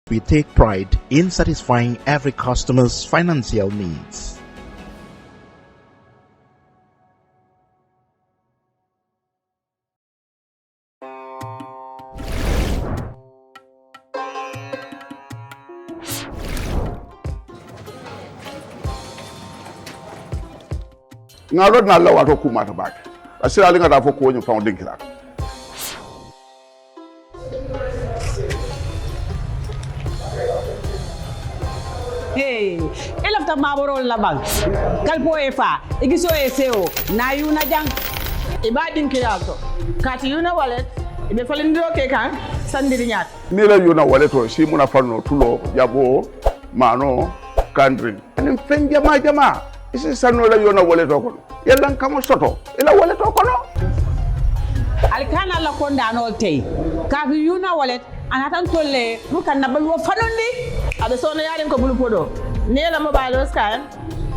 We take pride in satisfying every customer's financial needs. Ngalo na la wato kumata bak asira linga da foko wonyo pound dinkira hey elafta maboro la bank kalpo efa igiso SO na yuna jang iba dinkira to kati yuna wallet ibe falindiro ke kan sandiri nyat ni la yuna wallet to si muna fanno tulo yabo mano kandrin en fen jama isi sanno la yona wallet to kono yalla kamo soto ila wallet to kono alkana la konda no tay ka fi yuna wallet anatan tolle bukan na bayo fanondi abe sona yaren ko bulu podo ne la mobile scan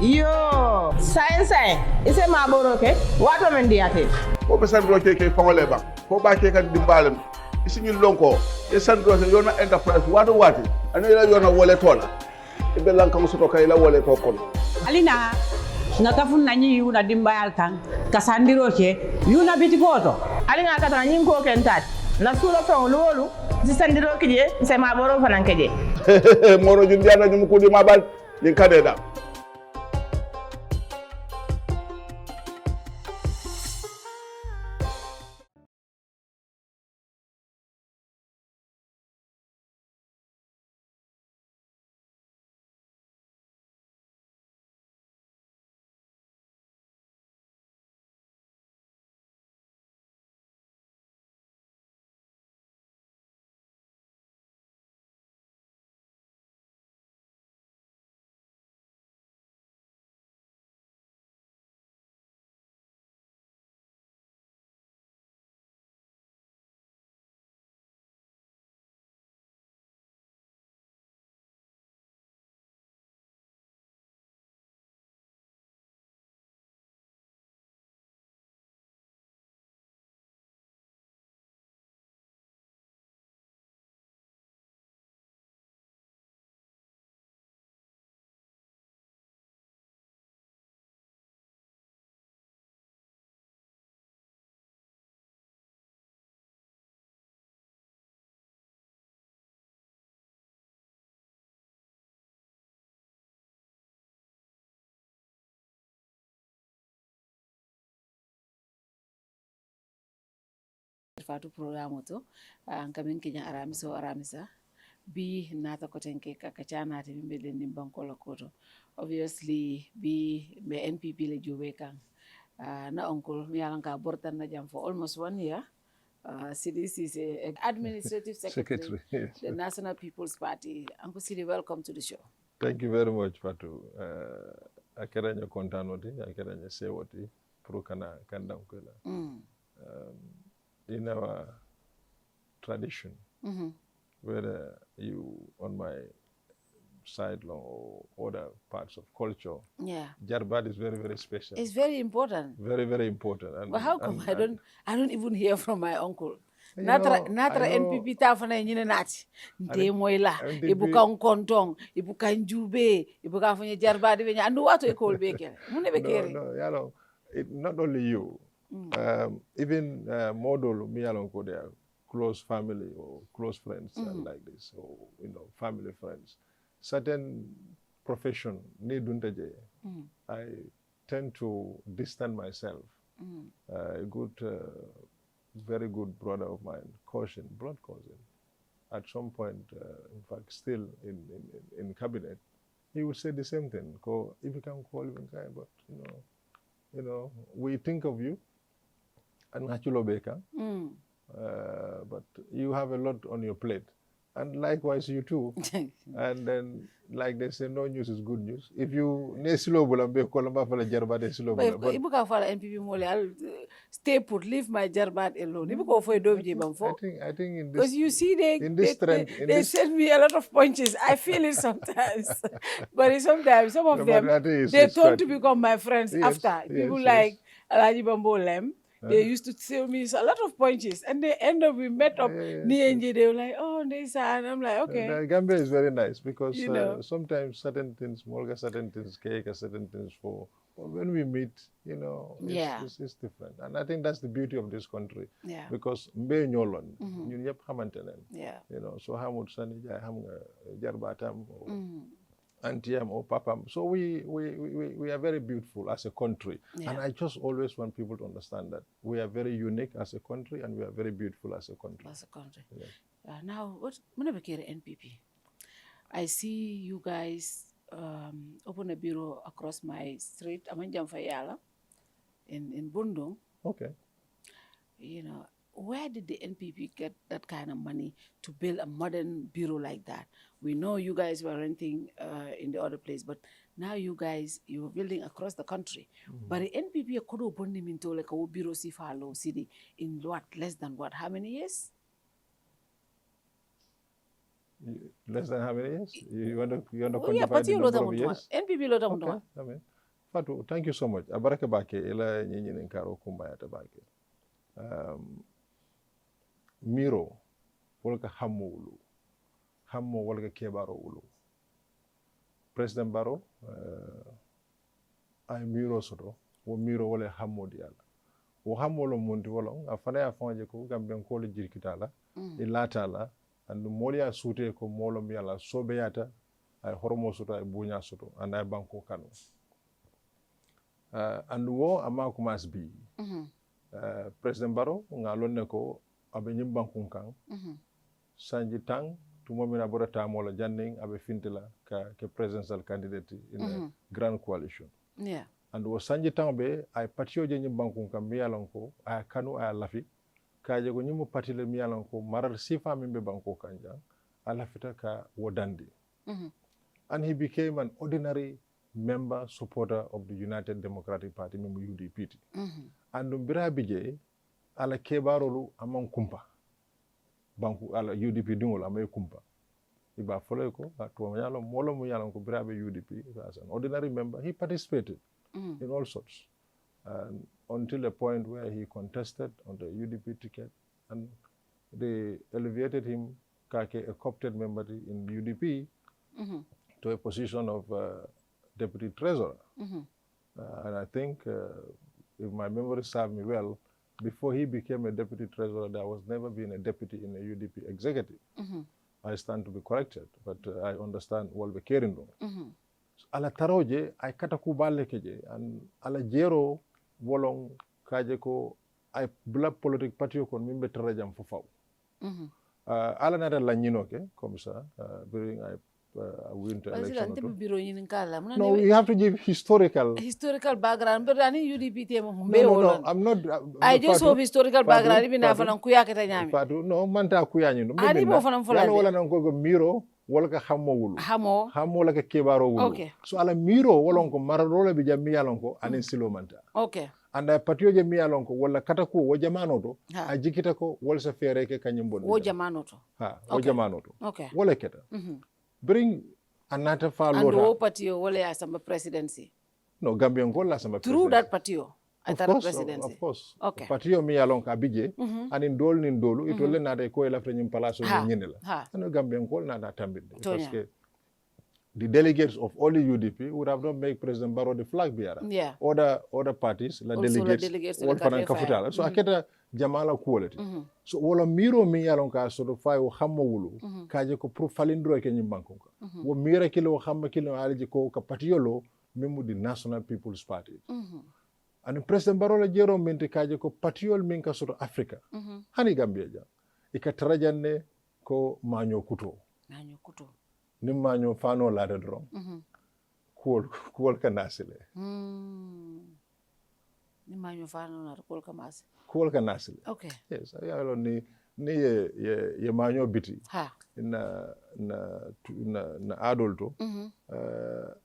yo science ise ma boro ke wato men diate ko be sandro ke fangole ba ko ba ke kan dimbalem isi ngi lonko e sandro yona enterprise wato wati ani la yona wallet to la ibe lan kamo soto kay la wallet to kono alina ngakafun nanyi yuna dimbayal kan kasandiro ke yuna bitikoto alina kata nyin ko kentat na sura fa lolu di sandiro kije se ma boro fanan keje moro jundi ana nyum ko di mabal din kadeda Fatou programme to kamin kinya aramisa bi nata ko tenke kakachana te bimbe den bankola koto obviously bi be NPP le jobe kan na oncle mi alanka bortan na jam for almost 1 year Seedy Ceesay administrative secretary Yes. the National People's Party. Uncle Seedy, welcome to the show. Thank you very much, Fatou. Akeranya kontanoti, akeranya sewoti, prukana kandam kwela. In our tradition, whether you on my side or other parts of culture, Jarbat is very, very special. It's very important. Very, very important. And, but how come I don't even hear from my uncle? Natra NPP ta fana nyine nati nte moila ibuka kontong ibuka njube ibuka fanya Jarbat be nyandu watu e kol bekere mune bekere no yalo not only you even model me along ko they are close family or close friends like this, or family friends. Certain profession need untaje. I tend to distance myself. A good, very good brother of mine, blood cousin, at some point, in fact, still in cabinet, he would say the same thing. If you can call him, but we think of you. And but you have a lot on your plate, and likewise you too. And then, like they say, no news is good news. If you stay put, leave my Jarbat alone. I think in this, because you see they send me a lot of punches. I feel it sometimes, but sometimes some of them they turn to become my friends after. People like Alaji Bambolem. They used to tell me a lot of punches, and they end up we met up near NJ. They were like, "Oh, and I'm like, okay." The Gambia is very nice because You know. sometimes certain things, certain things, cake, certain things for. But when we meet, you know, it's different, and I think that's the beauty of this country. Yeah. Because mbe ñolon, ñun ñep xamantene. Yeah. You know, so Hamud Sani Jai ham jarbatam. Auntie or Papa. So we are very beautiful as a country. Yeah. And I just always want people to understand that we are very unique as a country and we are very beautiful as a country. As a country. Yeah. Now, whenever you NPP, I see you guys open a bureau across my street, Amanjam Fayala, in Bundung. Okay. You know, where did the NPP get that kind of money to build a modern bureau like that? We know you guys were renting in the other place, but now you were building across the country. But the NPP could open them into like a bureau Sifalo city in what, less than what, how many years? Less than how many years? You want to quantify the number of years? NPP lot of okay. I mean, Fatou, thank you so much. Abaraka bake ila nyinyi nkaro kumbaya tabake. Miro walka hammo walka kebaro ulu. President Barrow ay miro soto wo miro wala hammo diala. Wo hammo lo mundi wala afana ya fanje ko gamben ko le jirkitala ilatala and molia sute ko molo mi ala sobeyata ay hormo soto ay bunya soto and ay banko kanu. And wo ama ko mas bi. President Barrow ngalonne ko abe nyimban kunkan sanji tang tumomina borata mola janning abe fintila ke presidential candidate in a grand coalition. Yeah. And wo sanji tang be ay patio je nyimban kunkan miyalon ko ay kanu ay lafi kaje ko nyimu patile miyalon ko maral sifa mimbe banko kanja alafita ka wodandi. And he became an ordinary member supporter of the United Democratic Party, member UDP. And Birabije, ala kebarolu among kumpa. Banku ala UDP dingol amay kumpa. Iba foleko, atuanyalo molo muyalo ko Birabe UDP as an ordinary member. He participated in all sorts. And until the point where he contested on the UDP ticket and they elevated him kake a co-opted member in UDP to a position of deputy treasurer. And I think, if my memory serves me well, before he became a deputy treasurer, there was never been a deputy in a UDP executive. I stand to be corrected, but I understand what we're caring on. Ala taroje, I kataku balekeje, and ala jero wolong kaje ko I black politic party kon mimbe tarajam fofau. Ala nada lanyino ke, komisa, during I winter election. No, you have to give historical background. But I need UDP. No, I'm not. I just hope historical background. Even if I'm kuya kita nyami. Fatu, no, manta kuya nyino. Ani mo fanam fulani. Yalo wala nangko miro, wala ka hamo wulu. Hamo wala ka kebaro wulu. Okay. So ala miro wala nko mararola bija miya lonko anin silo manta. Okay. Anda patio je miya lonko wala kataku wo jamano to. Ajikita ko wala sa fere ke kanyimbo. Wo jamano to. Wo jamano to. Okay. Wala keta. Bring another far and the party wale asamba presidency. No, Gambian goal asamba through presidency. That party, I thought presidency. Of course. Okay. Party mi along kabije, and in dolu, it will na de ko ela frenyim palaso nyinela. And Gambian goal na da tambid. Because the delegates of all the UDP would have not made President Barrow the flag bearer. Yeah. Other parties, la delegates, all for kafutala. So aketa jamala quality. So wala miro mi yalon ka so do fay wo xammo wulu kaje ko pour falindro ke nyimbanko ko wo mira kilo xamma kilo alji ko ka patiyolo memu di National People's Party. And President Barrow la jero mente kaje ko patiyol min ka so Africa. Hani Gambia ja ikatrajanne ko maño kuto. Ni maño fano la de dron. Kuol ka nasile. Ni maño fano na kuol ka mas. Kuol ka nasile. Okay. Yes, ayalo ni ye maño biti. Na adulto.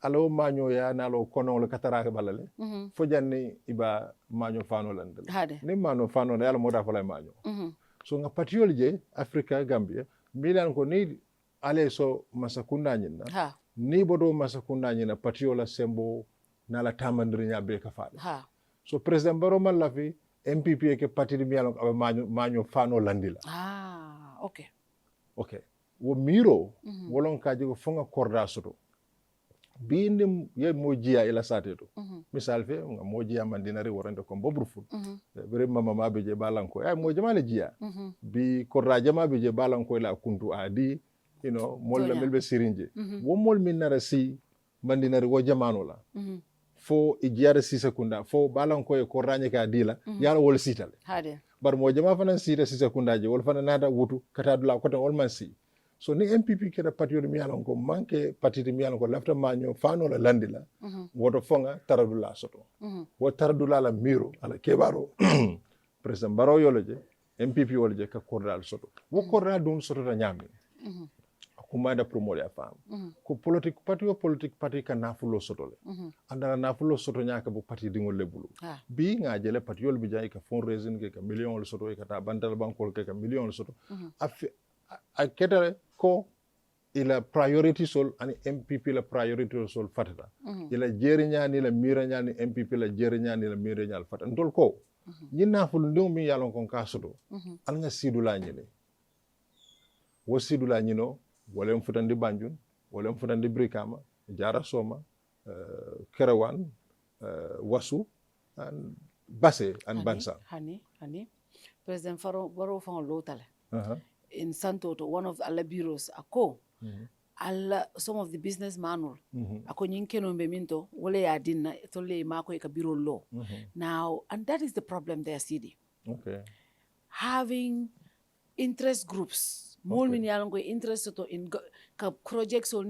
Alo maño ya na lo kono le katarake balale. Fojanni iba maño fano landel. Ni maño fano na yalo moda fala maño. So nga patiol je Africa Gambia milan ko ni ale so masakunda nyina. Ni bodo masakunda nyina patiola sembo na la tamandri nya be ka fala. So President Barrow man lafi NPP ke parti mi yalon abe maño fano landila Okay. okay wo miro wolon kaji ko fonga korda soto bindi ye mojiya ila sateto misal fe nga mojiya mandinari worande ko bobruful bere mama mabe je balanko ay mo jama le jiya bi korda jama be je balanko ila kuntu adi you know mol la melbe sirinje wo mol min nara si mandinari wo jamano la fo ijiyara 6 sekunda fo balanko e korranye ka dila yala wol sitale Hade. bar mo jama fanan sita 6 sekunda je wol fanan nada wutu kata dula ko tan wol man si so ni NPP keda patio mi yalon ko manke patiti mi yalon ko lafta maño fano la landila woto fonga taradula soto wo taradula la miro ala kebaro president Barrow yoloje NPP woloje ka kordal soto wo kordal dum soto ta nyami kuma da promote ya fam ko politique parti ka nafulo soto le andara nafulo soto nyaka bu parti dingol lebulu bi nga jele patiol bi jay ka fundraising ke ka million soto e ka ta bandal bankol ke ka million soto a ketare ko ila priority sol ani MPP la priority sol fatata ila jeri nyani la mira nyani MPP la jeri nyani la mira nyal fatata ndol ko nyina fulu ndum mi yalon kon ka soto al nga sidula nyine wo sidula nyino wolem futandi Banjul wolem futandi Brikama Jara Soma Kerawan Wasu and Basse and Bansa hani President Barrow fon lotale in Santoto, one of the bureaus ako some of the business manual ako nyinkeno minto wole ya dinna tolle mako e ka bureau law now, and that is the problem there, Seedy. Okay. Having interest groups mol min yalon ko interest to in ka projects or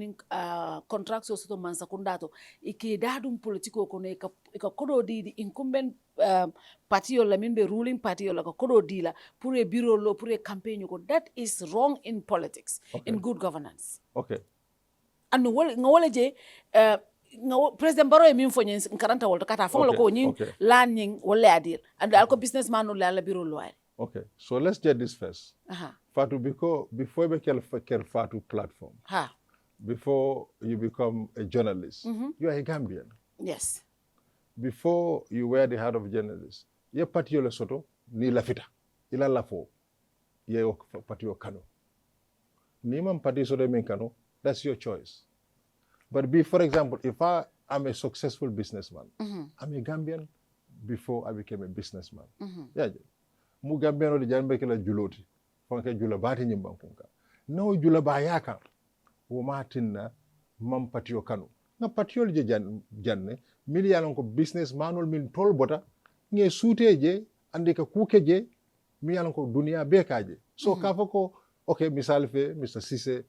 contracts or to man secundato ike dadum politico ko ne ka kodo di incumbent party or la min be ruling party or la kodo di la pour a bureau law pour a campaign ko that is wrong in politics in good governance. Okay. And ngole je President Barrow min fo nyen karanta wolto kata fo ko nyin landing wala adil and alko businessman la bureau law. Okay, so let's get this first. Fatou, before you become a Kerr Fatou platform, before you become a journalist, you are a Gambian. Yes. Before you were the head of journalists, you party le soto ni lafita, ila lafo, you party kano. Ni man party soto men kano, that's your choice. But for example, if I'm a successful businessman, I'm a Gambian before I became a businessman. Yeah. Mu Gambiano di janbe kala juloti fonke jula bati nyimbankunka no jula ba yaka wo matinna mam patio kanu nga patio je janne miliyanon ko business manol min tol bota nge suteje ande ka kukeje miliyanon ko dunia bekaje so ka fako okay misal fe Mr. Ceesay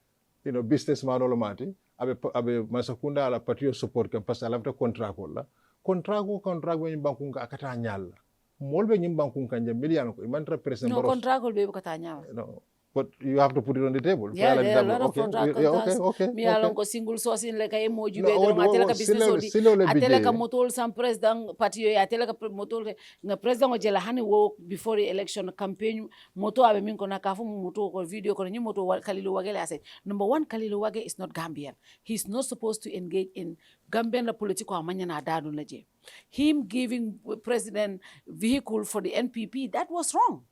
business manol mati abe masakunda ala patio support ka parce ala contrat ko la contrat ko nyimbankunka akata nyalla molbe nyimbankun kanje million ko imantra president no contract will be katanya no but you have to put it on the table there are a lot of contracts okay mi alon ko single source in like emoji be do atela ka business odi atela ka motol sam president party yo atela ka motol na president o jela hani wo before the election campaign moto abe min ko na ka fu moto ko video ko ni moto Kalilu Wagele ase number 1 Kalilu Wage is not Gambian. He's not supposed to engage in Gambian political amanya na dadu naje. Him giving president vehicle for the NPP, that was wrong.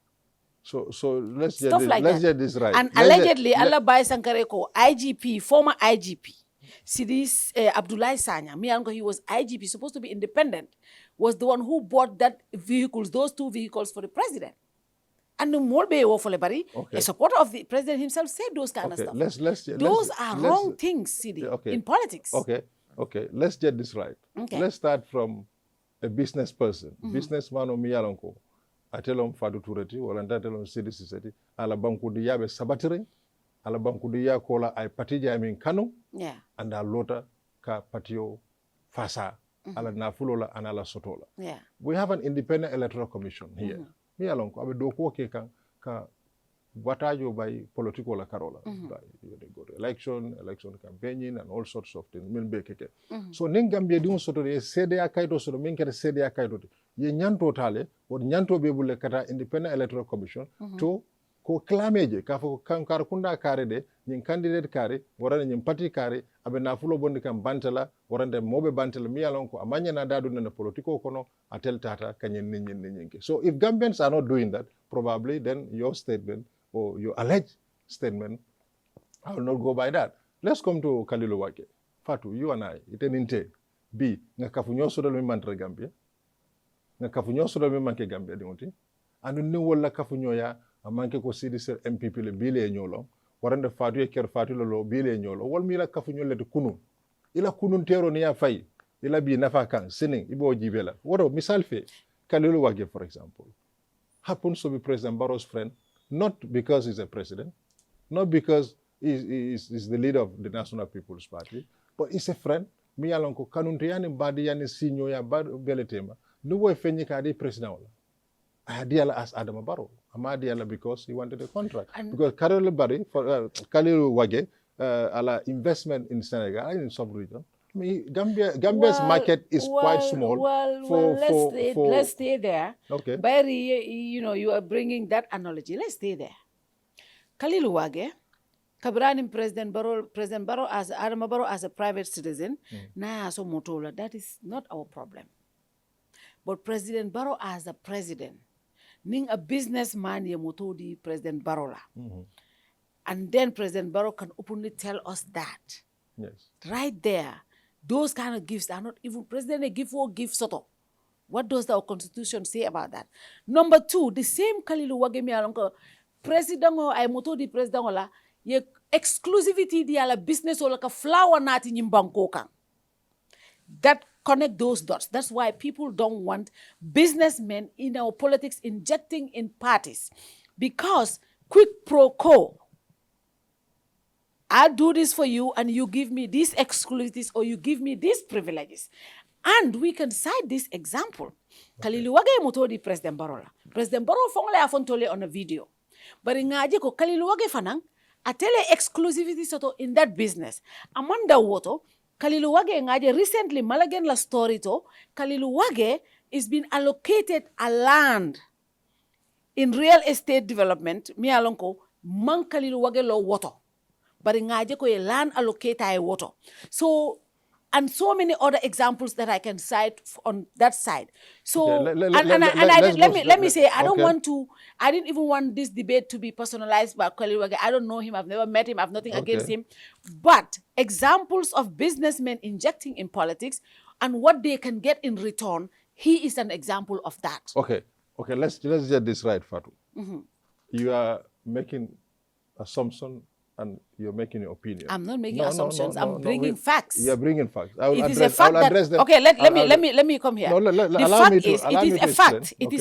So let's get this right. And allegedly, Allah Bai Sankareko, IGP, former IGP, Seedy Abdullahi Sanya, he was IGP, supposed to be independent, was the one who bought those two vehicles for the president. And the Molbe Wofolebari, a supporter of the president himself, said those kind of stuff. Those are wrong things, Seedy, in politics. Okay, let's get this right. Okay. Let's start from a business person. Businessman o miyalonko. Atelom Fatou Toureti, wala atelom Seedy Ceesay, ala banku diya be sabatire, ala banku diya kola ay patija min kanu, and a lota ka patio fasa, ala nafulola and ala sotola. We have an independent electoral commission here. Miyalonko, abe doko ke ka watajo by political la carola. They go to election campaigning and all sorts of things. So Ningambia di soto de CDA kaito soto minkere CDA kaito ye nyanto tale or nyanto bebule kata independent electoral commission to ko clameje ka fo kankar kunda kare de nyin candidate kare warande nyin parti kare abe nafulo bondi kam bantala warande mobe bantala mi yalon ko amanya na dadu na politiko kono atel tata kanyen nyinke. So if Gambians are not doing that, probably then your statement or your alleged statement, I will not go by that. Let's come to Kalilu Wake. Fatou, you and I, iteninte B nga kafunyo sodal mi mantre Gambia. Nga kafunyo sodal mi manke Gambia dinguti. Anu ni wala kafunyo ya amanke ko Seedy Ceesay NPP le bile nyolo. Warande Fatou e Kerr Fatou lo bile nyolo. Wal mi la kafunyo le kunu. Ila kunun tero ni ya fay. Ila bi nafa kan sining ibo jibela. Wado misal fe Kalilu Wake, for example, happens to be President Barrow's friend, not because he's a president, not because he's the leader of the National People's Party, but he's a friend. Mi alon ko kanunte yani badi yani sinyo ya badu beletema. Nuwe fenyi ka di president wala. Adiala as Adama Barrow. Amadiala because he wanted a contract. Because Kalilu Wage, ala investment in Senegal in sub-region. I mean, Gambia's market is quite small. Let's stay there. Okay. Barry, you are bringing that analogy. Let's stay there. Kalilu Wage, Kabranim President Barrow as Adama Barrow as a private citizen, na so motola. That is not our problem. But President Barrow as a president, ning a businessman ye motodi President Barrow la. And then President Barrow can openly tell us that. Yes. Right there. Those kind of gifts are not even president a gift or gift sort of. What does our constitution say about that? Number two, the same Kalilu Wage mi alonko president o ay moto di president ola ye exclusivity di ala business or like a flower nati nyimbanko kan. That connect those dots. That's why people don't want businessmen in our politics injecting in parties. Because quid pro quo. I do this for you and you give me these exclusivities or you give me these privileges. And we can cite this example. Kalilu Wage motodi President Barrow. President Barrow fongole afontole on a video. But ngaje ko Kalilu Wage fanang atele exclusivity soto in that business. Amanda woto Kalilu Wage ngaje recently malagen la story to Kalilu Wage is being allocated a land in real estate development. Mi alonko man Kalilu Wage lo woto. But ngaje ko land allocator ay water. So, and so many other examples that I can cite on that side. So, let me say, I didn't even want this debate to be personalized by Kalilu Wage. I don't know him, I've never met him, I've nothing against him. But examples of businessmen injecting in politics and what they can get in return, he is an example of that. Okay, let's get this right, Fatou. You are making assumption and you're making your opinion. I'm not making assumptions. I'm bringing facts. You're bringing facts. I'll address them. Okay, let me come here. No, it is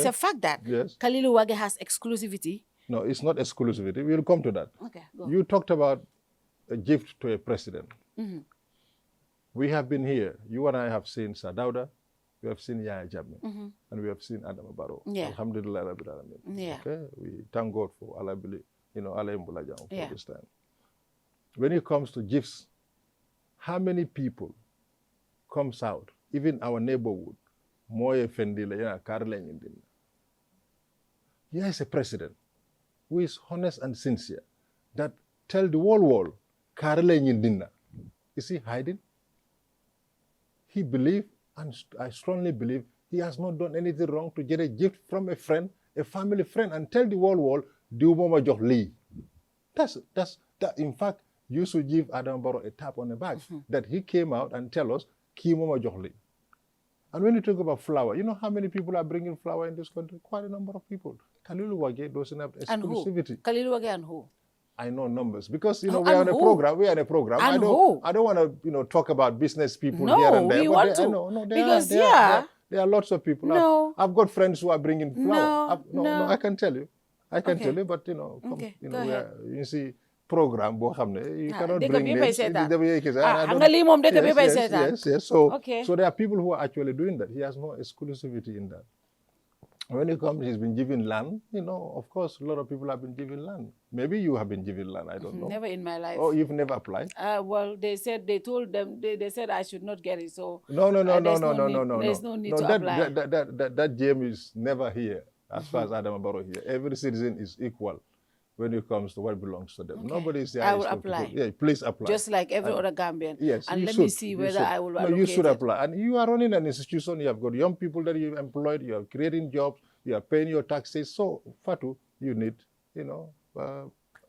a fact that yes. Kalilu Wage has exclusivity. No, it's not exclusivity. We'll come to that. Okay, go. You talked about a gift to a president. We have been here. You and I have seen Sadauda. We have seen Yaya Jammeh. And we have seen Adama Barrow. Yeah. Alhamdulillah Rabbil Alamin. Yeah. Okay? We thank God for Allah, Allah Mbulajang for this time. When it comes to gifts, how many people comes out, even our neighborhood, Moye Fendila, Karlen Indin. Here is a president who is honest and sincere, that tell the whole world, Karlen Indina. Is he hiding? He believes, and I strongly believe, he has not done anything wrong to get a gift from a friend, a family friend, and tell the whole world, do Mama Johli. That. In fact, you should give Adam Barrow a tap on the back that he came out and tell us, Ki Mama Johli. And when you talk about flower, you know how many people are bringing flower in this country? Quite a number of people. Kalilu Wage doesn't have exclusivity. And who? Kalilu Wage and who? I know numbers because we are on a program. We are in a program. And I don't want to talk about business people here and there. We want to. There are lots of people. No. I've got friends who are bringing flower. No. I can tell you. But you see, program you cannot bring names. Yes. So there are people who are actually doing that. He has no exclusivity in that. When he comes, he's been given land. Of course, a lot of people have been given land. Maybe you have been given land. I don't know. Never in my life. Oh, you've never applied? Well, they said I should not get it. So no. There's no need to apply. That game is never here. As far as Adama Barrow here, every citizen is equal. when it comes to what belongs to them. Okay. Nobody is there. I will apply. Yeah, please apply. Just like every other Gambian. Yes, and you let should. me see You whether should. I will No, allocate you should it. apply. And you are running an institution. You have got young people that you've employed. You are creating jobs. You are paying your taxes. So, Fatou, you need,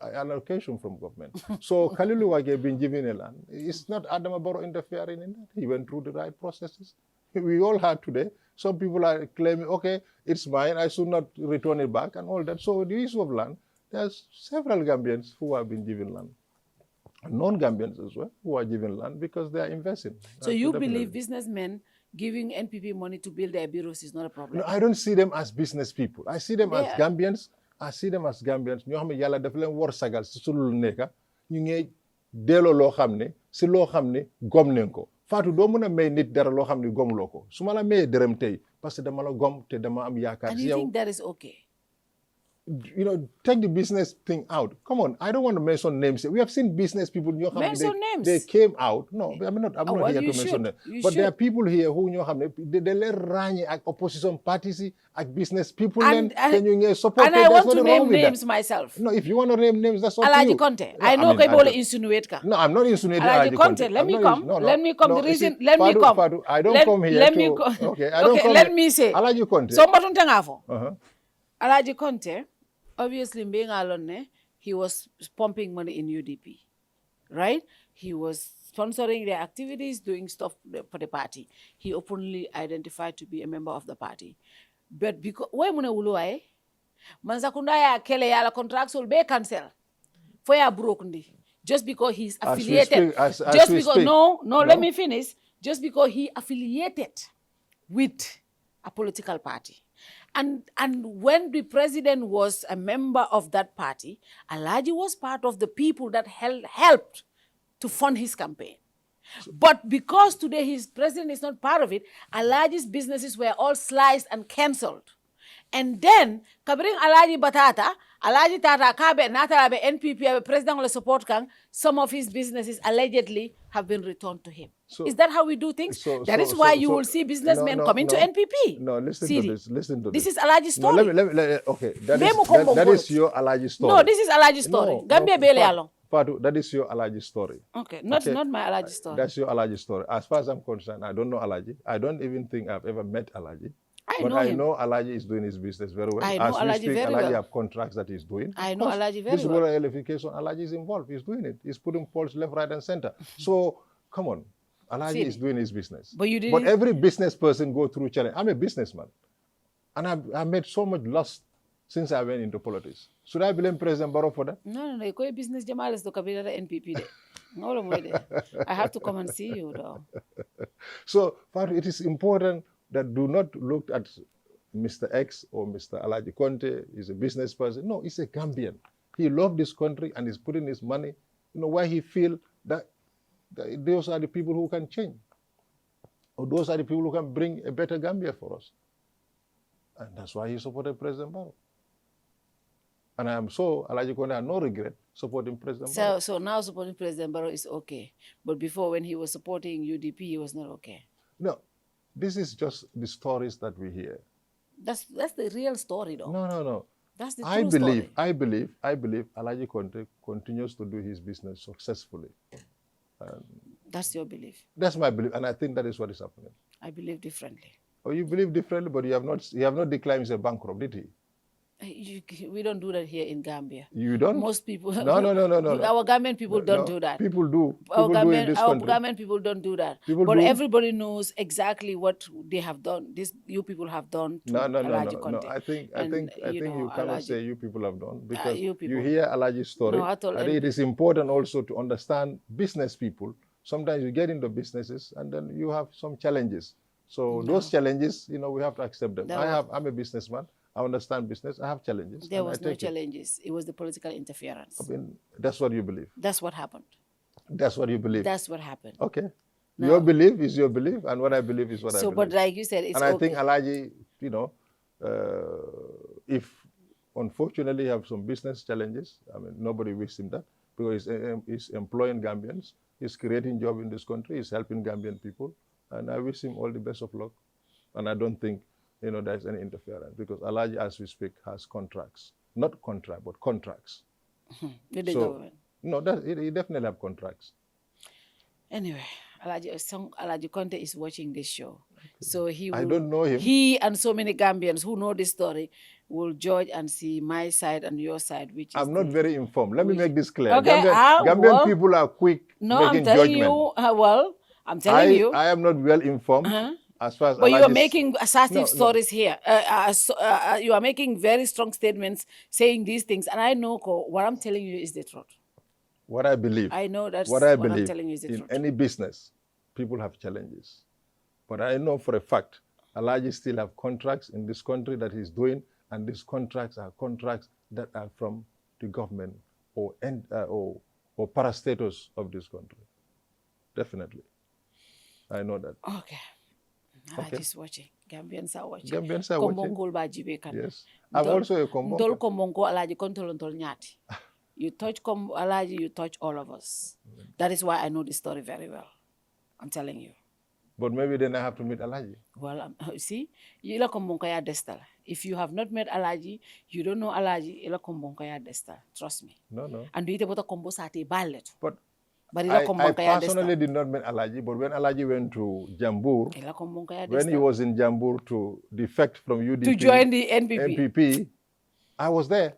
allocation from government. So, Khalilu Wage been given a land. It's not Adam Barrow interfering in that. He went through the right processes. We all had today. Some people are claiming, okay, it's mine. I should not return it back and all that. So, the issue of land, there's several Gambians who have been given land. Non-Gambians as well, who are given land because they are investing. So you believe businessmen giving NPP money to build their bureaus is not a problem? No, I don't see them as business people. I see them as Gambians. I see them as Gambians. ñoo xam ne yàlla dafa leen war sagal si sulu nekka ñu ngi delloo loo xam ne si loo xam ne gom nañ ko Fatou doo mën a may nit dara loo xam ne gomloo ko su ma la mayee dërëm tey parce que dama la gom te dama am yaakaar si yow. And you think that is okay? Take the business thing out. Come on, I don't want to mention names. We have seen business people. Mention names. They came out. No, I'm not here to mention them. But there are people here who they let run at opposition parties, at business people. And you support. And I want to name names myself. No, if you want to name names, that's up Alaji to you. Conte. No, I know Kaibole insinuate ka. No, I'm not insinuating Alaji Conte. Let me come. Let me come. The reason. Let me come. I don't come here. Let me come. Okay, I don't come. Let me say. Alaji Conte. So Mbatun Alaji Conte. Obviously, being alone, he was pumping money in UDP, right? He was sponsoring their activities, doing stuff for the party. He openly identified to be a member of the party. But because why muna uluai, manzakunda ya kele ya la contracts will be cancel. For ya broken just because he's affiliated. Let me finish. Just because he affiliated with a political party. And when the president was a member of that party, Alaji was part of the people that helped to fund his campaign. But because today his president is not part of it, Alaji's businesses were all sliced and cancelled. And then, kabring Alaji Batata, Alaji Tata Kabe, Natarabe, NPP, President of the support gang, some of his businesses allegedly have been returned to him. So, is that how we do things? That is why you will see businessmen coming to NPP. No, listen to this. Listen to this. This is Alaji's story. Okay, that is your Alaji story. No, this is Alaji's story. Gambia Bele along. Fatou, that is your Alaji story. Okay, not my Alaji story. That's your Alaji story. As far as I'm concerned, I don't know Alaji. I don't even think I've ever met Alaji. I know Alaji is doing his business very well. I know Alaji very well. Alaji have contracts that he's doing. I know Alaji very well. This rural electrification, Alaji is involved. He's doing it. He's putting poles left, right, and center. So, come on. Alaji is doing his business. But every business person go through challenge. I'm a businessman. And I've made so much loss since I went into politics. Should I blame President Barrow for that? No. You're business Jamal is the Kabila NPP. I have to come and see you, though. So, it is important that do not look at Mr. X or Mr. Alaji Conte. He's a business person. No, he's a Gambian. He loves this country and he's putting his money, where he feels that those are the people who can change. Or those are the people who can bring a better Gambia for us. And that's why he supported President Barrow. And I am so, Alaji Conte had no regret supporting President Barrow. So now supporting President Barrow is okay. But before, when he was supporting UDP, he was not okay. No. This is just the stories that we hear. That's the real story, though. No. That's the true story. I believe Alaji Conte continues to do his business successfully. That's your belief. That's my belief, and I think that is what is happening. I believe differently. Oh, you believe differently, but you have not declared he's a bankrupt, did he? We don't do that here in Gambia. You don't? Most people. No. Our Gambian people don't do that. People do. Our Gambian people don't do that. Everybody knows exactly what they have done. You people have done to Alaji Conte. No. I think you cannot say you people have done because you hear Alaji's story. No, I think it is important also to understand business people. Sometimes you get into businesses and then you have some challenges. So those challenges, we have to accept them. I'm a businessman. I understand business. I have challenges. There was no challenges. It was the political interference. That's what you believe. That's what happened. That's what you believe. That's what happened. Okay. No. Your belief is your belief, and what I believe is what I believe. But like you said, it's okay. And I think Alaji, if unfortunately have some business challenges, nobody wishes him that because he's employing Gambians, he's creating jobs in this country, he's helping Gambian people, and I wish him all the best of luck. And I don't think there's any interference because Alaji, as we speak, has contracts. Not contract, but contracts With the So, government. No, he definitely have contracts. Anyway, Alaji Conte is watching this show. So he will, I don't know him. He and so many Gambians who know this story will judge and see my side and your side, which is I'm not very informed. Let me make this clear. Okay, Gambian people are quick no, making I'm telling judgment. you, I'm telling you. I am not well informed as far as But you are Alaji's- making assertive stories here. You are making very strong statements saying these things. And I know what I'm telling you is the truth. What I believe. I know that's what I I'm believe telling you is the in truth. any business, people have challenges. But I know for a fact, Alaji still have contracts in this country that he's doing, and these contracts are contracts that are from the government or parastatals of this country. Definitely. I know that. Okay. Alaji's watching. Gambians are watching. Gambians are watching. Yes. I'm also a Kombongo. Ndol Kombongo Alaji kontolontol nyati. You touch Alaji, you touch all of us. That is why I know the story very well. I'm telling you. But maybe then I have to meet Alaji. Well, see, ila kombongo ya destal. If you have not met Alaji, you don't know Alaji, ila kombongo ya destal. Trust me. No. And do it about kombo sate ballet. But ila I personally did not meet Alaji, but when Alaji went to Jambur, when he was in Jambur to defect from UDP to join the NPP, I was there.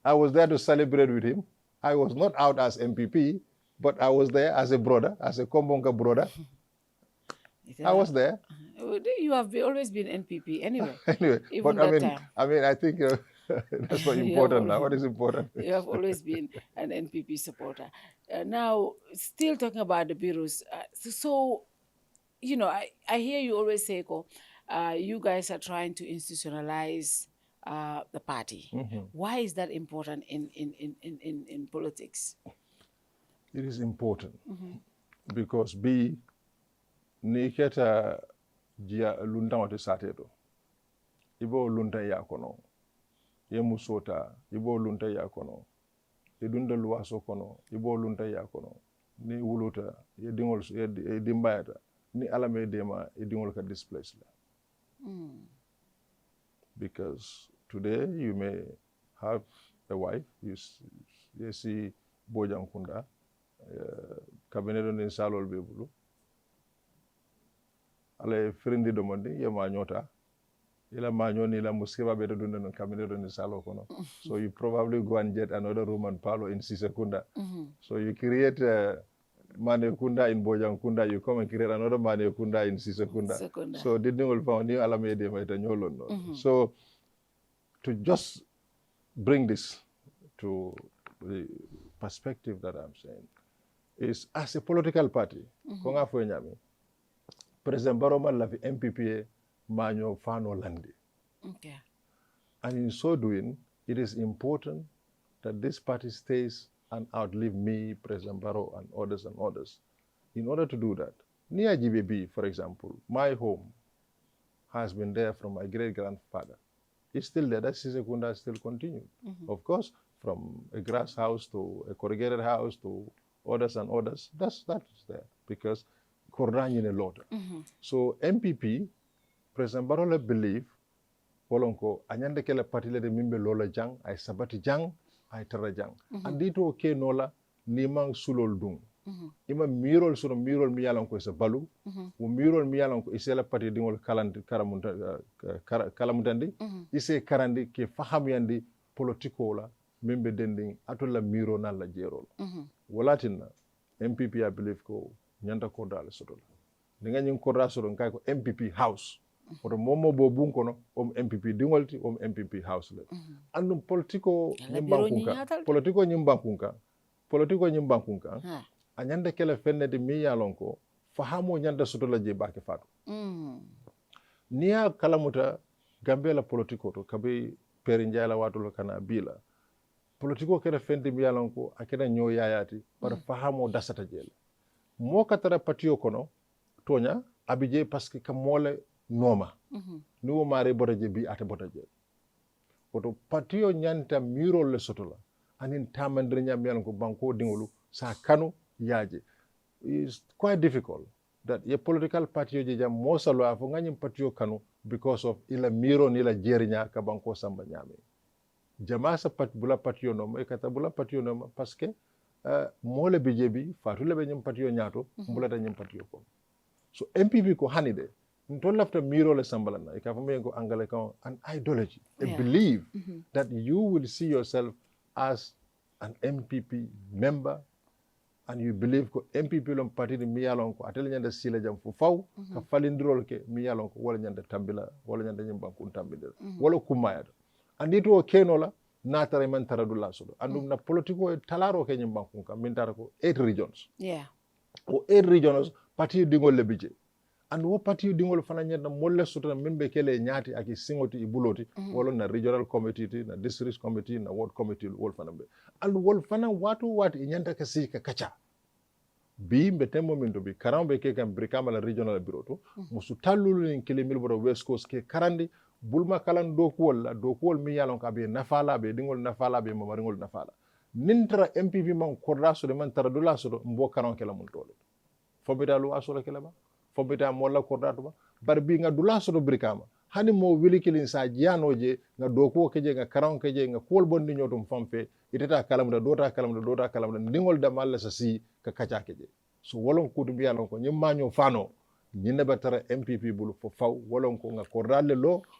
I was there to celebrate with him. I was not out as MPP, but I was there as a brother, as a Kombonga brother. I was there. You have always been NPP anyway. Anyway, even but that I think that's not important now. What is important? You have always been an NPP supporter. Now, still talking about the bureaus. So, you know, I hear you always say, you guys are trying to institutionalize the party. Why is that important in politics? It is important because ni keta jia lunta wate sateto ibo lunta ya kono ye musota ibo lunta ya kono ye dunda luwaso kono ibo lunta ya kono ni wuluta ye dingol ye dimbayata ni alame dema ye dingol ka displace la because today you may have a wife, you see Bojankunda, cabinet in Salol Bebulu. Ale frindi domandi, ye manyota. Ila manyoni ila muskeba better than the cabinet in Salo kono. So you probably go and get another room and parlor in Sisekunda. So you create Manekunda in Bojankunda, you come and create another Manekunda in Sisekunda. So didn't all found new alamede maitanyolo. So to just bring this to the perspective that I'm saying is as a political party, Konga Fwenyami, President Barrow lavi NPP manyo fano landi. Okay. And in so doing, it is important that this party stays and outlive me, President Barrow, and others. In order to do that, near GBB, for example, my home has been there from my great-grandfather. It's still there. That Sisekunda still continued. Of course, from a grass house to a corrugated house to others, that's there because Kordanyi a lot. So MPP, President Barrow believe, Wolonko, anyande kele parti le de mimbe lola jang, ay sabati jang, ay tara jang. Andito ke nola nimang sulol dung. Ima mirol suro mirol mi yalan ko isa balu, wo mirol mi yalan ko isa la parti dingol kalamutandi, ise karandi ke fahamyandi politiko la mimbe dending atola miro na la jero. Walatina MPP I believe ko nyanda koda le sotola. Ninga nying koda soro nkai ko MPP house. Oto momo bo bunkono MPP dingolti MPP house le. Andum politiko nyimbankunka. Anyanda kele fenne de mi yalonko fahamo nyanda sotola je bake fatu. Niya kalamuta Gambia la politiko to kabe perinjala watu lo kana bila. Politiko kele fende mi yalonko akena nyo yayati para fahamo dasata jele. Mo katara patio kono tonya abije paske kamole noma. Nuwo mare botaje bi ate botaje. Oto patio nyanta miro le sotola. Anin tamandre nyam yalonko banko dingolu sa kanu yaje. It's quite difficult that your political party jam most alo afo nganyim patio kanu because of ila miro ni la jerinya ka banko samba nyame. jama sa pat bula patio no e kata bula patio no parce que mole bijebi Fatou lebe nyim patio nyato bula ta nyim patio ko so MPP ko hanide ntol lafta miro le sambalana e ka famo ko angale kan an ideology a belief that you will see yourself as an MPP member and you believe ko MPP lom parti mi yalon ko atel nyanda sila jam fu faw ka falindirol ke mi yalon ko wala nyanda tambila wala nyanda nyimba kun tambila wala kumayata andi to kenola natare man taradula sodo andum na politiko talaro ke nyimba kun ka min tara ko 8 regions o 8 regions parti dingol le bije and wo parti dingol fana nyanda molle soto min be kele nyaati aki singoti ibuloti wala na regional committee na district committee na ward committee wol fana be and wol fana watu nyanda ka sika kacha bi mbetembo minto bi karambe ke kam brikama la regional bureau to musu tallulu en kele mil bodo west coast ke karandi bulma kalan dokuwol mi yalon ka be nafala be dingol nafala be mamaringol nafala nintra MPP man kordaso de man taradula so mbo karon kala mun tole fobita lu asolo kala ba fobita molla kordato ba bar bi nga dula so do brikama hani mo wili kilin sa jianoje nga dokuwo keje nga karon keje nga kol bondi nyotum famfe itata kalamda dota kalamda dingol da malla sa si ka kacha keje so wolon kudu bi yalon ko nyimmanyo fano ñinne batara MPP bulu fo faw wolon ko nga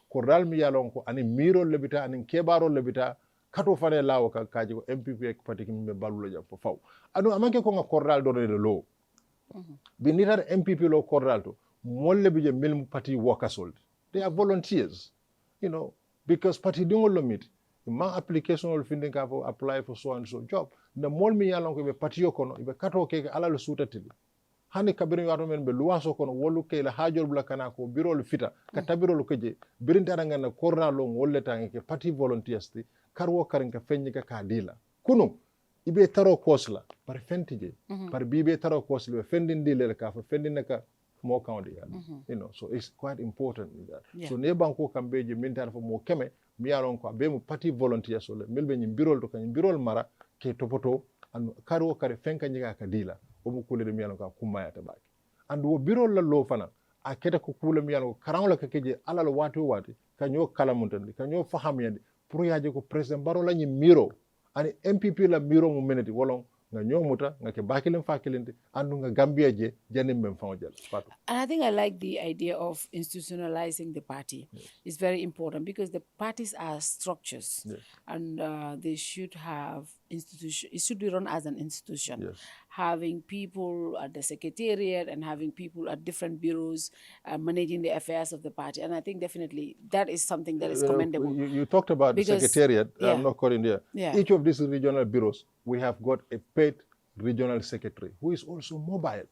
kordal mi yalon ko ani miro lebita ani kebaro lebita kato fane lawo ka kaji ko MPP ek patiki mi balulo jam fo faw anu amanke ko nga kordal do de lo bi nitar MPP lo kordal to molle bi je mil party workers they are volunteers you know because party dingol lo mit ma application ol finding ka fo apply for so and so job na mol mi yalon ko be party yo kono be kato ke ala lo sutatili hani kabirin wato men be luwaso kono wolu ke la hajol bula kana ko birol fita ka tabirol ko je birin tara ngana korna lo wolle tangi ke party volunteers ti karwo karin ka fenyi ka dila kunu ibe taro kosla par fentije par bibe taro kosla fendin dile ka fa fendin ka mo kawde you know so it's quite important in that so ne banko kambeje min tar fo mo keme mi yaron ko be mo party volunteers so le melbe nyim birol to kan birol mara ke topoto an karwo kare fenka nyiga ka dila omo kulede mi yalon ka kummayata baki andu wo birol la lo fana a keta ko kula mi yalon karango la ka keje alal wati kanyo kala muntandi kanyo fahamyande pour yaje ko president Barrow la nyi miro ani MPP la miro mu meneti wolon nga nyomuta nga ke bakilin fakilinde andu nga Gambia je janim mem fawjal Fatou. And I think I like the idea of institutionalizing the party. It's very important because the parties are structures and they should have institution. It should be run as an institution, having people at the secretariat and having people at different bureaus managing the affairs of the party. And I think definitely that is something that is commendable. You talked about because, the secretariat. I'm not calling there. Each of these regional bureaus, we have got a paid regional secretary who is also mobile.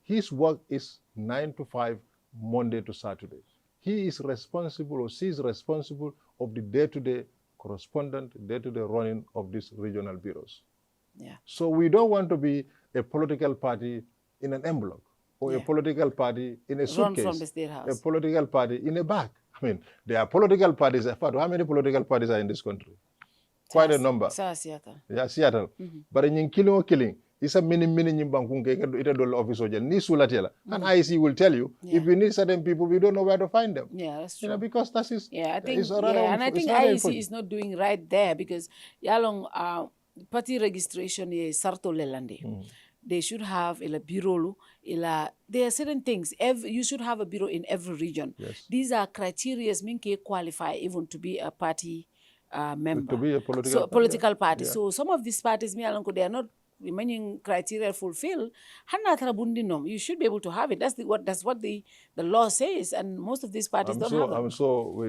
His work is 9 to 5, Monday to Saturday. He is responsible, or she is responsible of the day-to-day correspondent, day-to-day running of these regional bureaus. So we don't want to be a political party in an envelope, or a political party in a suitcase, run from the State House. A political party in a bag. I mean, there are political parties. How many political parties are in this country? Quite a number. Seattle. Yeah, Seattle. But in killing, it's a mini nyimbankunke ita dole office ojel ni sulatela. And IEC will tell you if we need certain people, we don't know where to find them. Yeah, that's true. You know, because that is I think IEC is not doing right there because yalong party registration is sarto lelande. They should have a bureau. There are certain things. You should have a bureau in every region. These are criteria minke qualify even to be a party member. To be a political party. So some of these parties, they are not remaining criteria fulfilled. You should be able to have it. That's what the law says, and most of these parties don't have it. I'm so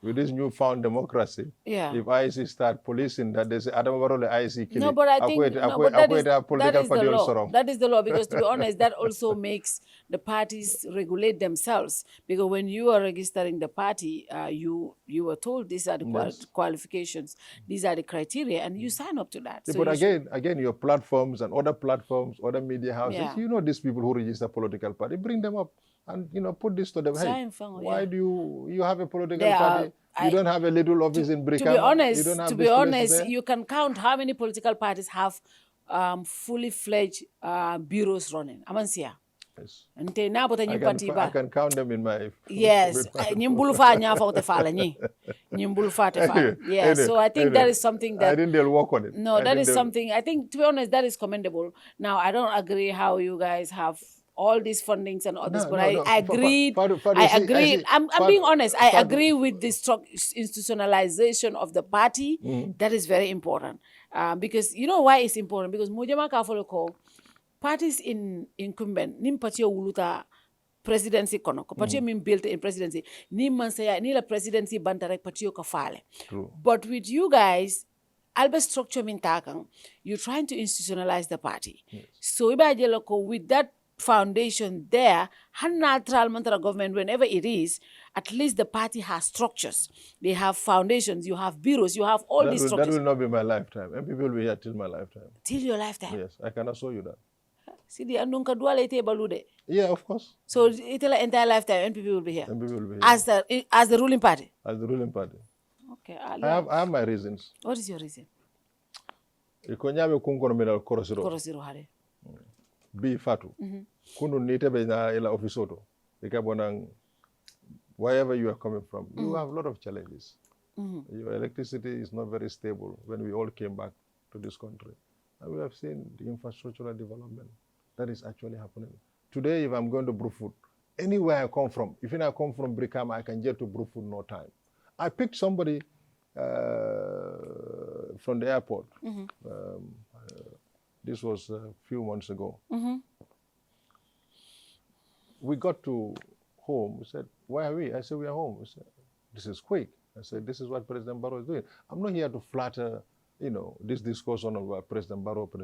with this newfound democracy, if IEC start policing that, they say, Adam Barrow, IEC killing. No, but I think that is the law, because to be honest, that also makes the parties regulate themselves. Because when you are registering the party, you were told these are the qualifications, these are the criteria, and you sign up to that. So but again, your platforms and other platforms, other media houses, you know these people who register political party, bring them up. And put this to them. Hey, why do you have a political party? You don't have a little office in Brickham. To be honest, you can count how many political parties have fully fledged bureaus running. Amansia. Yes. I can count them in my. Yes. Nyimbul Fate Fan. Yeah, so I think that is something that... I think they'll work on it. No, that is something, I think, to be honest, that is commendable. Now, I don't agree how you guys have all these fundings and all this, but I agreed. I'm being honest. I agree with the institutionalization of the party. That is very important. Because you know why it's important? Because Mujama Kafoloko, parties in incumbent, nim patio wuluta presidency kono, ko patio min built in presidency, ni mansaya, ni la presidency bantarek patio ka fale. But with you guys, Albert structure min takang, you're trying to institutionalize the party. Yes. So iba with that foundation there, natural government, whenever it is, at least the party has structures. They have foundations, you have bureaus, you have all these structures. That will not be my lifetime. NPP will be here till my lifetime. Till your lifetime? Yes, I can assure you that. Seedy, andunka duale ite balude. Yeah, of course. So it'll entire lifetime NPP will be here. NPP will be here. As the ruling party. As the ruling party. Okay. I have my reasons. What is your reason? Ikonyabe kunkono mina korosiro. Korosiro hare. Bi Fatou. Kunu nitebe na ila ofisoto. Ikabonang wherever you are coming from, you have a lot of challenges. Your electricity is not very stable when we all came back to this country. And we have seen the infrastructural development that is actually happening. Today, if I'm going to Brufut, anywhere I come from, if I come from Brikama, I can get to Brufut in no time. I picked somebody from the airport. This was a few months ago. We got to home. We said, where are we? I said, we are home. We said, this is quick. I said, this is what President Barrow is doing. I'm not here to flatter, this discussion about President Barrow. But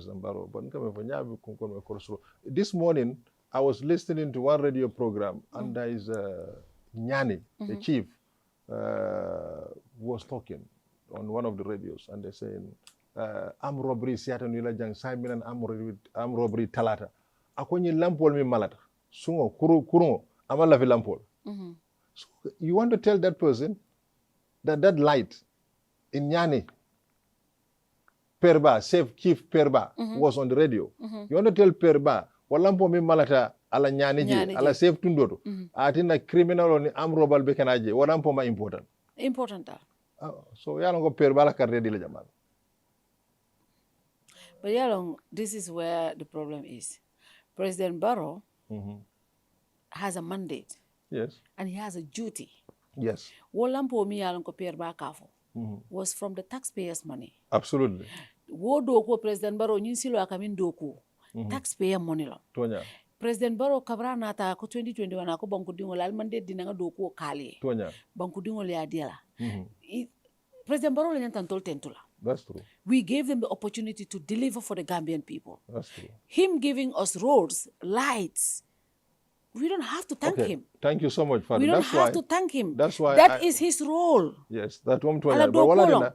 this morning, I was listening to one radio program, and there is Nyani, the chief, was talking on one of the radios, and they're saying, armed robbery, Seattle Nilajang, Simon and armed robbery Talata. Akonyi lampol mi malata. Sungo, kurungo, amala vi lampol. So you want to tell that person that light in Nyani, Perba, Chief Perba, was on the radio. You want to tell Perba, walampo mi malata ala Nyani ala safe tundoto. Atina criminal on armed robbery bekanaje, walampo ma important. Important. So yalongo Perba la karre dile jamal. But Yalong, this is where the problem is. President Barrow has a mandate. Yes. And he has a duty. Yes. Wolampo mi Yalong ko Perba kafo was from the taxpayers' money. Absolutely. Wo doko President Barrow nyinsilo akamin doko. Taxpayer money lo. Tonya. President Barrow kabra nata ko 2021 ako banku dingol al mandate dinanga doko kali. Tonya. Banku dingol ya diala. President Barrow le nyantantol tentula. That's true. We gave them the opportunity to deliver for the Gambian people. That's true. Him giving us roads, lights, we don't have to thank him. Thank you so much, Father. We don't have to thank him. That's why. That is his role. Yes, that's what I'm talking about.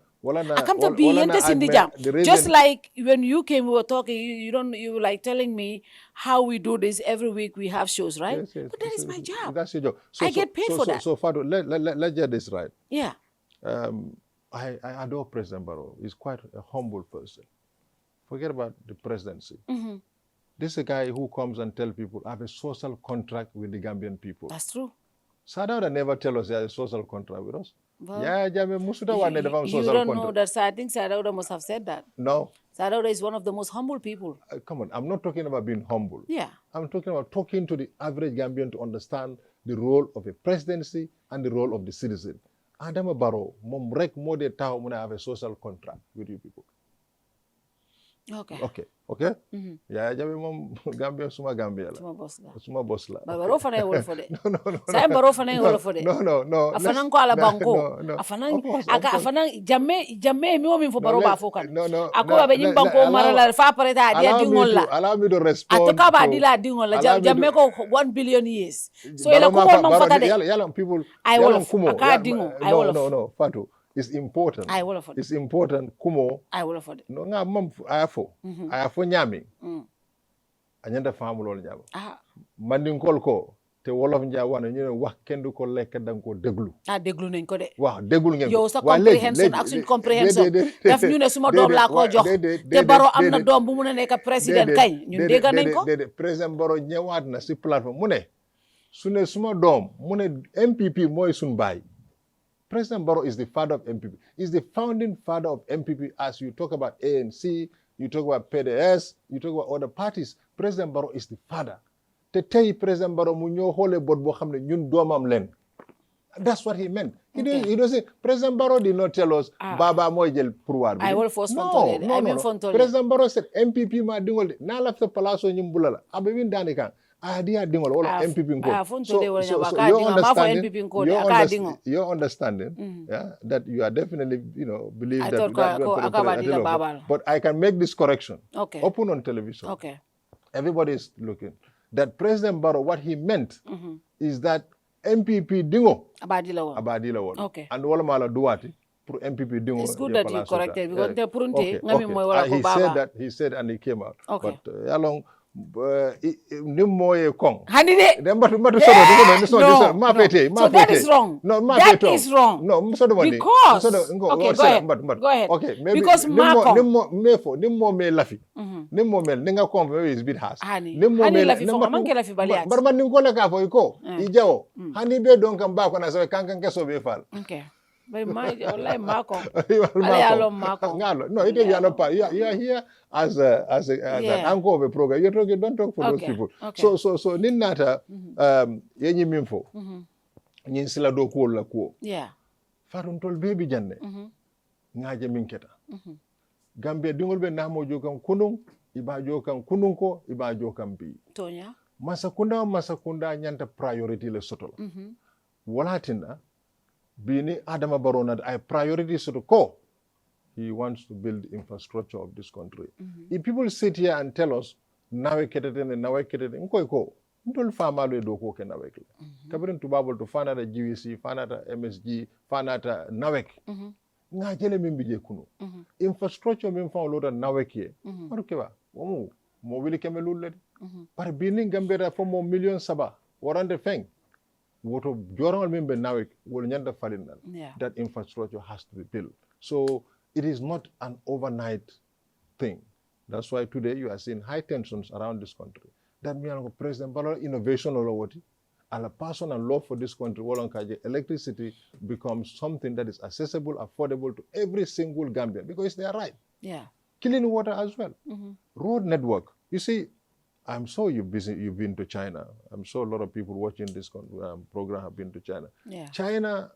Just like when you came, we were talking, you were like telling me how we do this every week, we have shows, right? Yes, yes. But that is my job. That's your job. I get paid for that. So, Father, let's get this right. Yeah. I adore President Barrow. He's quite a humble person. Forget about the presidency. This is a guy who comes and tells people, I have a social contract with the Gambian people. That's true. Sadauda never tell us he has a social contract with us. Well, you don't know that. I think Sadauda must have said that. No. Sadauda is one of the most humble people. Come on, I'm not talking about being humble. Yeah. I'm talking about talking to the average Gambian to understand the role of a presidency and the role of the citizen. Adama Barrow, mom rek mo de taw muna have a social contract with you people. Okay. Ya jabe mom Gambia suma Gambia la. Suma boss la. Barrow fana e wolo fode. No. Sa Barrow fana e wolo fode. No. Afanan ko ala banko. Afanan jamme mi womin fo Barrow ba fo kan. No. Ako ba nyim banko marala fa pareta dia dingol la. Allow me to respond. Atoka ba dila dingol la jamme ko 1 billion years. So ila ko mon man fata de. Yala people. I wolo aka dingo. I wolo. No, Fatou. It's important. I will afford it. It's important. Kumo. I will afford it. No, nga mam ayafo. Ayafo nyami. Anyanda fahamu lol nyama. Mandin kolko te wolof njawana ñu wax kenn du ko lekk dang ko déglu. Déglu nañ ko de. Waaw déglu ngeen. Yow sa comprehension ak suñ comprehension. Daf ñu ne suma doom laa ko jox. Te Barrow am na doom bu mu ne nekk président kay. Ñun dégg nañ ko. Président Barrow ñëwaat na si plateforme mu ne su ne suma doom mu ne NPP mooy suñ baay. President Barrow is the father of MPP. He's the founding father of MPP. As you talk about ANC, you talk about PDS, you talk about other parties. President Barrow is the father. Te tey President Barrow mu ñoo xoolee bot boo xam ne ñun doomam leen. That's what he meant. He doesn't. President Barrow did not tell us Baba mooy jël pouvoir bi. I will force no. President Barrow said MPP ma dingol na lafta palaso ñum bulala. Abe win dani kan. Dia dingol wala MPP ko. So your understanding, yeah, that you are definitely, believe that. But I can make this correction. Okay. Open on television. Okay. Everybody is looking. That President Barrow, what he meant is that MPP dingo abadila won. Okay. And wala mala duwati pour MPP dingo. It's good that you corrected because the prunte ngami moy wala ko baba. He said and he came out. Okay. But along Nimoye Kong. Handide. So that is wrong. No, that is wrong. No, because okay, go ahead. Okay, maybe because Nimo me lafi. Nimo me ninga kom maybe is bit has. Nimo me lafi for manke lafi baliat. Barman ningo la ka fo iko. Ijawo. Hani be don kan ba ko na so kan keso be fal. Okay. But my Marco. No, it is you are here as an anchor of a program. Don't talk for those people. Okay. So Ninata yenyi mimfo. Nyin sila do ko la ko. Yeah. Farun tol baby janne. Ngaje minketa. Gambia dingol be namo jokam kunung, iba jokam kunung ko, iba jokam bi. Tonya. Masakunda nyanta priority le sotola. Walatina Bini Adama Barrow I priorities to ko. He wants to build infrastructure of this country. If people sit here and tell us nawe keteten and nawe keteten, ko ntol famalo do ko ke nawek. Kabirin to babble to fanata GVC, fanata MSG, fanata nawek. Nga jele mimbije kuno. Infrastructure min fa loda nawek ye. Maruke ba. Mo wili kemelul le. Par bini gambera for mo million saba. Warande feng. Woto jorangal membe nawek wol nyanda falin that infrastructure has to be built. So it is not an overnight thing. That's why today you are seeing high tensions around this country. That means President Barrow innovation or what and a person and law for this country, electricity becomes something that is accessible, affordable to every single Gambian because they are right. Yeah. Clean water as well. Road network. You see, I'm sure you've been to China. I'm sure a lot of people watching this program have been to China. Yeah. China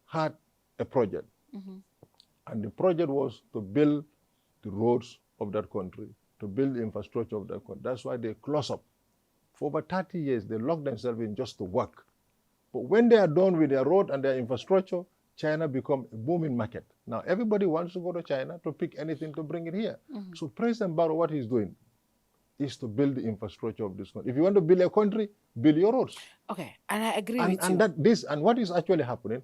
had a project. And the project was to build the roads of that country, to build the infrastructure of that country. That's why they close up. For over 30 years, they lock themselves in just to work. But when they are done with their road and their infrastructure, China become a booming market. Now, everybody wants to go to China to pick anything to bring it here. So President Barrow, what he's doing is to build the infrastructure of this country. If you want to build a country, build your roads. Okay, and I agree with you. And what is actually happening,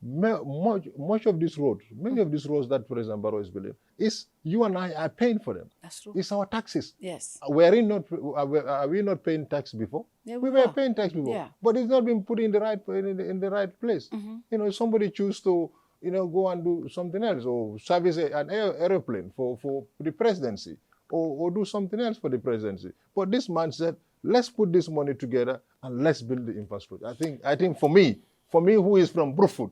much of these roads, many of these roads that President Barrow is building, is you and I are paying for them. That's true. It's our taxes. Yes. Are we not paying tax before? Yeah, we were paying tax before. Yeah. But it's not been put in the right place. If somebody choose to go and do something else or service an aeroplane for the presidency. Or do something else for the presidency. But this man said, let's put this money together and let's build the infrastructure. I think for me who is from Brufut,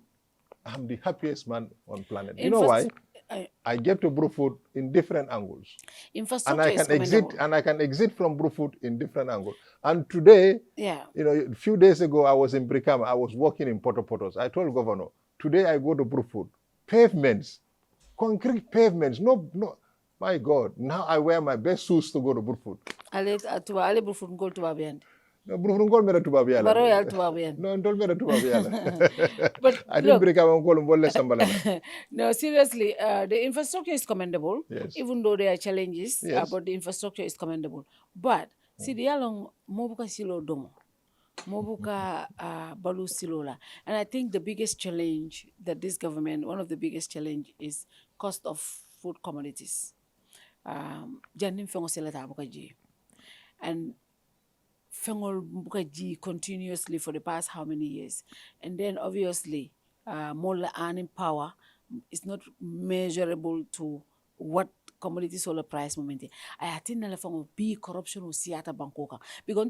I'm the happiest man on planet. You know why? I get to Brufut in different angles. Infrastructure and I can exit from Brufut in different angles. And today, a few days ago, I was in Brikama. I was working in Potopotos. I told Governor, today I go to Brufut. Pavements, concrete pavements, no. My God, now I wear my best shoes to go to Brufut. Ale Brufut go to Babian. No, Brufut go to Babian. Barrow to Babian. No, don't go to Babian. But I didn't break up on No, seriously, the infrastructure is commendable. Yes. Even though there are challenges, but the infrastructure is commendable. But see the along mobuka silo domo. Mobuka balu silola. And I think the biggest challenge that this government, one of the biggest challenge is cost of food commodities. Jandim fengo selata bukaji, and fengo bukaji continuously for the past how many years, and then obviously more earning power is not measurable to what commodity solar price momenti I attend na fango be corruption o siata bankoka because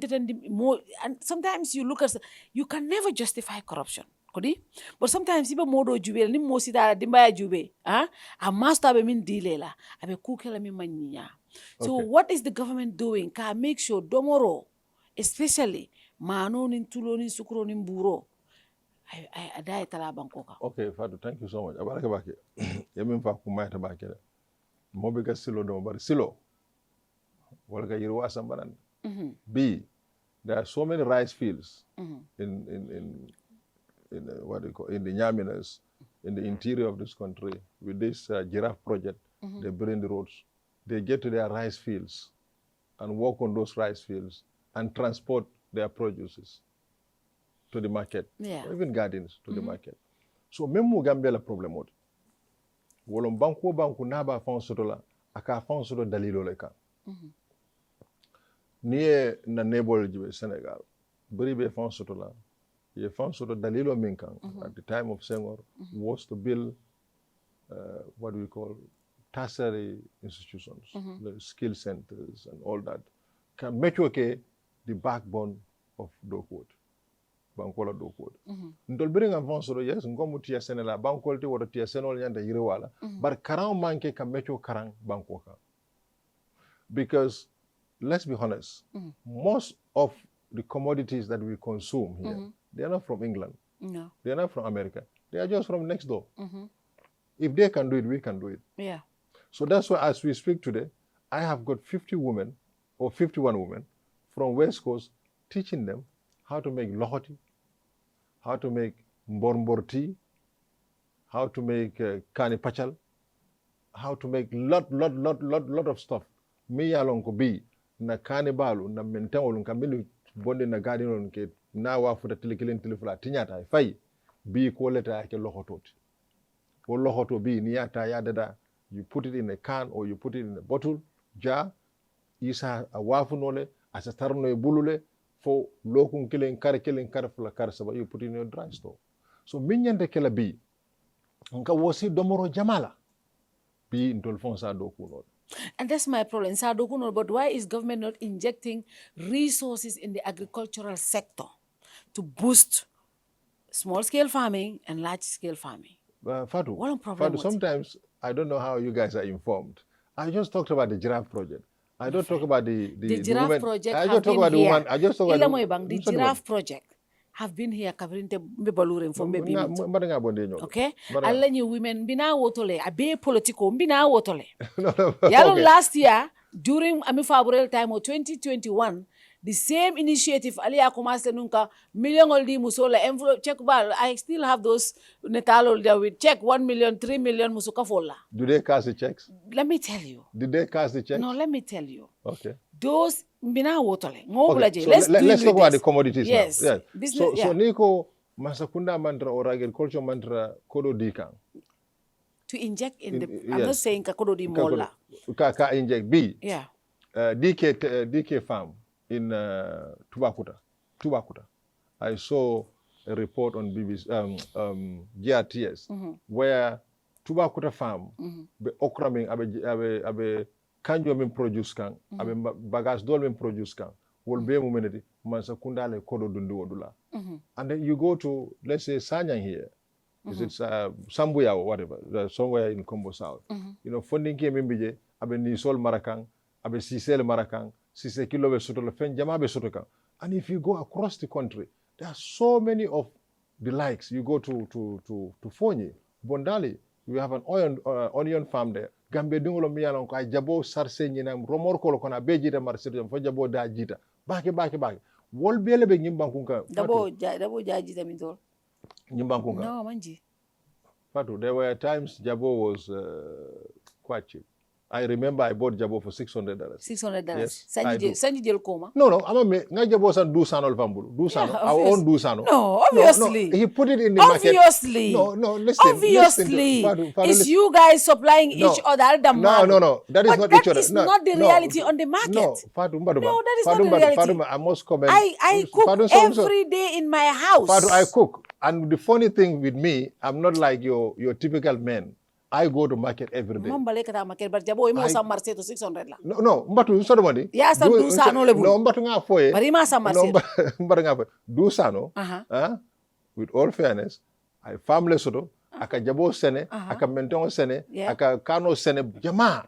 more and sometimes you look at you can never justify corruption kodi but sometimes iba modo jube ni mo sita dimba jube a master be min dilela abe kukela min manyinya so what is the government doing ka make sure domoro especially mano nin tulo nin sukro nin buro I die tala bankoka. Okay, Fatou, thank you so much. Abaraka bake. Yemin fa kuma ta bake. Mo be ga silo do bar silo. Wala ga yirwa sambanan. B, there are so many rice fields in what do you call in the Nyaminas, in the interior of this country with this giraffe project. They build the roads. They get to their rice fields and work on those rice fields and transport their produces to the market, or even gardens to the market. So même Gambia la problem ot. Wolom banku naba fon sotola aka fon soto dalilo le kan. Niye na nebol jibe Senegal. Bari be fon sotola. Ye fon soto dalilo min kan at the time of Senghor was to build what we call tertiary institutions, the skill centers and all that. Can make okay the backbone of Dokwood. Bankola Dokwood. Ndol bring am fonsoro yes ngomu tia senela bankol ti wodo tia senol nyanda yire wala bar karang manke ka mecho karang bankoka. Because let's be honest, most of the commodities that we consume here, they are not from England. No. They are not from America. They are just from next door. If they can do it, we can do it. Yeah. So that's why as we speak today, I have got 50 women or 51 women from West Coast teaching them how to make lohoti, how to make mbor tea, how to make kani pachal, how to make lot of stuff. Me yalon ko bi na kani balu na mentawol kambilu bonde na garden ke na wa futa tilikilin tilifula tinyata fay bi ko leta ke lohototi. Ko lohoto bi niyata ya dada, you put it in a can or you put it in a bottle, jar, isa a wafu nole, asa tarno e bulule, for lokum killing kar fula kar saba, you put it in your dry store. So minyante kela bi, nka wosi domoro jamala, bi intol fonsa doku nole. And that's my problem, Sadokuno, but why is government not injecting resources in the agricultural sector to boost small-scale farming and large-scale farming? Fatou, sometimes I don't know how you guys are informed. I just talked about the giraffe project. I don't talk about the giraffe women. project. I just talk about the woman. I just talk about the giraffe project have been here covering the balurin from baby. Okay? All you women bina wotole, a be political bina wotole. Last year, during Favorable time of 2021, the same initiative, Alia Kumaste Nunka, million oldi musola, envelope check bal. I still have those netalo there with check 1 million, 3 million musuka fola. Do they cast the checks? Let me tell you. Did they cast the checks? No, let me tell you. Okay. Those bina wotole. Okay. So let's talk about the commodities now. Yes. Business, so Nico Masakunda mantra or agriculture mantra kodo dikang. To inject in the I'm not saying kakodo di mola. Ka inject B. Yeah. DK farm in Tubakuta. I saw a report on BBC, GRTS, where Tubakuta farm, be okraming abe kanjo min produce kan, abe bagas dol min produce kan, will be momenity mansa kundale kodo dundu odula. And then you go to, let's say Sanyang here, is it Sambuya or whatever, somewhere in Kombo South. You know, funding came in bije, abe nisol marakang, abe sisel marakang, sise kilo be soto fen jama be soto kan. And if you go across the country, there are so many of the likes. You go to Fonyi, Bondali, we have an onion farm there. Gambe dungolo miyalon ko ay jabo sarse nyinam romor ko kona bejita marsito fo jabo da jita. Bake. Wol bele be nyimbankunka. Dabo jita min tol. Nyimbankunka. No, manji. Fatou, there were times jabo was quite cheap. I remember I bought jabo for $600. $600. Yes, Sanji jel koma. No. Nga jabo san dusano alfambulu. Dusano. Yeah, our own dusano. No, obviously. No, he put it in the market. Obviously. No, listen. Obviously. Fatou, it's you guys supplying each other. No. That is not each other. That is not the reality on the market. No, Fatou, no, that is not the reality. Fatou, I must comment. I cook every day in my house. Fatou, I cook. And the funny thing with me, I'm not like your typical man. I go to market every day. Mambale kata market but jabo imo sa marché to 600 la. No, mbatu so money. Ya sa du sa no lebu. No, mbatu nga foye. Bari ma sa marché. No, mbatu nga foye. Du sa no. With all fairness, I family soto, aka jabo sene, aka mentongo sene, aka kano sene jama.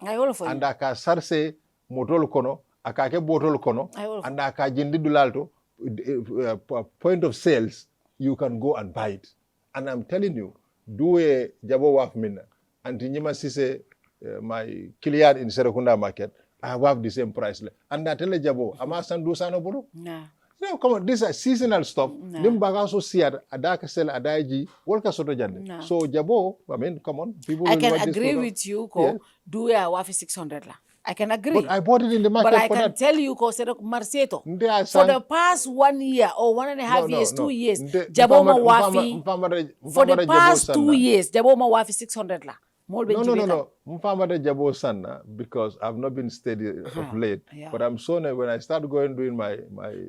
And aka sarse motol kono, aka ke botol kono, and aka jindi dulalto, point of sales, you can go and buy it. And I'm telling you, do a jabo waf mina. And Nyima Ceesay, my client in Serekunda market, I have the same price. And I tell a jabo, am I do sano bolo? Nah. No, come on, these are seasonal stuff. Nim bagaso siad adaka sell adaiji wolka soto jande. So jabo, I mean, come on, people. I can agree with you, ko do ya wafi 600 la. I can agree. But I bought it in the market. But I can tell you, ko serok marseto. For the past 1 year or 1.5 years, 2 years, jabo ma wafi. For the past 2 years, jabo ma wafi 600 la. No. Mfamada jabo sana because I've not been steady of late. But I'm so when I start doing my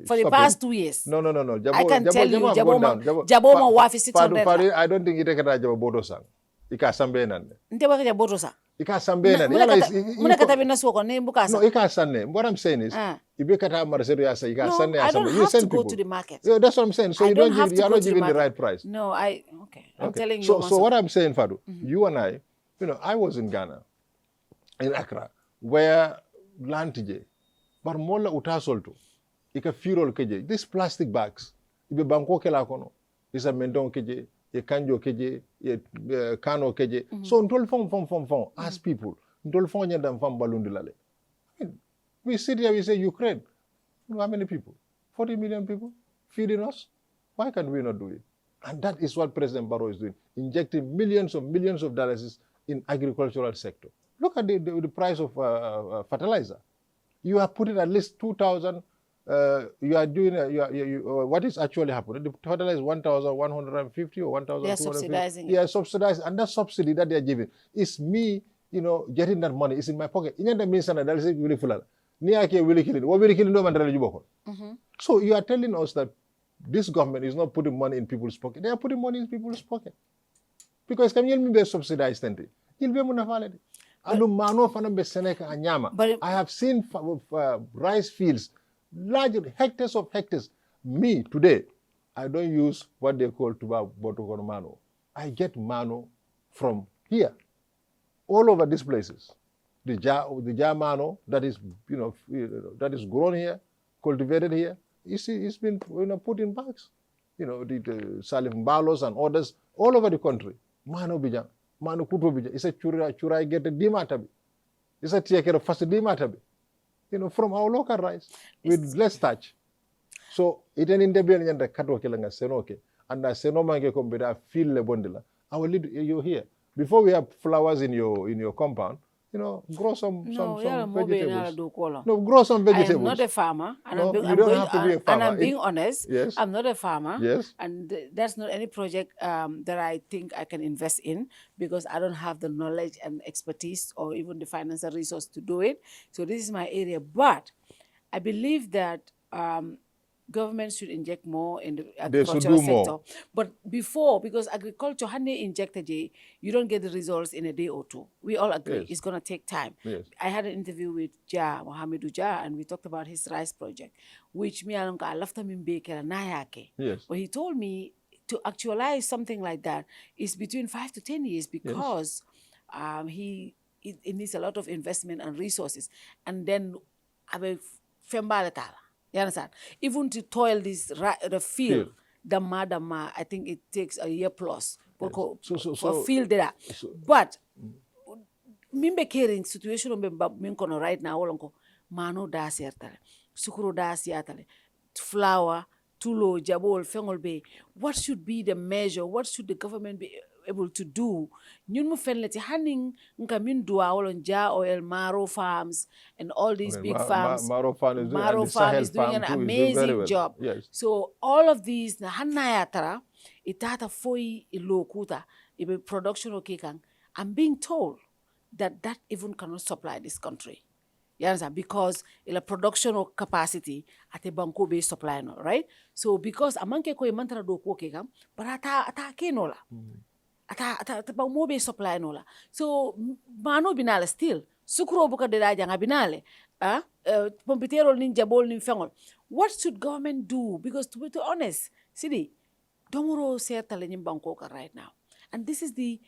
for the past 2 years. No. Jabo, I can tell you, jabo ma wafi 600. I don't think it can jabo bodo sang. Ika sambe nande. Ntewa ka bodo sang. Ika sambe nande. Muna kata binaswo ko ne mbuka sang. No, ika sanne. What I'm saying is, ibe kata marsedo ya sa ika sanne ya I don't have to go to the market. Yeah, that's what I'm saying. So you are not giving the right price. No, I'm telling you. So what I'm saying, Fatou, you and I, I was in Ghana, in Accra, where land tije, but mola utasolto, ika firol keje. These plastic bags, ibe banko kela kono, isa mendon keje, ye kanjo keje, ye kano keje. So ntol fong, ask people, ntol fong nyandam fam balundi lale. We sit here, we say Ukraine. You know how many people? 40 million people feeding us. Why can't we not do it? And that is what President Barrow is doing, injecting millions of dollars in agricultural sector. Look at the price of fertilizer. You are putting at least 2,000. You are doing what is actually happening? The fertilizer is 1,150 or 1,250. They are subsidizing. Yeah, subsidized, and that subsidy that they are giving is me, getting that money. It's in my pocket. In the means, that is really full. So you are telling us that this government is not putting money in people's pocket. They are putting money in people's pocket. Because come here, be subsidized tente. You'll be munafaled. I have seen rice fields, large hectares of hectares. Me today, I don't use what they call tuba mano. I get mano from here, all over these places. The jar mano that is that is grown here, cultivated here. You see, it's been put in bags. The Salif Mbalos and others all over the country. Mano bija, mano kuto bija. It's a chura get a dimatabi. It's a tiakero fast dimatabi. From our local rice with less starch. So it an interview and the kato kilanga senoke and the senomange kombeda feel le bondila. I will lead you here. Before we have flowers in your compound, grow some vegetables. No, grow some vegetables. I am not a farmer. And you don't have to be a farmer. And I'm being honest. Yes. I'm not a farmer. Yes. And that's not any project that I think I can invest in because I don't have the knowledge and expertise or even the financial resource to do it. So this is my area. But I believe that government should inject more in the agricultural sector. More. But before, because agriculture, honey injected, you don't get the results in a day or two. We all agree. Yes. It's going to take time. Yes. I had an interview with Mohamedou Jah, and we talked about his rice project, which me and I left him in Baker and Nayake. Yes. But he told me to actualize something like that is between 5 to 10 years because it needs a lot of investment and resources. And then, you understand? Even to toil the field, Dama, I think it takes a year plus for field there. But mimbe caring situation minkono right now olonko mano da sertale, sukuro da siatale, flour, tulo, jabol, fengol be. What should be the measure? What should the government be able to do? Nyun mu fenleti haning nka min dua olon ja oil Barrow farms and all these big farms. Barrow farm is doing an amazing job. Yes. So all of these na hanayatara itata foi ilokuta ibe production okekang. I'm being told that even cannot supply this country. You understand? Because the production of capacity at a banko based supply, right? So because amanke ko imantra do ko kekam, but ata kenola. ata ba mo be supply no la so mano binale still sukro buka de janga binale pompitero nin jabol nin fengol what should government do because to be honest Seedy domoro setale nyim banko ka right now and this is the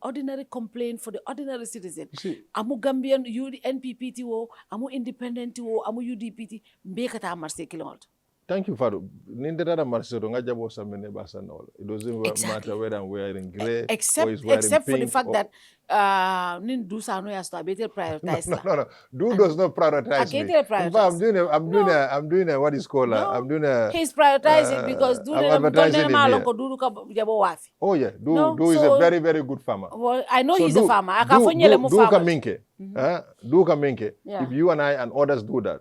ordinary complaint for the ordinary citizen amu Gambian NPP wo amu independent wo amu UDP mbekata marse kilot. Thank you, Fatou. Nindera Marcelo, Ngajabo Samene Basanol. It doesn't matter whether I'm wearing grey or is wearing except pink for the fact that Nindu Sano has to better prioritize. No. Do does not prioritize me. In fact, I'm doing a what is called I'm doing a. He's prioritizing because do Oh yeah, do is a very very good farmer. Well, I know he's a farmer. Do kaminke. If you and I and others do that,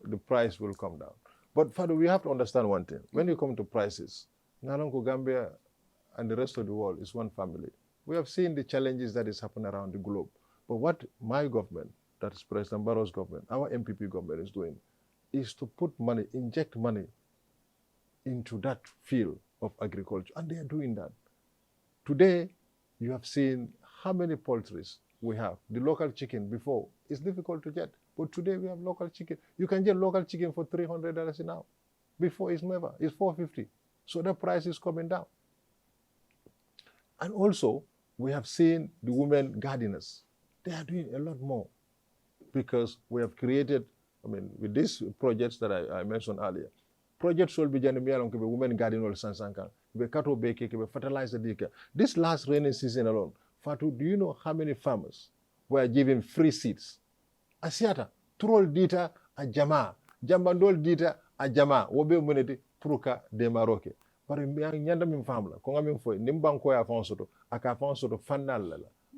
the price will come down. But Fatou, we have to understand one thing. When you come to prices, Nalongo Gambia and the rest of the world is one family. We have seen the challenges that is happening around the globe. But what my government, that is President Barrow's government, our NPP government is doing, is to put money, inject money into that field of agriculture. And they are doing that. Today, you have seen how many poultries we have. The local chicken before, it's difficult to get. But today we have local chicken. You can get local chicken for $300 now. Before it's never, it's $450. So the price is coming down. And also, we have seen the women gardeners. They are doing a lot more because we have created, with these projects that I mentioned earlier, projects will be women garden sansankan, kato beke, fertilizer dika. This last rainy season alone, Fatou, do you know how many farmers were given free seeds? Asiata, troll dita a jama, jambandol dita a jama, wobe muneti pruka de Maroke. But nyanda min famla, konga min foy, nimbanko ya fonsoto, aka fonsoto fanal la,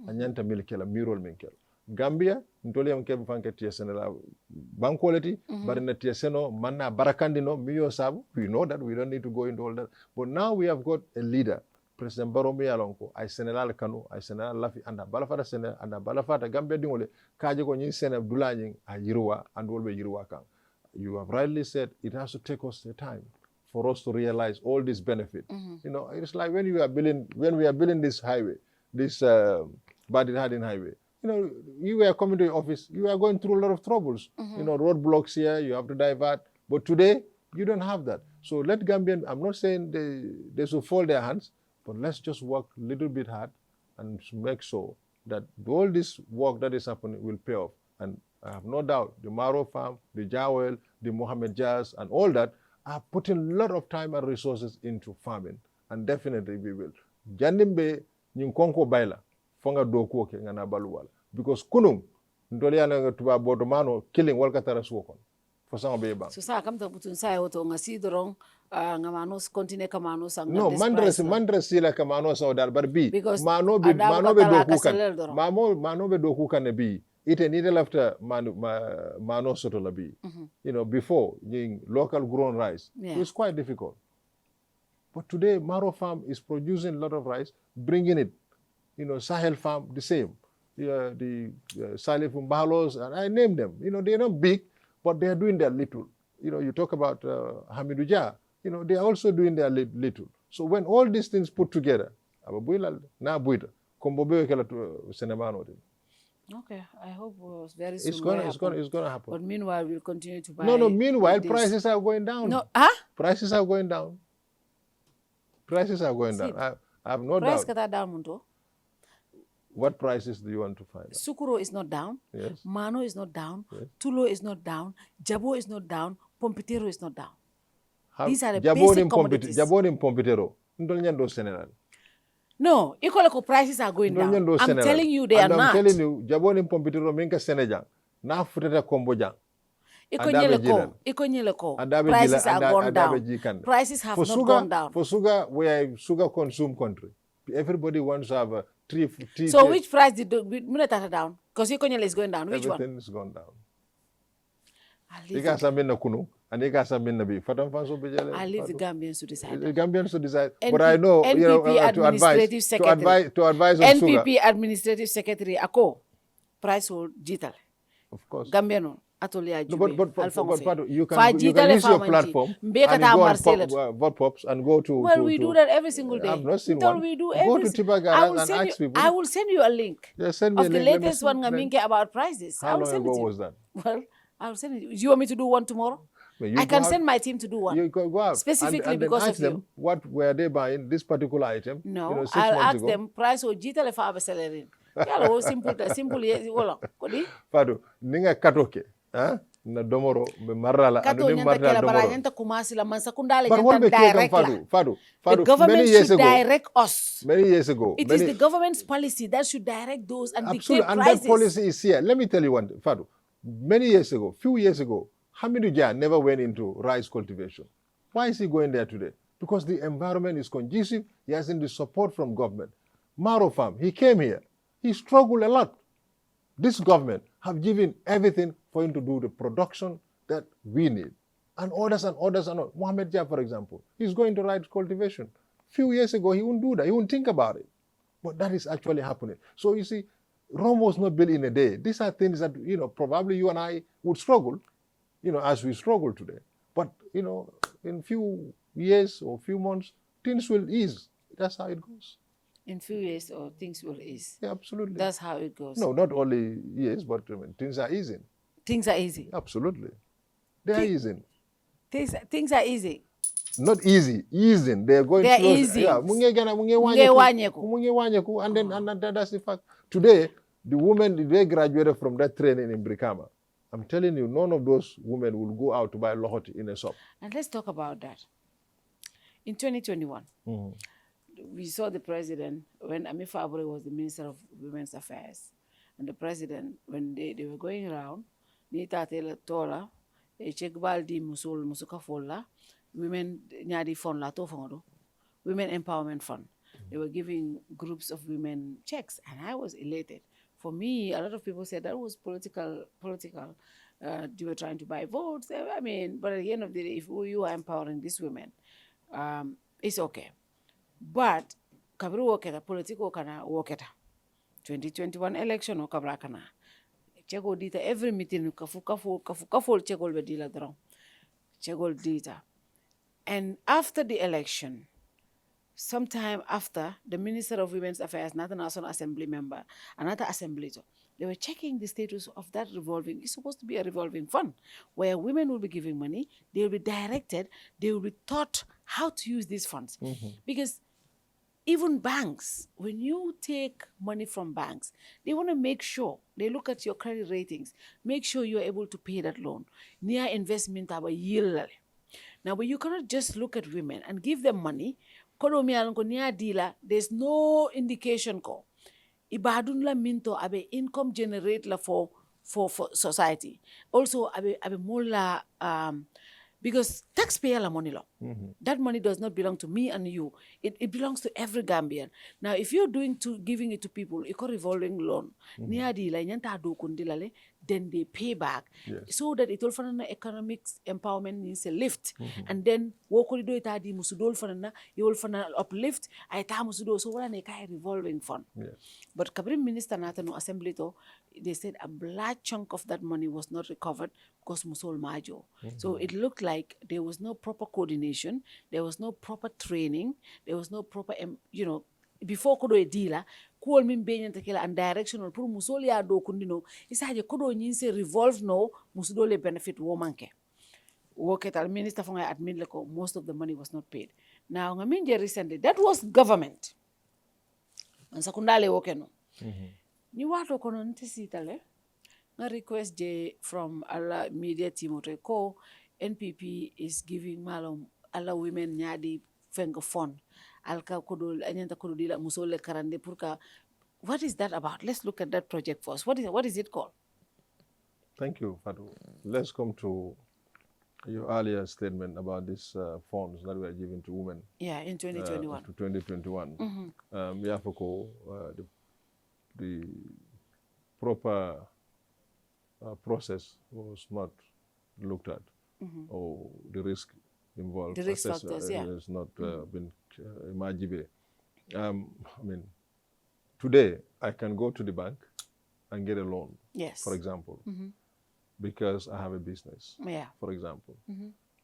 a nyanta milkela, mirol minkel. Gambia, ntole mkebe fanke TSN la bankoleti, but in the TSN, manna barakandino, miyo sabu, we know that, we don't need to go into all that. But now we have got a leader, President Barrow Alonko, I senelal kanu, I senelal lafi, and a balafata senel, and a balafata Gambia dingole, kaje ko nyi senel dulanying a yirua, and wolbe yirua kang. You have rightly said, it has to take us the time for us to realize all this benefit. You know, it's like when we are building this highway, this Badin Hardin highway, you know, you were coming to your office, you are going through a lot of troubles. You know, roadblocks here, you have to divert. But today, you don't have that. So let Gambian, I'm not saying they should fold their hands, but let's just work a little bit hard and make sure that all this work that is happening will pay off. And I have no doubt the Maro farm, the Jawel, the Mohammed Jazz, and all that are putting a lot of time and resources into farming. And definitely we will. Jandimbe nyunkonko baila, fonga doku ke ngana baluwala. Because kunung, ndole ana tuba bodomano killing walkatara suokon. For some of the so sa kam to putun sa oto ngasi dorong ngamanos continue kamanos ang no mandres sila kamanos o dal barbi mano be doku kan mano be doku kan be ite needle after mano soto labi you know before local grown rice it's quite difficult, but today Maro farm is producing a lot of rice, bringing it, you know, Sahel farm the same, the Salif Mbalos, and I name them, you know, they're not big, but they are doing their little. You know, you talk about Hamidou Dia, you know, they are also doing their little. So when all these things put together, okay, I hope very soon it's going to happen. But meanwhile, we'll continue to buy. No, meanwhile, prices are going down. No, prices are going down. Prices are going down. I have no doubt. What prices do you want to find out? Sukuro is not down. Yes. Mano is not down. Yes. Tulo is not down. Jabo is not down. Pompitero is not down. These are the Jabo basic commodities. Jabo in Pompitero. No, equal prices are going down. I'm telling you they are not. I'm telling you, Jabo in Pompitero minka Senegal. Na futeta Komboja. Prices are gone down. Prices have not gone down. For sugar, we are a sugar consume country. Everybody wants to have a tree. So which price did Munetata down? Because Ikonyele is going down. Which one? Everything is gone down. I'll leave the Gambians to decide. The Gambians to decide. But I know, NPP you know, to advise on sugar. NPP Administrative Secretary Ako, price will jital. Of course. Gambiano. Atolia No, Jube. but Fatou, you Fa can jitale use your famanji. platform and Mbeka you ta go on Marcelo. vote pops and go to. Well, we do that every single day. I've not seen Until one. we do Go every to Tiba I Garage will and send ask you. people. I will send you a link Yeah, send me of a the link. Let me latest see. one Ngaminke about prices. How I will long send it ago to you. was that? Well, I will send it. Do you want me to do one tomorrow? Well, you I go can out- send my team to do one. You go out Specifically and then because ask of them you. what were they buying this particular item. No, 6 I'll months ask ago. them price or jitale fa abeselerin. Yalo simple yes wala. Kodi? Fatou, ninga katoke, na domoro me marala Kato anu nyanta marala kela bara domoro. nyanta kumasi la mansa kundale But what nyanta became direct la. Fatou, The government many years should ago, direct us. many years ago, It is the government's policy that should direct those and absolutely, dictate and prices. that policy is here. Let me tell you one, Fatou. Many years ago, few years ago, Hamidou Dia never went into rice cultivation. Why is he going there today? Because the environment is conducive. He hasn't the support from government. Maro Farm, he came here. He struggled a lot. This government have given everything for him to do the production that we need. And others and others and others. Mohamed Dia, for example, he's going to rice cultivation. Few years ago, he wouldn't do that. He wouldn't think about it. But that is actually happening. So you see, Rome was not built in a day. These are things that, probably you and I would struggle, as we struggle today. But, in few years or few months, things will ease. That's how it goes. In few years or things will ease. Yeah, absolutely. That's how it goes. No, not only years, but things are easing. Things are easy. Absolutely. They are easing. Things are easy. Not easy, easing. They are going They are slow. easing. Yeah, and then that's the fact. Today, the women, they graduated from that training in Brikama. I'm telling you, none of those women will go out to buy lohoti in a shop. And let's talk about that. In 2021, we saw the president when Ami Fabre was the Minister of Women's Affairs. And the president, when they were going around, Nita Tola, Chekbaldi Musul Musukafola, Women Nyadi Fund Lato Fondo, Women Empowerment Fund. They were giving groups of women checks, and I was elated. For me, a lot of people said that was political. You were trying to buy votes. I mean, but at the end of the day, if you are empowering these women, it's okay. But kabru woketa political kana woketa 2021 election o kabra kana chego dita every meeting kafu chego be dila dron chego dita. And after the election, sometime after, the Minister of Women's Affairs, not a National Assembly member, another assembly, they were checking the status of that revolving. It's supposed to be a revolving fund where women will be giving money, they will be directed, they will be taught how to use these funds. Because even banks, when you take money from banks, they want to make sure, they look at your credit ratings, make sure you're able to pay that loan. Near investment aba yield. Now, but you cannot just look at women and give them money. There's no indication ko. Ibadun la minto abe income generate la for society. Also abe more la because taxpayer la money law. That money does not belong to me and you. It belongs to every Gambian. Now, if you're giving it to people, it's a revolving loan. Then they pay back. Yes. So that it will find economic empowerment needs a lift. And then you will find an uplift. So what a revolving fund. Yes. But Kabrim Minister Nathan Assembly, they said a large chunk of that money was not recovered because Musol Majo. So it looked like there was no proper coordination, there was no proper training, there was no proper, before kodo e dealer, kuol min benyan tekela and directional pour Musol ya do kundino, isaje kodo nyinse revolve no, musudo le benefit womanke. Woketal minister fonga admit leko, most of the money was not paid. Now, ngaminje recently, that was government. And sakundale wokeno. Ni wato kono ntisitale na request je from alla media team ko NPP is giving malum alla women nyadi fengo fund alka kodo anyanta kodo dila musole karande purka. What is that about? Let's look at that project first. What is it called? Thank you, Fatou. Let's come to your earlier statement about these funds that were given to women. Yeah, in 2021. To 2021. The proper process was not looked at, or the risk involved. The risk factors, yeah. Has not been imagined. I mean, today I can go to the bank and get a loan, Yes. for example. because I have a business, Yeah. for example.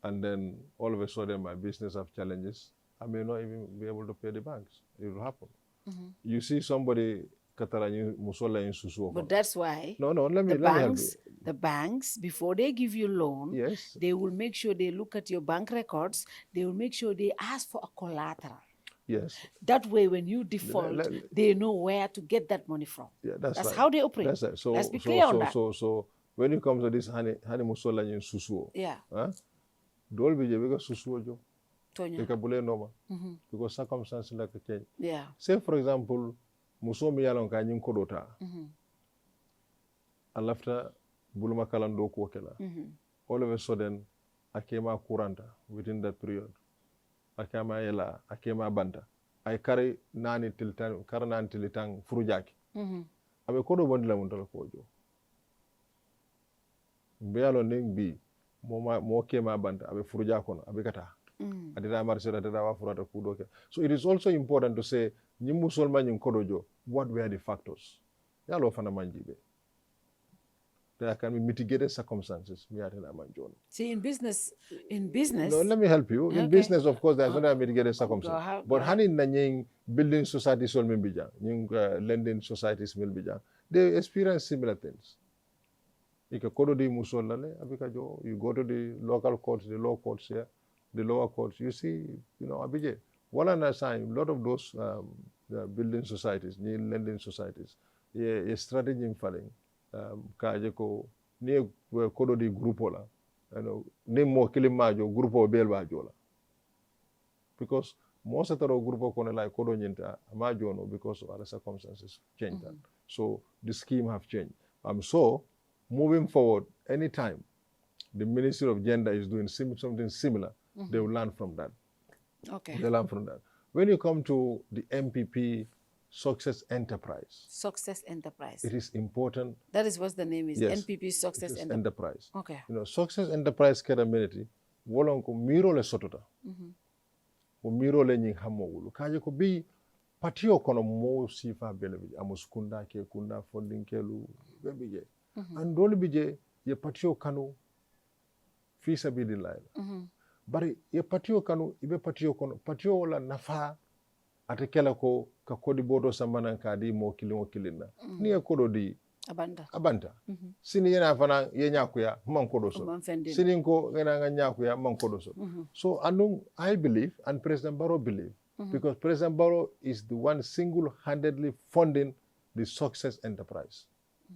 And then all of a sudden my business have challenges. I may not even be able to pay the banks. It will happen. You see somebody But that's why no, let me help you. the banks, before they give you loan, Yes. they will make sure they look at your bank records. They will make sure they ask for a collateral. Yes. That way, when you default, they know where to get that money from. Yeah, that's right. how they operate. That's right. So, Let's be clear on that. So when you come to this honey musola in susuo, Yeah. Dol bije because susuo jo. Tonya. Because bule normal. Because circumstances like a change. Yeah. Say for example, muso mi yalon ka nyin kodota. And after buluma kalando ko kela. All of a sudden, I came out kuranta within that period. Akama yela, akema banta. I carry nani tilitang furujaki. Abe kodo bondi la muntala kojo. Mbeyalo ning bi mo kema banta abe furujako abe kata. Adida marsera adida wa furata kudo ke. So it is also important to say nyimu solma nyim kodojo. What were the factors? Yalo fana manjibe. There can be mitigated circumstances. See, in business. No, let me help you. In business, of course, there's not a mitigated circumstance. But honey, na building societies will be lending societies will be they experience similar things. You go to the musolale, you go to the local courts, the law courts here, the lower courts. You see, Abije. One and a time, a lot of those building societies, lending societies, a strategy in falling. Kaje ko ni kodo di grupo la ni mo kilimajo grupo belba jola because most of the grupo kono like kodo nyinta majo no because of other circumstances changed that. So the scheme have changed. So moving forward, anytime the Ministry of Gender is doing something similar, they will learn from that. Okay. They learn from that. When you come to the NPP Success Enterprise. Success Enterprise. It is important. That is what the name is. Yes. NPP Success Enterprise. Okay. Success Enterprise credibility. Wolon ko miro le sotota. Ko miro le nying hamowulu. Kaje ko bi patio kono mo sifa belebi. Amuskunda ke kunda funding kelu bebije. Andoli bije ye patio kanu fisa bidilai. Bari ye patio kanu ibe patio kono patio la nafa ate kela ko ka kodi bodo samana ka di mo kilina ni e kodo di abanta sini yana fana ye nyakuya man kodo so sini ko ngana nga nyakuya man kodo so so I believe and President Barrow believe because President Barrow is the one single-handedly funding the Success Enterprise.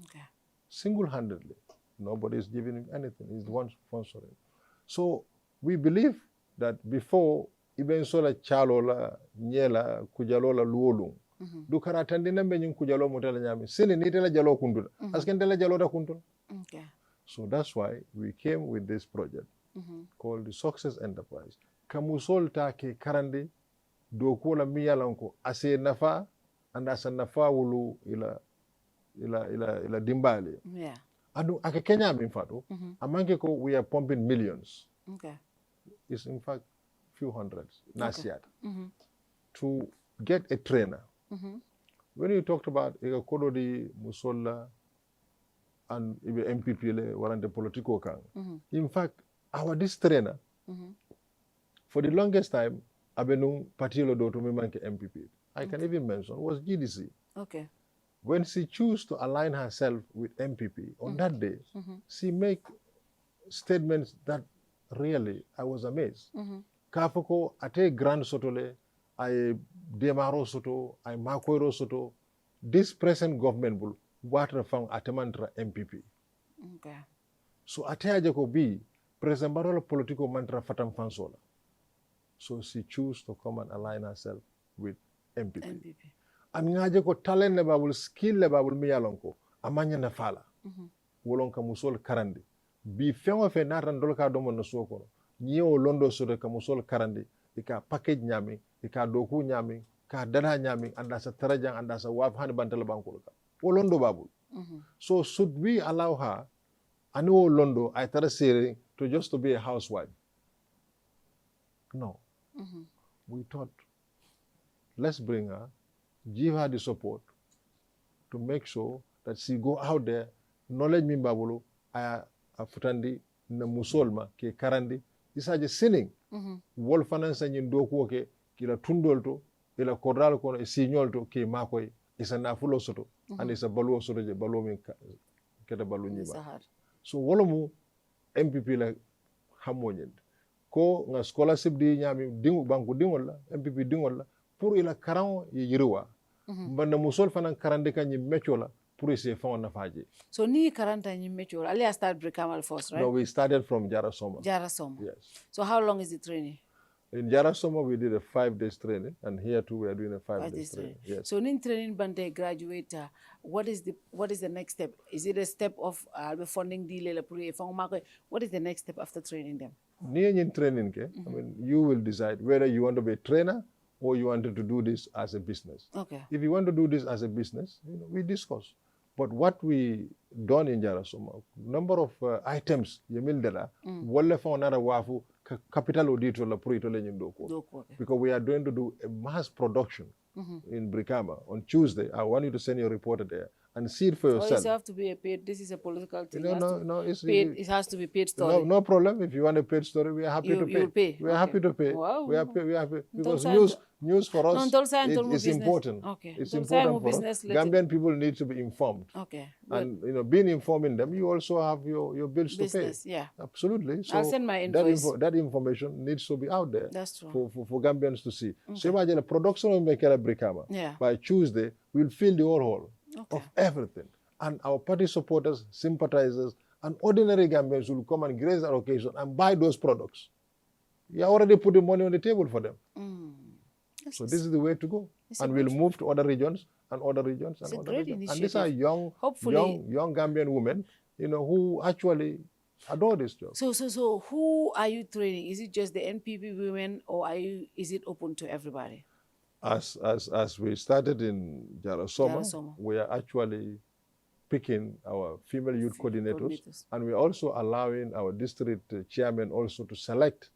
Okay. Single-handedly. Nobody is giving him anything. He's the one sponsoring. So we believe that before even sola chalola nyela kujalola luolung dukara tandina menyin kujalo motela nyami sini nitela jalo kundula askentela jalo da kundula. Okay. So that's why we came with this project called the Success Enterprise. Kamusol ta ke karandi do kola miyalanko ase nafa anda sa nafa wulu ila dimbali. Yeah. Adu ake Kenya minfato amanke ko we are pumping millions. Okay. It's in fact few hundreds, Nasiat, to get a trainer. When you talked about Kododi, Musola, and even NPP, warrant the political kang. In fact, this trainer, for the longest time, Abenung Patilo do to Mimanke NPP. I can even mention was GDC. Okay. When she chose to align herself with NPP on that day, she make statements that really I was amazed. Kafoko ate grand sotole, I demaro soto, I makoiro soto. This present government will water fang atemantra MPP. Okay. So ate ajako bi President Barrow political mantra fatam fansola. So she chose to come and align herself with MPP. And ngaje ko talent le babul, skill le babul miyalonko, amanya na fala. Wolonka musol karandi. Bi fengo fe natan dolka domo no soko. Nyo londo sore ka musol karandi, ika package nyami, ika doku nyami, ka dada nyami, anda sa tarajang, anda sa waf hani bantala bankolo ka. Londo babul. So should we allow her, anu londo, I tarasiri, to just to be a housewife? No. We thought, let's bring her, give her the support to make sure that she go out there, knowledge me babulu, a futandi na musolma ke karandi isaje sining wol fanan sanyin doku ke kila tundol to ila kodral kono e signol to ke makoy isa na fulo soto and isa baluo soto je baluo min keta balu nyiba so wolomu MPP la hamoñen ko nga scholarship di ñami dingu banku dingol la MPP dingol la pour ila karan ye yiriwa banda musol fanan karande kanyi mecho la pour essayer fon na faji so ni karanta nyi mecho ali start Brikamal first, right? No, we started from Jarasoma. Yes. So how long is the training? In Jarasoma we did a 5 days training, and here too we are doing a 5 days training. Yes. So in training bande graduate, what is the next step? Is it a step of the funding deal? What is the next step after training them? In training, I mean, you will decide whether you want to be a trainer or you wanted to do this as a business. Okay. If you want to do this as a business, we discuss. But what we done in Jarasoma, number of items, wale fa onara wafu capital audit la purito le nyindoko. Because we are going to do a mass production in Brikama on Tuesday. I want you to send your reporter there and see it for yourself. It have to be a paid. This is a political thing. No, it has to be paid story. No problem. If you want a paid story, we are happy to pay. You'll pay. We are happy to pay. Wow. We are happy because news for us is important. Okay. It's important for us. Gambian people need to be informed. Okay. And being informed in them, you also have your bills to pay. Yeah. Absolutely. So I'll send my invoice. that information needs to be out there. That's true. For Gambians to see. So imagine a production of Mekela Brikama. Yeah. By Tuesday, we'll fill the whole hall of everything. And our party supporters, sympathizers, and ordinary Gambians will come and grace our occasion and buy those products. You are already putting money on the table for them. So this is the way to go. And we'll move to other regions and other regions and other regions. And these are young Gambian women, who actually adore this job. So who are you training? Is it just the NPP women, or is it open to everybody? As we started in Jarasoma, we are actually picking our female youth coordinators, and we're also allowing our district chairman also to select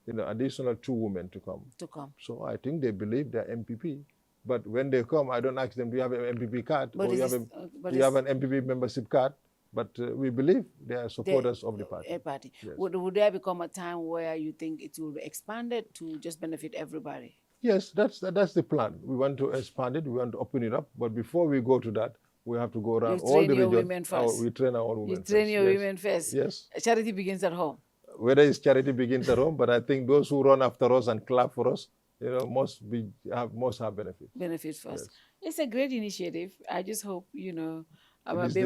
additional 2 women to come. So I think they believe they're MPP. But when they come, I don't ask them, do you have an MPP card? Or do you have an MPP membership card? But we believe they are supporters of the party. Yes. Would there become a time where you think it will be expanded to just benefit everybody? Yes, that's the plan. We want to expand it. We want to open it up. But before we go to that, we have to go around all the regions. We train our own women first. You train your women first. Yes. Charity begins at home. Whether it's charity begins at home, but I think those who run after us and clap for us, must have benefit. Benefit first. Yes. It's a great initiative. I just hope This is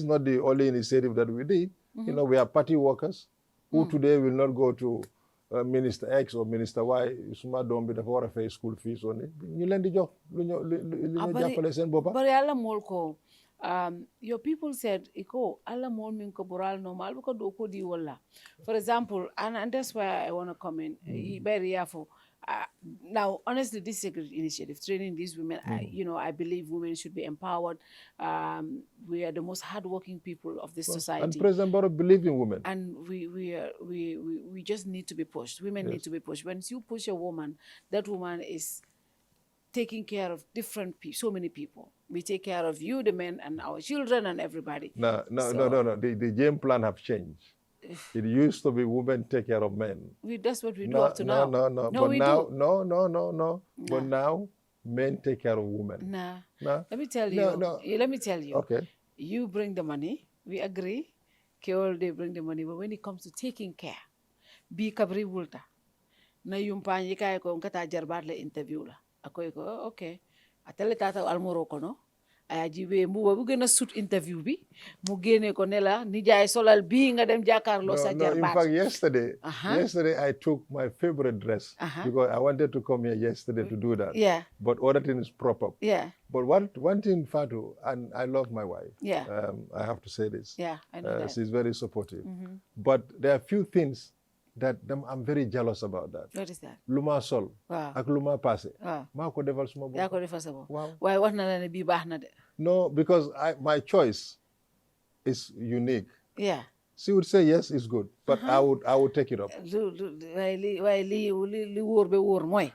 not the only initiative that we did. We are party workers who today will not go to Minister X or Minister Y. Suma don't be the for a school fees only. You learn the job. Your people said, "Iko alla mol min ko boral normal because do ko di wala." For example, and that's why I want to comment. Very careful. Now, honestly, this is a great initiative. Training these women, I believe women should be empowered. We are the most hardworking people of this society. And President Barrow believes in women. And we just need to be pushed. Women need to be pushed. Once you push a woman, that woman is taking care of so many people. We take care of you, the men, and our children, and everybody. No. The game plan have changed. It used to be women take care of men. That's what we do up to now. No. No. But now, men take care of women. Nah. Let me tell you. Let me tell you. Okay. You bring the money. We agree. They bring the money. But when it comes to taking care, be kabri wulta. Na yumpanyi kaya ko ngata jarbat le interview la. Ako ko okay. Atele tata almoro ko no. Ayajibe mbuba bu gëna sut interview bi mu gëné ko nela ni jaay solal bi nga dem jakarlo sa jarbat. In fact, yesterday I took my favorite dress because I wanted to come here yesterday to do that. Yeah. But other things prop up. Yeah. But one thing, Fatou, and I love my wife. Yeah. I have to say this. Yeah, I know that. She's very supportive. But there are a few things that I'm very jealous about that. What is that? Luma sol. Wow. Ak luma passe. Wow. Ma ko defal suma Ya ko defal sa bo. Wow. Why wax na la ne bi baax na de. No, because my choice is unique. Yeah. She would say yes, it's good, but I would take it up. Waaye li wóor be wóor mooy.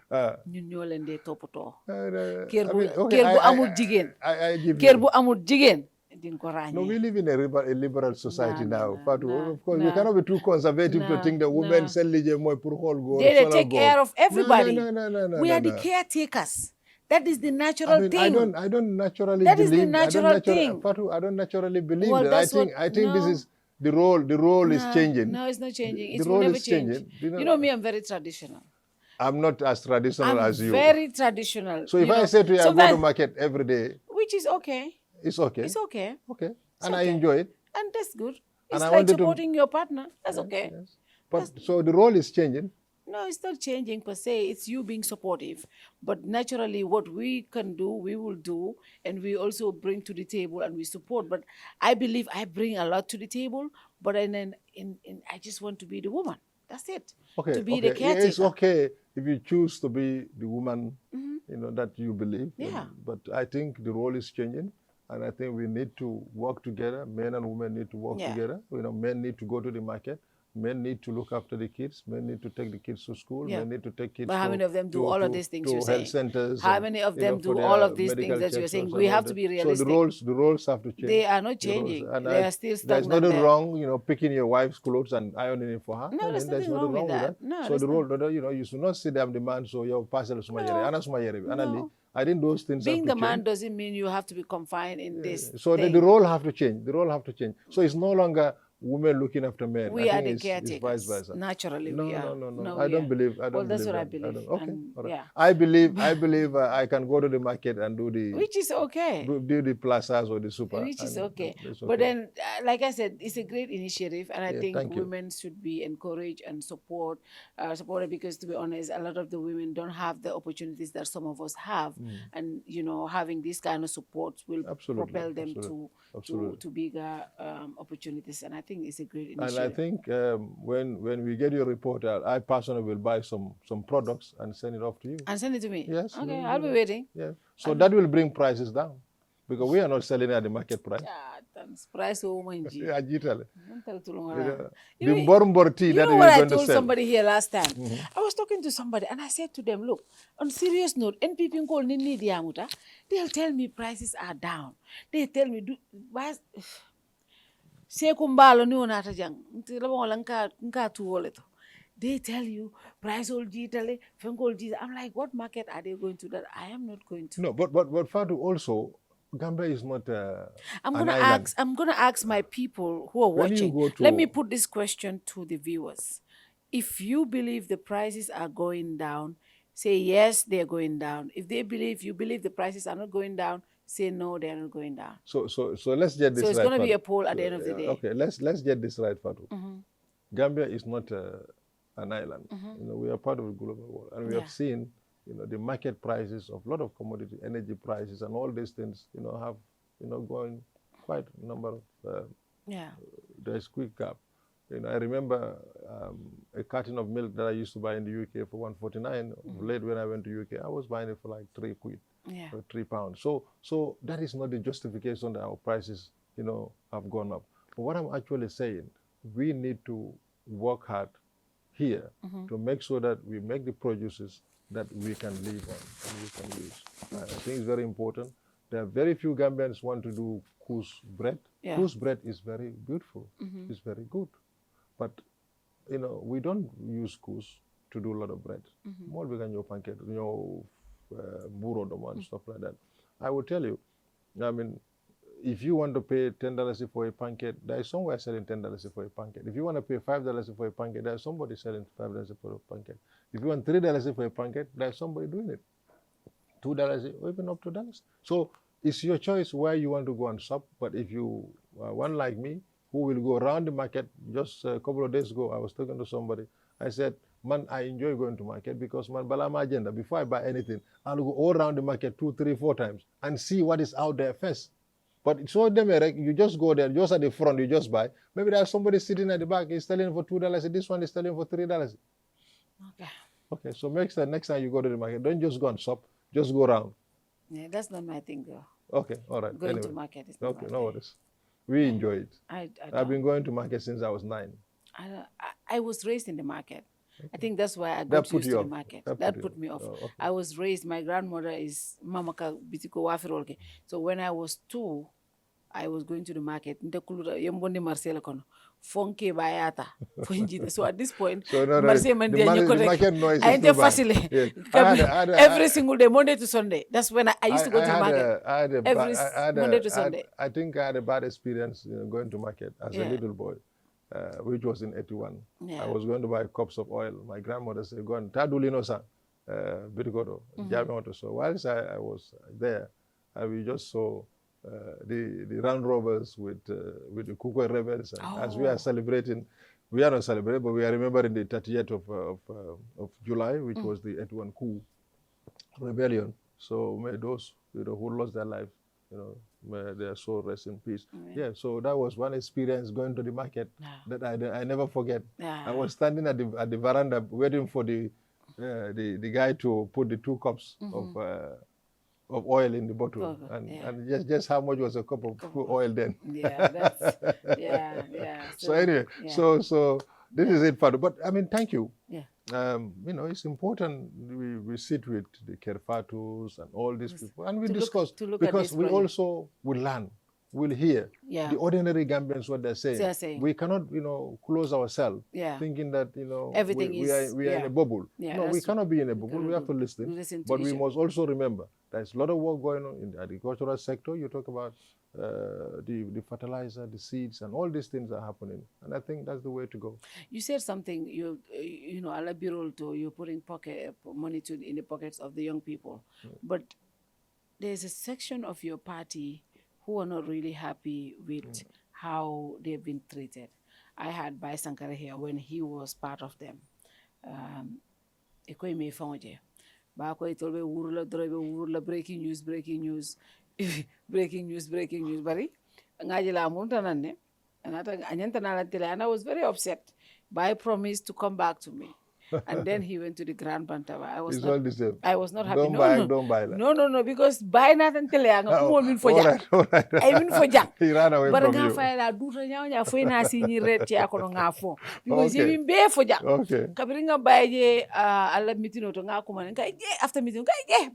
Ñun ñoo leen dee toppatoo. Kër bu amul jigéen. Kër bu amul jigéen. No, we live in a liberal society now. Fatou. Of course, we no. cannot be too conservative to think that women sell more for whole go. They take care of everybody. No. We are the caretakers. That is the natural I mean, thing. I don't naturally That believe. is the natural thing. Fatou, I don't naturally believe Well, that. I think this is the role is changing. No, it's not changing. The It role will never is change. changing. You know me, I'm very traditional. I'm not as traditional as you. I'm very traditional. So if I say to you, I go to market every day, which is okay. It's okay. It's okay. Okay. It's And okay. I enjoy it. And that's good. And It's I like wanted to- supporting your partner. That's okay. Yes. But so the role is changing. No, it's not changing per se. It's you being supportive. But naturally, what we can do, we will do. And we also bring to the table and we support. But I believe I bring a lot to the table. But then I just want to be the woman. That's it. Okay. To be okay. the caretaker. It's okay if you choose to be the woman, that you believe. Yeah. But I think the role is changing. And I think we need to work together. Men and women need to work together. Men need to go to the market. Men need to look after the kids. Men need to take the kids to school. Men need to take kids But how many of them do all of these things you're saying? health centers. How many of them do all of these things that you're saying? We have to be realistic. So the roles have to change. They are not changing. They are still There's stagnant nothing there. wrong, picking your wife's clothes and ironing it for her. No, there's nothing wrong with that. No, So there's the role, you should not sit there and demand, so your parcel is No. I think those things Being have the to man change. doesn't mean you have to be confined in this So thing. the role have to change. The role have to change. So it's no longer women looking after men. We I are think the it's vice caretakers. versa. Naturally, No, we are. no. we I don't are. believe. Well, that's believe what I that. believe. Okay. And, All right. yeah. I believe I can go to the market and do the Which is okay. do the plazas or the super. Which is and okay. it's But then, like I said, it's a great initiative, and I Yeah, think thank you. women should be encouraged and supported because, to be honest, a lot of the women don't have the opportunities that some of us have, and having this kind of support will Absolutely, propel them absolutely. to bigger opportunities, and I think it's a great And initiative. I think when we get your report, I personally will buy some products and send it off to you. And send it to me. Yes. Okay, we'll I'll do be that. waiting. Yeah. So that will bring prices down because we are not selling at the market price. Thanks. Price woman. Yeah, digitally. You The know, Borbor tea You that know we what are I going to told sell. somebody here last time? I was talking to somebody and I said to them, look, on serious note, NPP call Nini Diamuta, they'll tell me prices are down. They tell me, why? They tell you price will digitally, I'm like, what market are they going to that I am not going to? No, but Fatou also, Gambia is not I'm an gonna island. ask my people who are When you watching. go to- Let me put this question to the viewers. If you believe the prices are going down, say yes, they're going down. If you believe the prices are not going down, say no, they're not going down. So let's get this right. So it's going to be Fatou. a poll at the end of the day. Okay, let's get this right, Fatou. Gambia is not an island. We are part of the global world, and we have seen, the market prices of a lot of commodity, energy prices, and all these things, have, going quite a number of. There's quick gap. I remember a carton of milk that I used to buy in the UK for 149. Late when I went to UK, I was buying it for like £3, for £3. So that is not the justification that our prices, have gone up. But what I'm actually saying, we need to work hard here to make sure that we make the produces that we can live on and we can use. I think it's very important. There are very few Gambians want to do couscous bread. Yeah. Couscous bread is very beautiful. It's very good. But, we don't use couscous to do a lot of bread. More we can use pancake, burro and stuff like that. I will tell you, I mean, if you want to pay $10 for a pancake, there is somewhere selling $10 for a pancake. If you want to pay $5 for a pancake, there is somebody selling $5 for a pancake. If you want $3 for a pancake, there is somebody doing it. $2 or even up to $2. So it's your choice where you want to go and shop. But if you are one like me who will go around the market, just a couple of days ago, I was talking to somebody. I said, man, I enjoy going to market because, man, balama agenda, before I buy anything, I'll go all around the market 2, 3, 4 times and see what is out there first. But so you just go there, just at the front, you just buy. Maybe there's somebody sitting at the back, he's selling for $2, this one is selling for $3. Okay, so next time you go to the market, don't just go and shop, just go around. Yeah, that's not my thing, though. Okay, all right. Going anyway. to market is not Okay, my no thing. worries. We enjoy it. I've been going to market since I was 9. I was raised in the market. I think that's why I That got put used you to off. the market. That That put put you me off. off. Oh, okay. I was raised, my grandmother is Mamaka Bitiko Wafirolke. So when I was 2, I was going to the market. Yembondi Marcel kono. Fonke bayata. Fonjita. So at this point, So no, Marcel the market noise is too bad. Yes. Every single day, Monday to Sunday. That's when I used to go to the market. Monday to Sunday. I think I had a bad experience going to market as a little boy, which was in 81. Yeah. I was going to buy cups of oil. My grandmother said, go on, Tadulino-san, Bitikoto, Jamiato. So whilst I was there, we just saw the round robbers with the Kukwe rebels. And as we are celebrating, we are not celebrating, but we are remembering the 30th of July, which was the 81 coup rebellion. So may those who lost their lives, may their soul rest in peace. Yeah, so that was one experience going to the market that I never forget. I was standing at the veranda waiting for the guy to put the 2 cups of oil in the bottle, and just how much was a cup of oil then? So anyway, so this is it, Fatou. But I mean, thank you. Yeah. It's important we sit with the Kerr Fatous and all these people, and we discuss because we also will learn, we'll hear the ordinary Gambians what they're saying. We cannot, close ourselves thinking that everything we are in a bubble. No, we cannot be in a bubble. We have to listen but we must also remember there's a lot of work going on in the agricultural sector. You talk about the fertilizer, the seeds, and all these things are happening. And I think that's the way to go. You said something, ala birol to you're putting money in the pockets of the young people. But there's a section of your party who are not really happy with how they've been treated. I had Bai Sankara here when he was part of them. Ekoime Fonje. Bako itolbe urula drobe urula breaking news breaking news bari ngaji la munta nanne anata anyanta na tele and I was very upset. Bai promised to come back to me. And then he went to the Grand Bantaba. I was not happy. Don't buy that. No, because buy nothing tell you all mean for Jack. I mean for Jack. He ran away from you. But I do na red chair because he been bare for Jack. Okay. Kabringa buy I love meeting to Ngakuman and after meeting,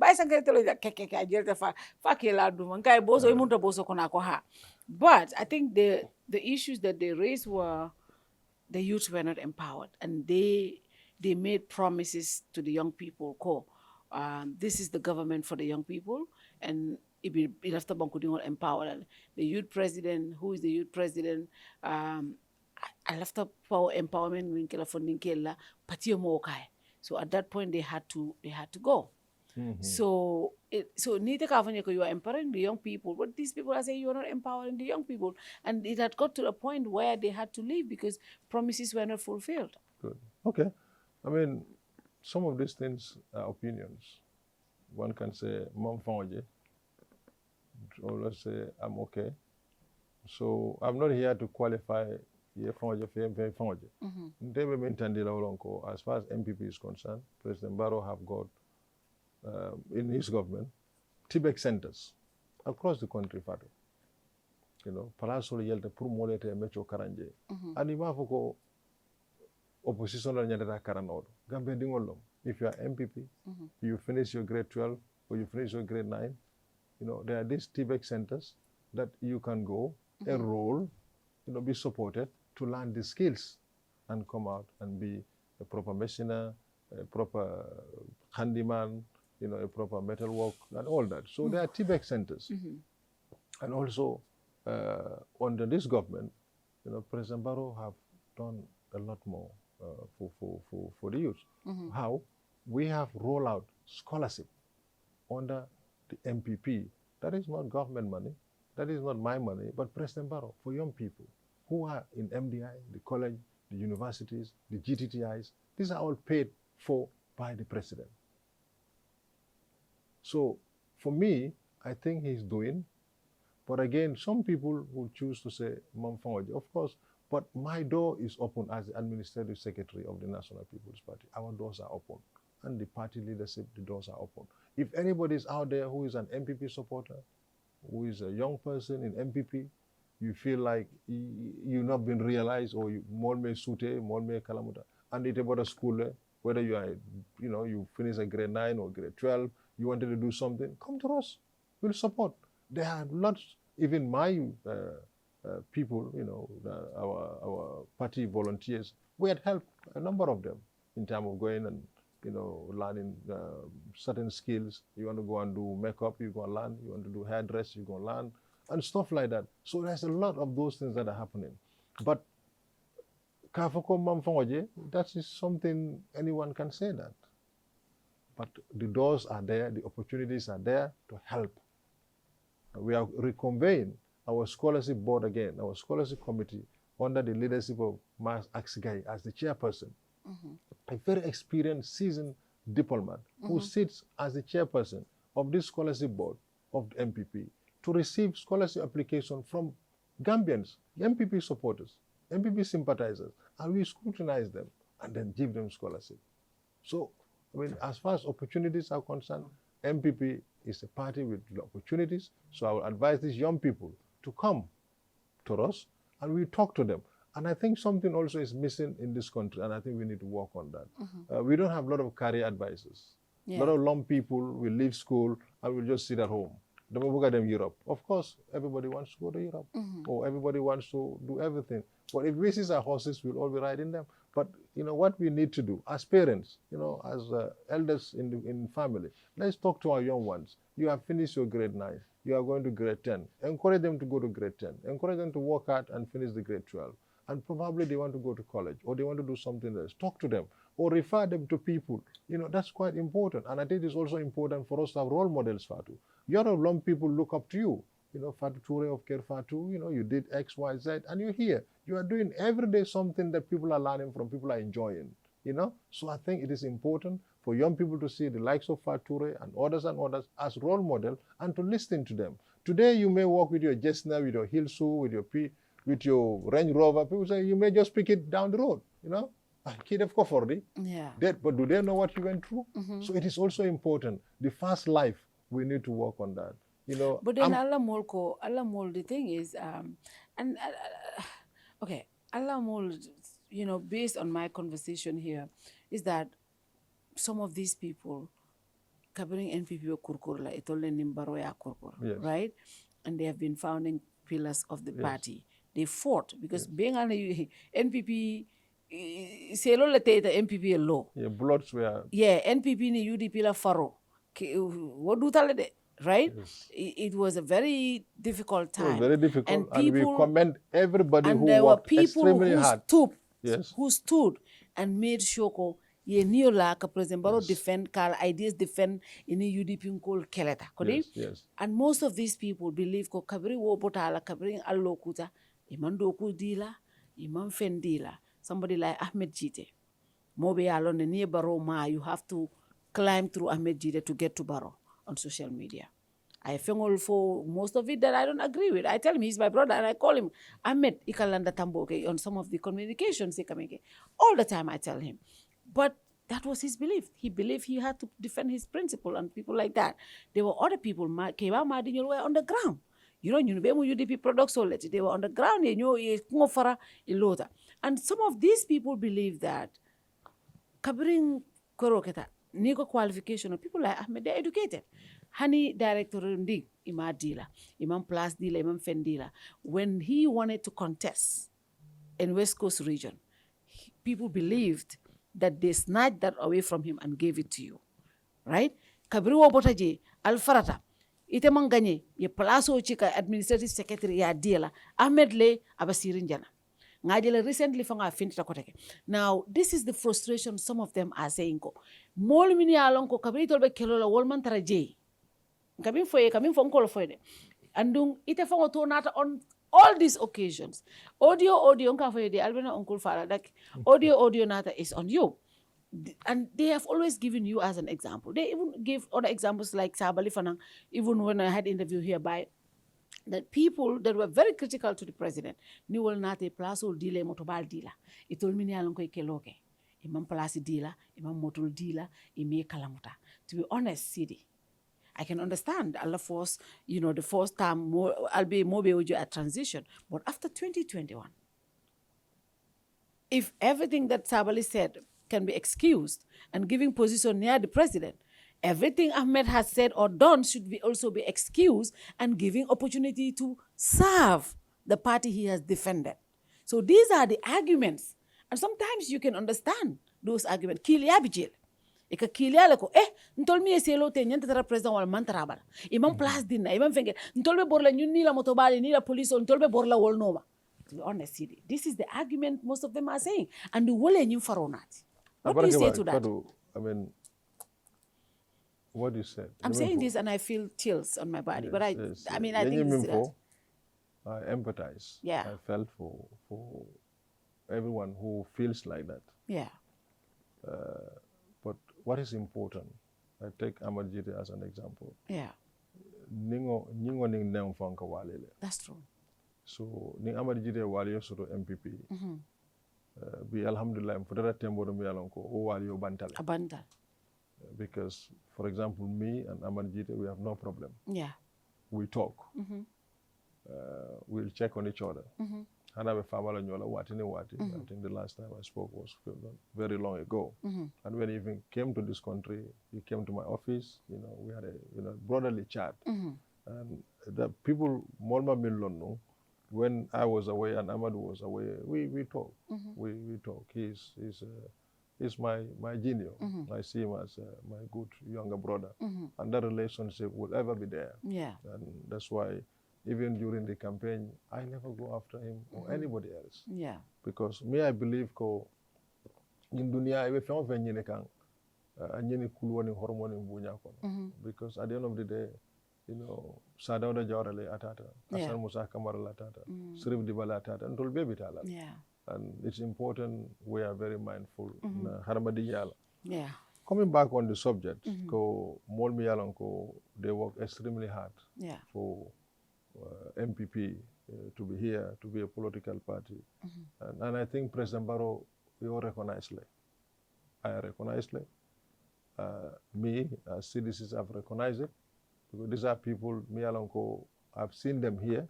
buy some tell you that keke jelta fuck you lad man kai bozo imunta bozo konako ha. But I think the issues that they raised were the youth were not empowered, and they made promises to the young people. This is the government for the young people, and it after Bankudingo empowered. The youth president, who is the youth president? I left up power empowerment winkela funding kela patio mokai. So at that point they had to go. So Nita Kavanyako, you are empowering the young people, but these people are saying you are not empowering the young people, and it had got to a point where they had to leave because promises were not fulfilled. Good. Okay. I mean, some of these things are opinions. One can say, Mom Fonje, or let's say, I'm okay. So I'm not here to qualify As far as NPP is concerned, President Barrow have got, in his government, Tibet centers across the country, Fatou. Palaso Yelta Purmolete Metro Karanje. And Imafoko opposition Karanod. Gambia Dingolom. If you are MPP, you finish your grade 12 or you finish your grade 9, there are these Tibet centers that you can go, enroll, be supported to learn the skills and come out and be a proper machiner, a proper handyman, a proper metal work and all that. So there are Tibet centers. And also, under this government, President Barrow have done a lot more for the youth. How? We have rolled out scholarship under the NPP. That is not government money. That is not my money, but President Barrow for young people who are in MDI, the college, the universities, the GTTIs. These are all paid for by the president. So for me, I think he's doing. But again, some people will choose to say, Mamfongoji, of course, but my door is open as the administrative secretary of the National People's Party. Our doors are open. And the party leadership, the doors are open. If anybody is out there who is an MPP supporter, who is a young person in MPP, you feel like you've not been realized, or you molme sute, molme kalamuta, and it's about a school, whether you are, you finish a grade 9 or grade 12, you wanted to do something, come to us. We'll support. There are lots, even my people, our party volunteers, we had helped a number of them in terms of going and, learning certain skills. You want to go and do makeup, you go and learn. You want to do hairdress, you go and learn, and stuff like that. So there's a lot of those things that are happening. But that is something anyone can say that. But the doors are there, the opportunities are there to help. We are reconvening our scholarship board again, our scholarship committee, under the leadership of Mas Axigai as the chairperson. A very experienced, seasoned diplomat who sits as the chairperson of this scholarship board of the NPP to receive scholarship application from Gambians, NPP supporters, NPP sympathizers, and we scrutinize them and then give them scholarship. So, as far as opportunities are concerned, NPP is a party with opportunities. So I will advise these young people to come to us and we talk to them. And I think something also is missing in this country, and I think we need to work on that. We don't have a lot of career advisors. A lot of young people will leave school and will just sit at home. Then we look at them Europe. Of course, everybody wants to go to Europe, or everybody wants to do everything. But if races are horses, we'll all be riding them. But what we need to do as parents, as elders in family, let's talk to our young ones. You have finished your grade 9. You are going to grade 10. Encourage them to go to grade 10. Encourage them to work hard and finish the grade 12. And probably they want to go to college or they want to do something else. Talk to them or refer them to people. That's quite important. And I think it's also important for us to have role models, Fatou. Your young people look up to you. Fatou Toure of Kerr Fatou, you did X, Y, Z, and you're here. You are doing every day something that people are learning from, people are enjoying, So I think it is important for young people to see the likes of Fatou Toure and others as role model and to listen to them. Today you may walk with your Jessna, with your Hilsu, with your Range Rover. People say you may just pick it down the road, Kid of Koffordi. Yeah. But do they know what you went through? So it is also important. The fast life, we need to work on that. But then Allah Mol, the thing is, okay, Allah Mol, based on my conversation here, is that some of these people, covering NPP kurkurla, itole nimbaro ya kurkur, right? And they have been founding pillars of the party. They fought because being on the NPP, c'est lo le te NPP law. Yeah, bloods were. Yeah, NPP ni UDP la faro. What do tell it? Right? Yes. It was a very difficult time. Very difficult. And people, we commend everybody who there worked were people extremely hard. Who stood and made sure ye niola ka President Barrow defend, kal ideas defend in UDP called Keleta. Yes. And most of these people believe ko kabri wo botala kabri allo kuta iman doku dila, iman fendila. Somebody like Ahmed Jite. Mobe alone near Barrow ma, you have to climb through Ahmed Jite to get to Barrow on social media. I feel for most of it that I don't agree with. I tell him he's my brother and I call him Ahmed Ikalanda Tamboke on some of the communications. All the time I tell him. But that was his belief. He believed he had to defend his principle and people like that. There were other people, Kewa Madinyo, were on the ground. UDP products, they were on the ground, and some of these people believe that Kabring Koroketa, Nico qualification of people like Ahmed, they're educated. Hani director Ndig, Imam Dila, Imam Plus Dila, Imam Fendila, when he wanted to contest in West Coast region, people believed that they snatched that away from him and gave it to you. Right? Kabri Wobotaje, Alfarata. Ite manganye ye palaso chika administrative secretary ya diela Ahmed le abasirin jana ngajele recently fanga finta koteke. Now this is the frustration some of them are saying ko mol mini alon ko kabri tolbe kelola wolman taraje kamin fo ngolo foyde andung ite fango to nata on all these occasions audio nka foyde albena uncle fala dak audio nata is on you. And they have always given you as an example. They even give other examples like Sabali Fanang, even when I had interview hereby, that people that were very critical to the president, ni will not a plaso dealer motobal dealer. It told me nialonko keloke. Imam palasi dealer, imam motul dealer, ime kalamuta. To be honest, Seedy, I can understand Allah force, the first time I'll be more at transition. But after 2021, if everything that Sabali said can be excused and giving position near the president, everything Ahmed has said or done should be also be excused and giving opportunity to serve the party he has defended. So these are the arguments. And sometimes you can understand those arguments. Kilia bijil. Ika kilia lako, ntol mi eselo te nyanta tara president wal mantara bala. Imam place dinna, imam fenge, ntolbe borla nyuni la motobali, ni la police, ntolbe borla wal noma. To be honest, Seedy, this is the argument most of them are saying. And the wole nyum faronati. What do you say to that? I mean, what you said. I'm saying this and I feel chills on my body. Yes, but I mean, I think this is that. I empathize. Yeah. I felt for everyone who feels like that. Yeah. But what is important, I take Ahmed Jite as an example. Yeah. That's true. So, ni Ahmed Jite wali yo soto MPP. Bi alhamdulillah, mfutara tembo do miyalonko, o wali yo bantal. A bantal. Because, for example, me and Ahmed Jite, we have no problem. Yeah. We talk. We'll check on each other. I think the last time I spoke was very long ago. And when he even came to this country, he came to my office. You know, we had a brotherly chat. And the people, when I was away and Ahmad was away, we talk. We talk. He's my junior. I see him as my good younger brother. And that relationship will ever be there. Yeah. And that's why even during the campaign, I never go after him or anybody else. Yeah. Because me, I believe in dunia, if you because at the end of the day, you know, Sadauda Jawara atata, Hassan Musa Kamara atata, Srif Dibala atata, and Tolbebi Tala. Yeah. And it's important we are very mindful. Yeah. Coming back on the subject, they work extremely hard for NPP to be here, to be a political party. And I think President Barrow, you recognize it. I recognize it. Me, as Seedy Ceesay, I've recognized it. Because these are people, me alonko, I've seen them here,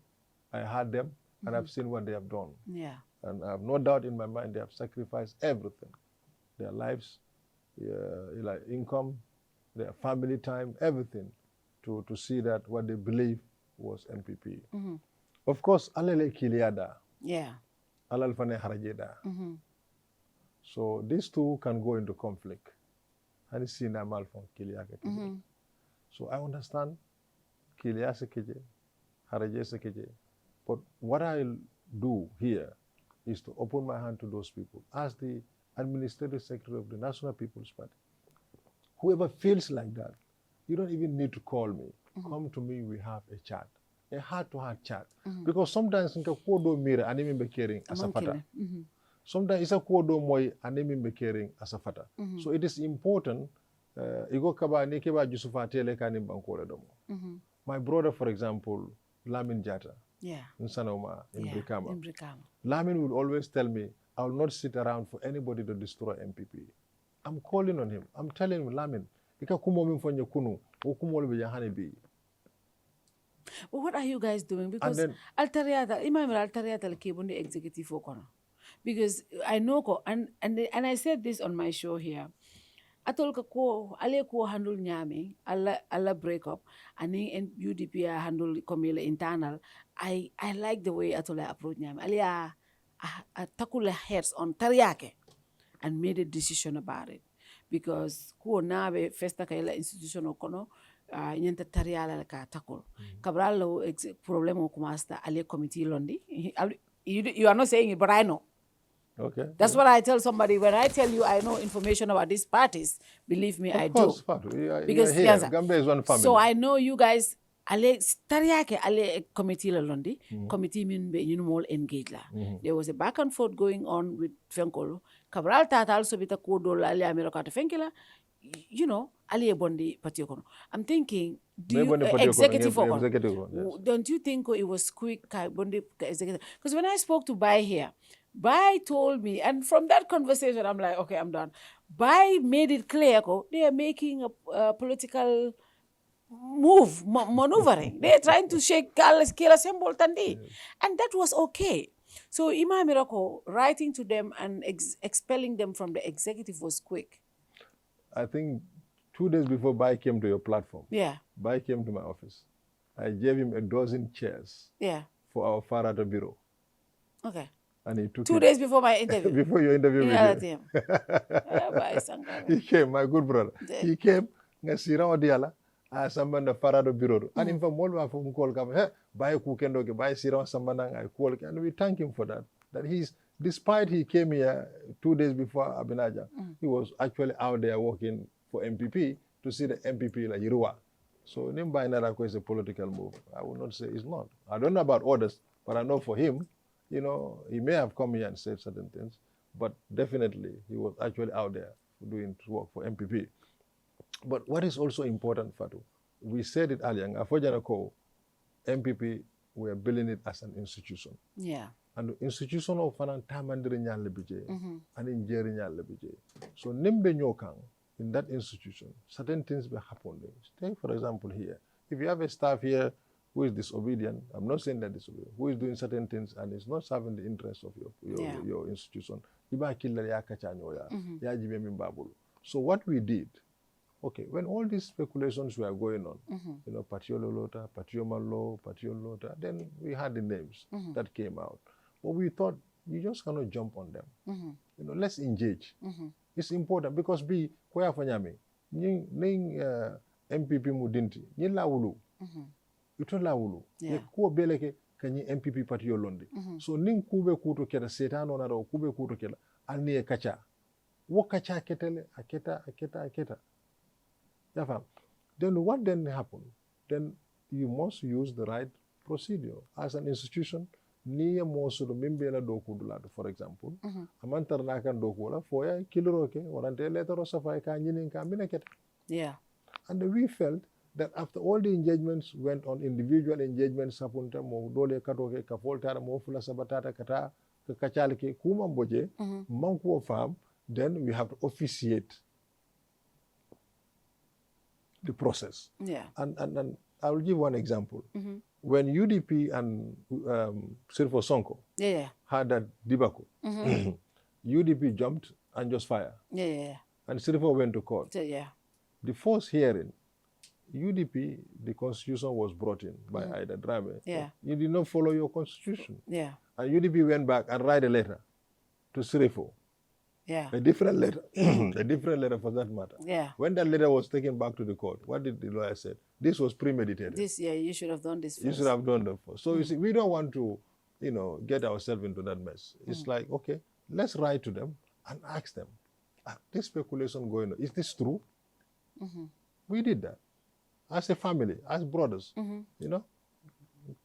I heard them, and I've seen what they have done. Yeah. And I have no doubt in my mind they have sacrificed everything. Their lives, their income, their family time, everything, to see that what they believe was NPP. Of course, alele kiliada. Yeah. Alal fane harajeda. So these two can go into conflict. And it's seen amal from kiliaka. So I understand kilia sekeje, haraje sekeje. But what I'll do here is to open my hand to those people as the administrative secretary of the National People's Party. Whoever feels like that, you don't even need to call me. Come to me, we have a chat, a heart-to-heart chat. Because sometimes nka kodo mira animi be caring as a fata. Sometimes it's a kodo moy animi be caring as a fata. So it is important. Igo kaba ni keba Jusufa tele kanim bankole domo. My brother, for example, Lamin Jata. Yeah. In Sanoma, in Brikama. In Brikama. Lamin will always tell me, I will not sit around for anybody to destroy MPP. I'm calling on him. I'm telling him, Lamin, ika kumo mimfonye kunu, ukumo lebe yahane bi. But what are you guys doing? Because Altariata, imam Altariata the executive okono. Because I know, and I said this on my show here. Atolka ko ale ko handle nyame alla break up ani UDP handle komile internal. I like the way Atola approach nyame. Ale takula heads on tariake and made a decision about it. Because ko nabe festa kaila institution okono nyenta tariala ka takul. Kabral problem kumasta ale committee londi. You are not saying it, but I know. Okay. That's what I tell somebody. When I tell you I know information about these parties, believe me, I do. Because Gambia is one family. So I know you guys. Ale tariake ale committee la londi. Committee mean be all engaged la. There was a back and forth going on with Fenkolo. Cabral tata also bita kodo la ale America to Fenkela. You know, ali bondi patiokono. I'm thinking, do you executive don't you think it was quick bondi executive? Because when I spoke to Bai here, Bai told me, and from that conversation, I'm like, okay, I'm done. Bai made it clear they are making a political move, maneuvering. They are trying to shake Kila Sembol Tandi. And that was okay. So Imam Mirako writing to them and expelling them from the executive was quick. I think 2 days before Bai came to your platform, Yeah. Bai came to my office. I gave him a dozen chairs Yeah. for our Farada bureau. Okay. And he took 2 it days before my interview. before your interview In with other you. team. Bye, Sankara. He came, my good brother. Then- He came, nga sira odiala, sambanda Farada bureau. And in fact, molwa from call come, hey, Bai kukendo ke, Bai sira sambanda I call, and we thank him for that. That he's, despite he came here 2 days before Abinaja, he was actually out there working for MPP to see the MPP like Yirua. So Nimba Inarako is a political move. I would not say it's not. I don't know about others, but I know for him, you know, he may have come here and said certain things, but definitely he was actually out there doing work for MPP. But what is also important, Fatou, we said it earlier, Afojanako, MPP, we are building it as an institution. Yeah. And the institution of Fanan Tamandri Nyalebije and in Jerry Nyalebije. So Nimbe Nyokang, in that institution, certain things will happen. Take, for example, here. If you have a staff here who is disobedient, I'm not saying that disobedient, who is doing certain things and is not serving the interests of your institution, so what we did, okay, when all these speculations were going on, you know, Patiolo Lota, Patiomalo, Patiolota, then we had the names that came out. But we thought, you just cannot jump on them. You know, let's engage. It's important because kwaya fanyami, MPP mudinti, la wulu. Ito la wulu. Kuo beleke kanyi MPP partiyo londi. So ning kube kuto kela setano na ro kube kuto kela alni kacha. Wo kacha ketele aketa. Then what then happened? Then you must use the right procedure as an institution. Niya mosudo mimbela doku dulado, for example. Amantar nakan doku la foya kiloke warante letero safai ka nyinin ka mineket. Yeah. And we felt that after all the engagements went on, individual engagements sapunta mo dole katoke ka foltara mo fula sabatata kata ka kachalke kuma mboje manku farm, then we have to officiate the process. Yeah. And I will give one example. When UDP and Sirfo Sonko had that debacle, UDP jumped and just fired. Yeah. And Sirfo went to court. Yeah. The first hearing, UDP, the constitution was brought in by Ida Drabe. Yeah. You did not follow your constitution. Yeah. And UDP went back and write a letter to Sirfo. Yeah. A different letter, a different letter for that matter. Yeah. When that letter was taken back to the court, what did the lawyer say? This was premeditated. You should have done this first. You should have done that first. So you see, we don't want to, you know, get ourselves into that mess. It's like, okay, let's write to them and ask them, this speculation going on, is this true? We did that as a family, as brothers, you know.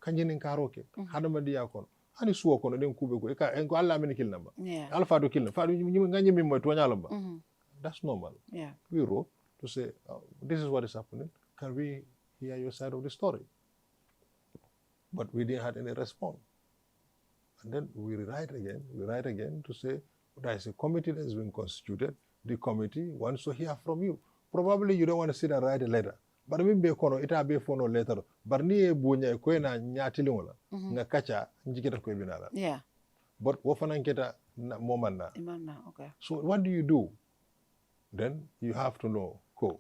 Kanjinin karoke, hadamadiya kono. Ani suwo kono den kube ko enko alla men kil namba. Yeah. Alfa do kil fa ngani mi mo to nyalamba. That's normal. Yeah. We wrote to say, this is what is happening. Can we hear your side of the story? But we didn't have any response. And then we write again to say, there is a committee that has been constituted. The committee wants to hear from you. Probably you don't want to sit and write a letter. But we be kono ita be fono letter. But ni e bunya ko na nyatili wala. Nga kacha njikita ko binala. Yeah. But wofana nketa momana. Okay. So what do you do? Then you have to know ko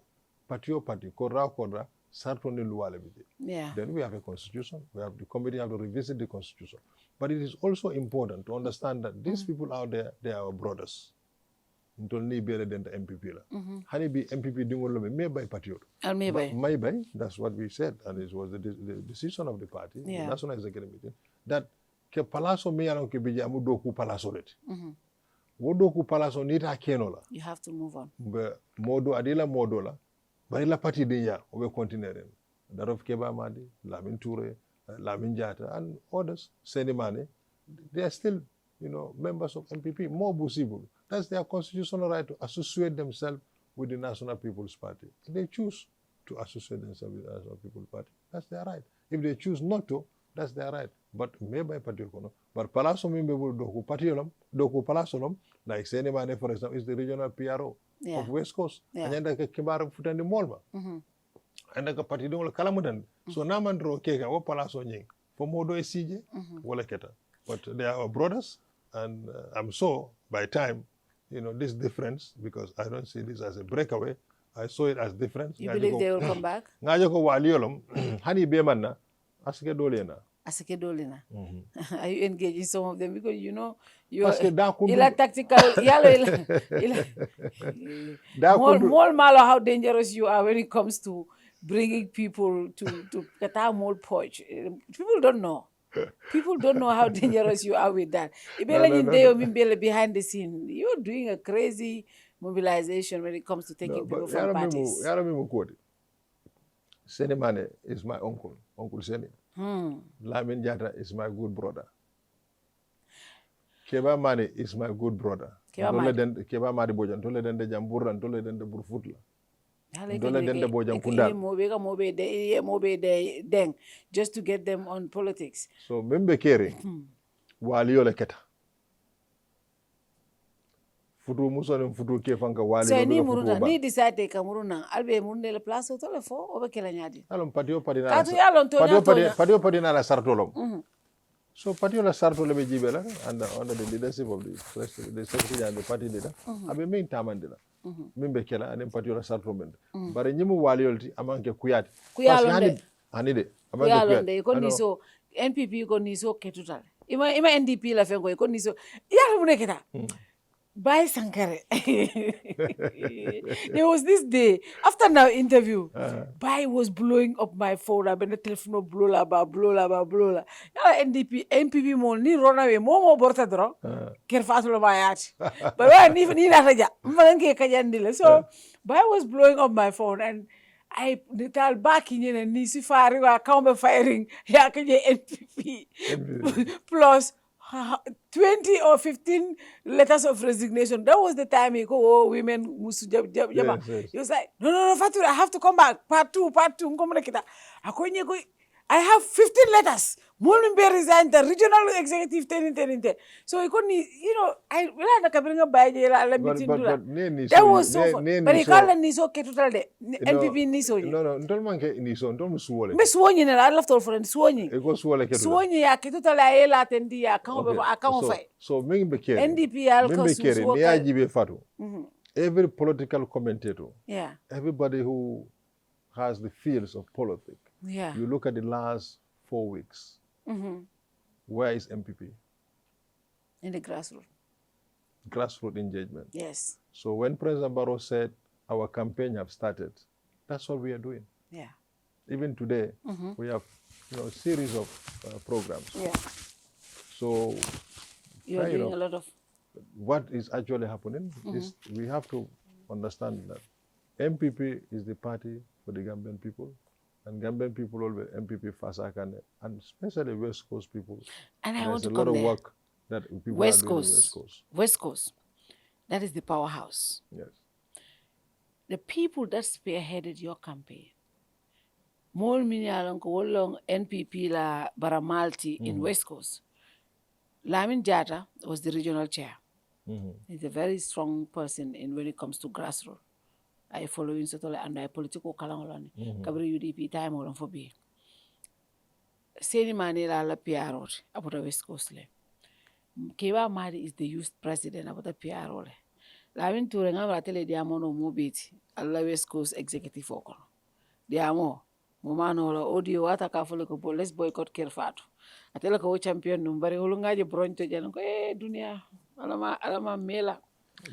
patio party kodra sartoni luwale bide. Yeah. Then we have a constitution. We have the committee have to revisit the constitution. But it is also important to understand that these people out there, they are our brothers. Ntolni bere denta MPP la. Hani bi MPP dingolo me by patio. And maybe. That's what we said, and it was the decision of the party, the National Executive Meeting, that ke palazzo me alon ke bija mu doku palazzo let. Wo doku palazzo nita kenola. You have to move on. Be modo adila modo la. Bari la parti dinya obe continuer. Darof Keba Madi, Lamin Toure, Lamin Jata, and others, Senimane, they are still, you know, members of MPP, more possible. That's their constitutional right to associate themselves with the National People's Party. If they choose to associate themselves with the National People's Party, that's their right. If they choose not to, that's their right. But maybe party kono. But Palazzo Mimbebu doku partiolum, doku Palazolum, like Senimane, for example, is the regional PRO of West Coast. And then the Kibar Futandi Molma. And the party don't kalamudan. So Namandro Kega, or Palazzo Nying, for Modo SCJ, Walaketa. But they are our brothers, and I'm so, by time, you know, this difference, because I don't see this as a breakaway, I saw it as different. You believe they will come back? Ngajo ko waliolom hani be manna aske dolena. Asike dolina. Are you engaging some of them because you know you Parce que da kundu ila tactical yalo more malo how dangerous you are when it comes to bringing people to kata more poach. People don't know. People don't know how dangerous you are with that. Behind the scene, you're doing a crazy mobilization when it comes to taking people from parties. Seni Mane is my uncle, Uncle Seni. Lamin Jata is my good brother. Keba Mane is my good brother. Keba Madi Bojan, Tole den de Jamburan, Tole den de Burfutla. Just to get them on politics. So membe kere waliyo le keta. Futu muso futu ke fanka wali so ni muruna ni decide ka muruna albe murne le place to le fo o be kala nyadi alon patio padina patio padina la sartolom so patio la sartole be jibela under the leadership of the secretary and the party leader abe min tamandila membe kala anen patio la sartolom bare nyimu waliyolti amanke kuyati kuyalonde anide kuyalonde ko ni so NPP ko ni so ketutal ima NDP la fengo ko ni so ya mu neketa By Sankare. There was this day, after our interview, Bai was blowing up my phone. I've been the telephone blow la. NPP mo ni run away. Mo borta dro. Kerr Fatou lo bayat. But when even ni nataja, mbange kajandile. So Bai was blowing up my phone and I nital back in and ni si fari wa kaumbe firing ya kaje NPP plus 20 or 15 letters of resignation. That was the time he go, oh, women musu jab. Yes. He was like, no, Fatou, I have to come back. Part two. I have 15 letters. Mulmbe resigned, the regional executive 10. So he couldn't, I bring a by the meeting. That was so fun. But he called the Niso Ketutal de NPP Niso. No, don't manke Niso, don't swole. Miss Swony, and I left all for Swony. It goes swole Ketutal. Swony, Ketutal, I attend the account. So, Ming Bekere, NDP, I'll Fatu. Every political commentator, yeah, everybody who has the fields of politics. Yeah. You look at the last 4 weeks. Where is MPP? In the grassroots. Grassroots engagement. Yes. So when President Barrow said our campaign have started, that's what we are doing. Yeah. Even today, we have a series of programs. Yeah. So you're doing a lot of. What is actually happening is we have to understand that MPP is the party for the Gambian people. And Gambian people always MPP Fasakane, and especially West Coast people. And I want to come there. There's a lot of work that people are doing in West Coast. West Coast. That is the powerhouse. Yes. The people that spearheaded your campaign, more long NPP la Baramalti in West Coast. Lamin Jata was the regional chair. He's a very strong person when it comes to grassroots. I follow in Sotole and I political kalangolan. Kabri UDP time on for be. Seedy Ceesay la PR about the West Coast le. Keba Madi is the youth president about the PR le. Lavin Turenga Ratele Diamono Mobit, alla West Coast executive focal. Diamo, Momano audio ataka follow let's boycott Kerr Fatou. Atela ko champion numbari hulunga je bronto jano ko dunia alama mela.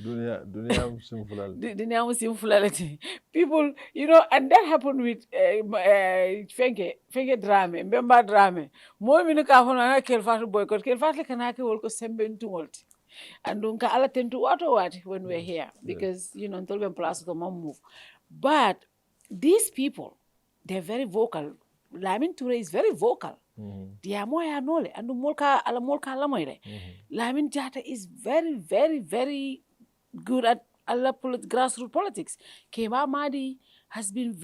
Dunia simfulality. People, and that happened with Fenge Drame, Mbemba Drame. More minuka hona Kerr Fatou boycott. Kerr Fatou kanake wolko semben tumult. And dunka ala tentu what when we're here because until we plus the move. But these people, they're very vocal. Lamin Toure is very vocal. Diamoya nole and molka alamoire. Lamin Jata is very, very, very good at grassroots politics. Keba Madi has been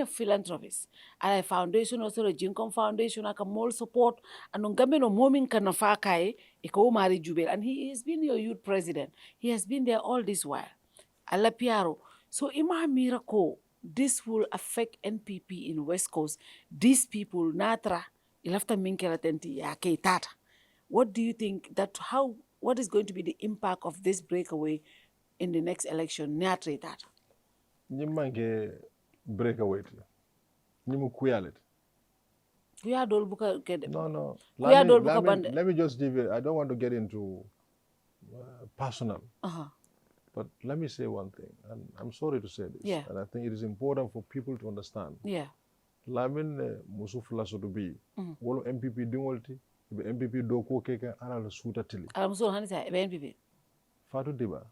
a philanthropist. At a foundation, also the Jinkom Foundation, aka more support, and ungambe no momin kanafakae, iko Mari Jubel, and he has been your youth president. He has been there all this while. Ala Piaro. So ima miracle, this will affect NPP in West Coast. These people, Natra, ilafta minkela tenti ya tata. What do you think what is going to be the impact of this breakaway in the next election? Nyimmanke breakaway. Nyimu kuyalet. Kuya dol buka kede. No. Kuya dol buka bande. Let me just give you, I don't want to get into personal. But let me say one thing, and I'm sorry to say this, Yeah. and I think it is important for people to understand. Yeah. Lamin musufla sodubi, wolo MPP dingolti, ibe MPP do ko keke ala la suta tili. Musul hani sa NPP. Fatou Diba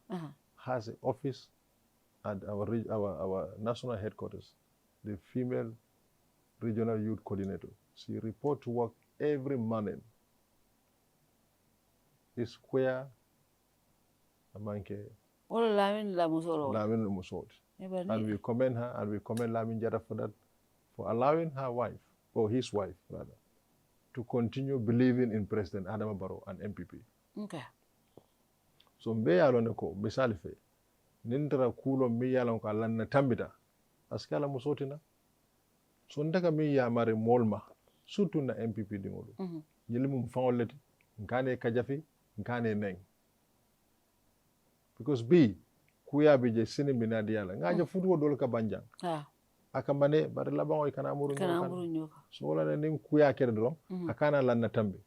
has an office at our national headquarters, the female regional youth coordinator. She report to work every morning. It's square amanke. Wala Lamin la musoro. Lamin Musot. And we commend her and we commend Lamin Jara for that, for allowing her wife, or his wife rather, to continue believing in President Adama Barrow and MPP. Okay. So mbe yalon ko misali fe nindra kulo mi yalon ko alanna tambita askala musotina so ndaka mi ya mare molma surtout na MPP dingolu yelimu mfawleti ngane kajafi ngane neng because bi kuya bije sini minadi yala ngaja futuwo dol ka banjang akamane bare labango kana muru nyoka so wala nin kuya kede drom akana lanna tambi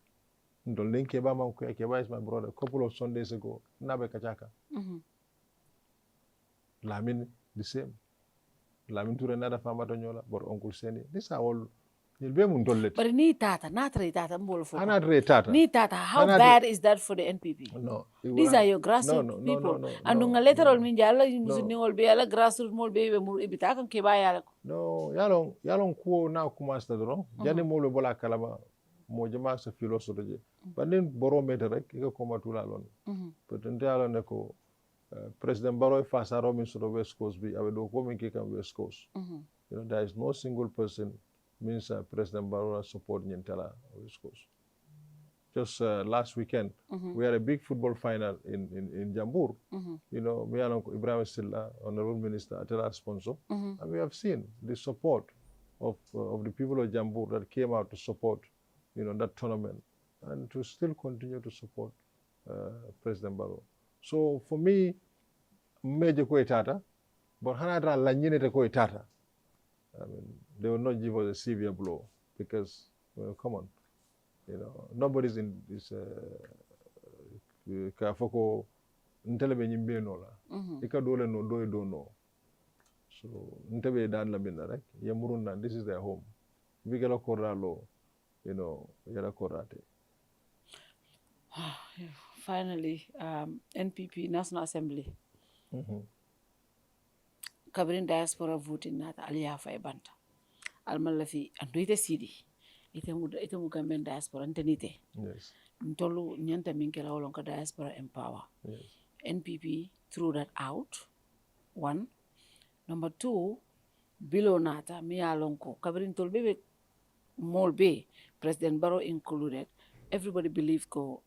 ndol nin keba man kuya keba is my brother couple of Sundays ago nabe kachaka Lamin the same Lamin ture nada fama to nyola bor uncle Seni this are all be mun dollet but ni tata natra tata mbolo foko anatre tata ni tata how bad is that for the NPP? No, these are your grassroots people andunga lateral min jalla ni ol be ala grassroots mol be mu ibita kan keba yala no yalon ko na commence ta dron jani molo bola kalama mo jama sa philosophe banin boro mete rek ko koma tula lon peut-être yalon ne ko President Barrow face à Romin sur West Coast bi avec do ko min ke kan West Coast you know there is no single person means President Barrow support Nyentala West Coast. Just last weekend we had a big football final in Jambur. You know, me and Ibrahim Silla, Honorable Minister, Atela sponsor, and we have seen the support of the people of Jambur that came out to support, you know, that tournament and to still continue to support President Barrow. So for me, major ko itata, but hanadra lanyine te ko itata. I mean, they will not give us a severe blow because, well, come on, you know, nobody's in this kafoko ntelebe nyimbe no la. Ika dole no do do no. So ntebe dan la minna rek yamuruna this is their home. Vigala koralo, you know, yara korate. Finally, NPP National Assembly. Covering diaspora voting nata aliya fa banta almalla fi andu ite sidi ite mu gamben diaspora ntenite Yes. ntolu nyanta minkela wolon ka diaspora empower. Yes. NPP threw that out. One. Number two, below nata mi alon ko covering tolbe mol be President Barrow included. Everybody believe ko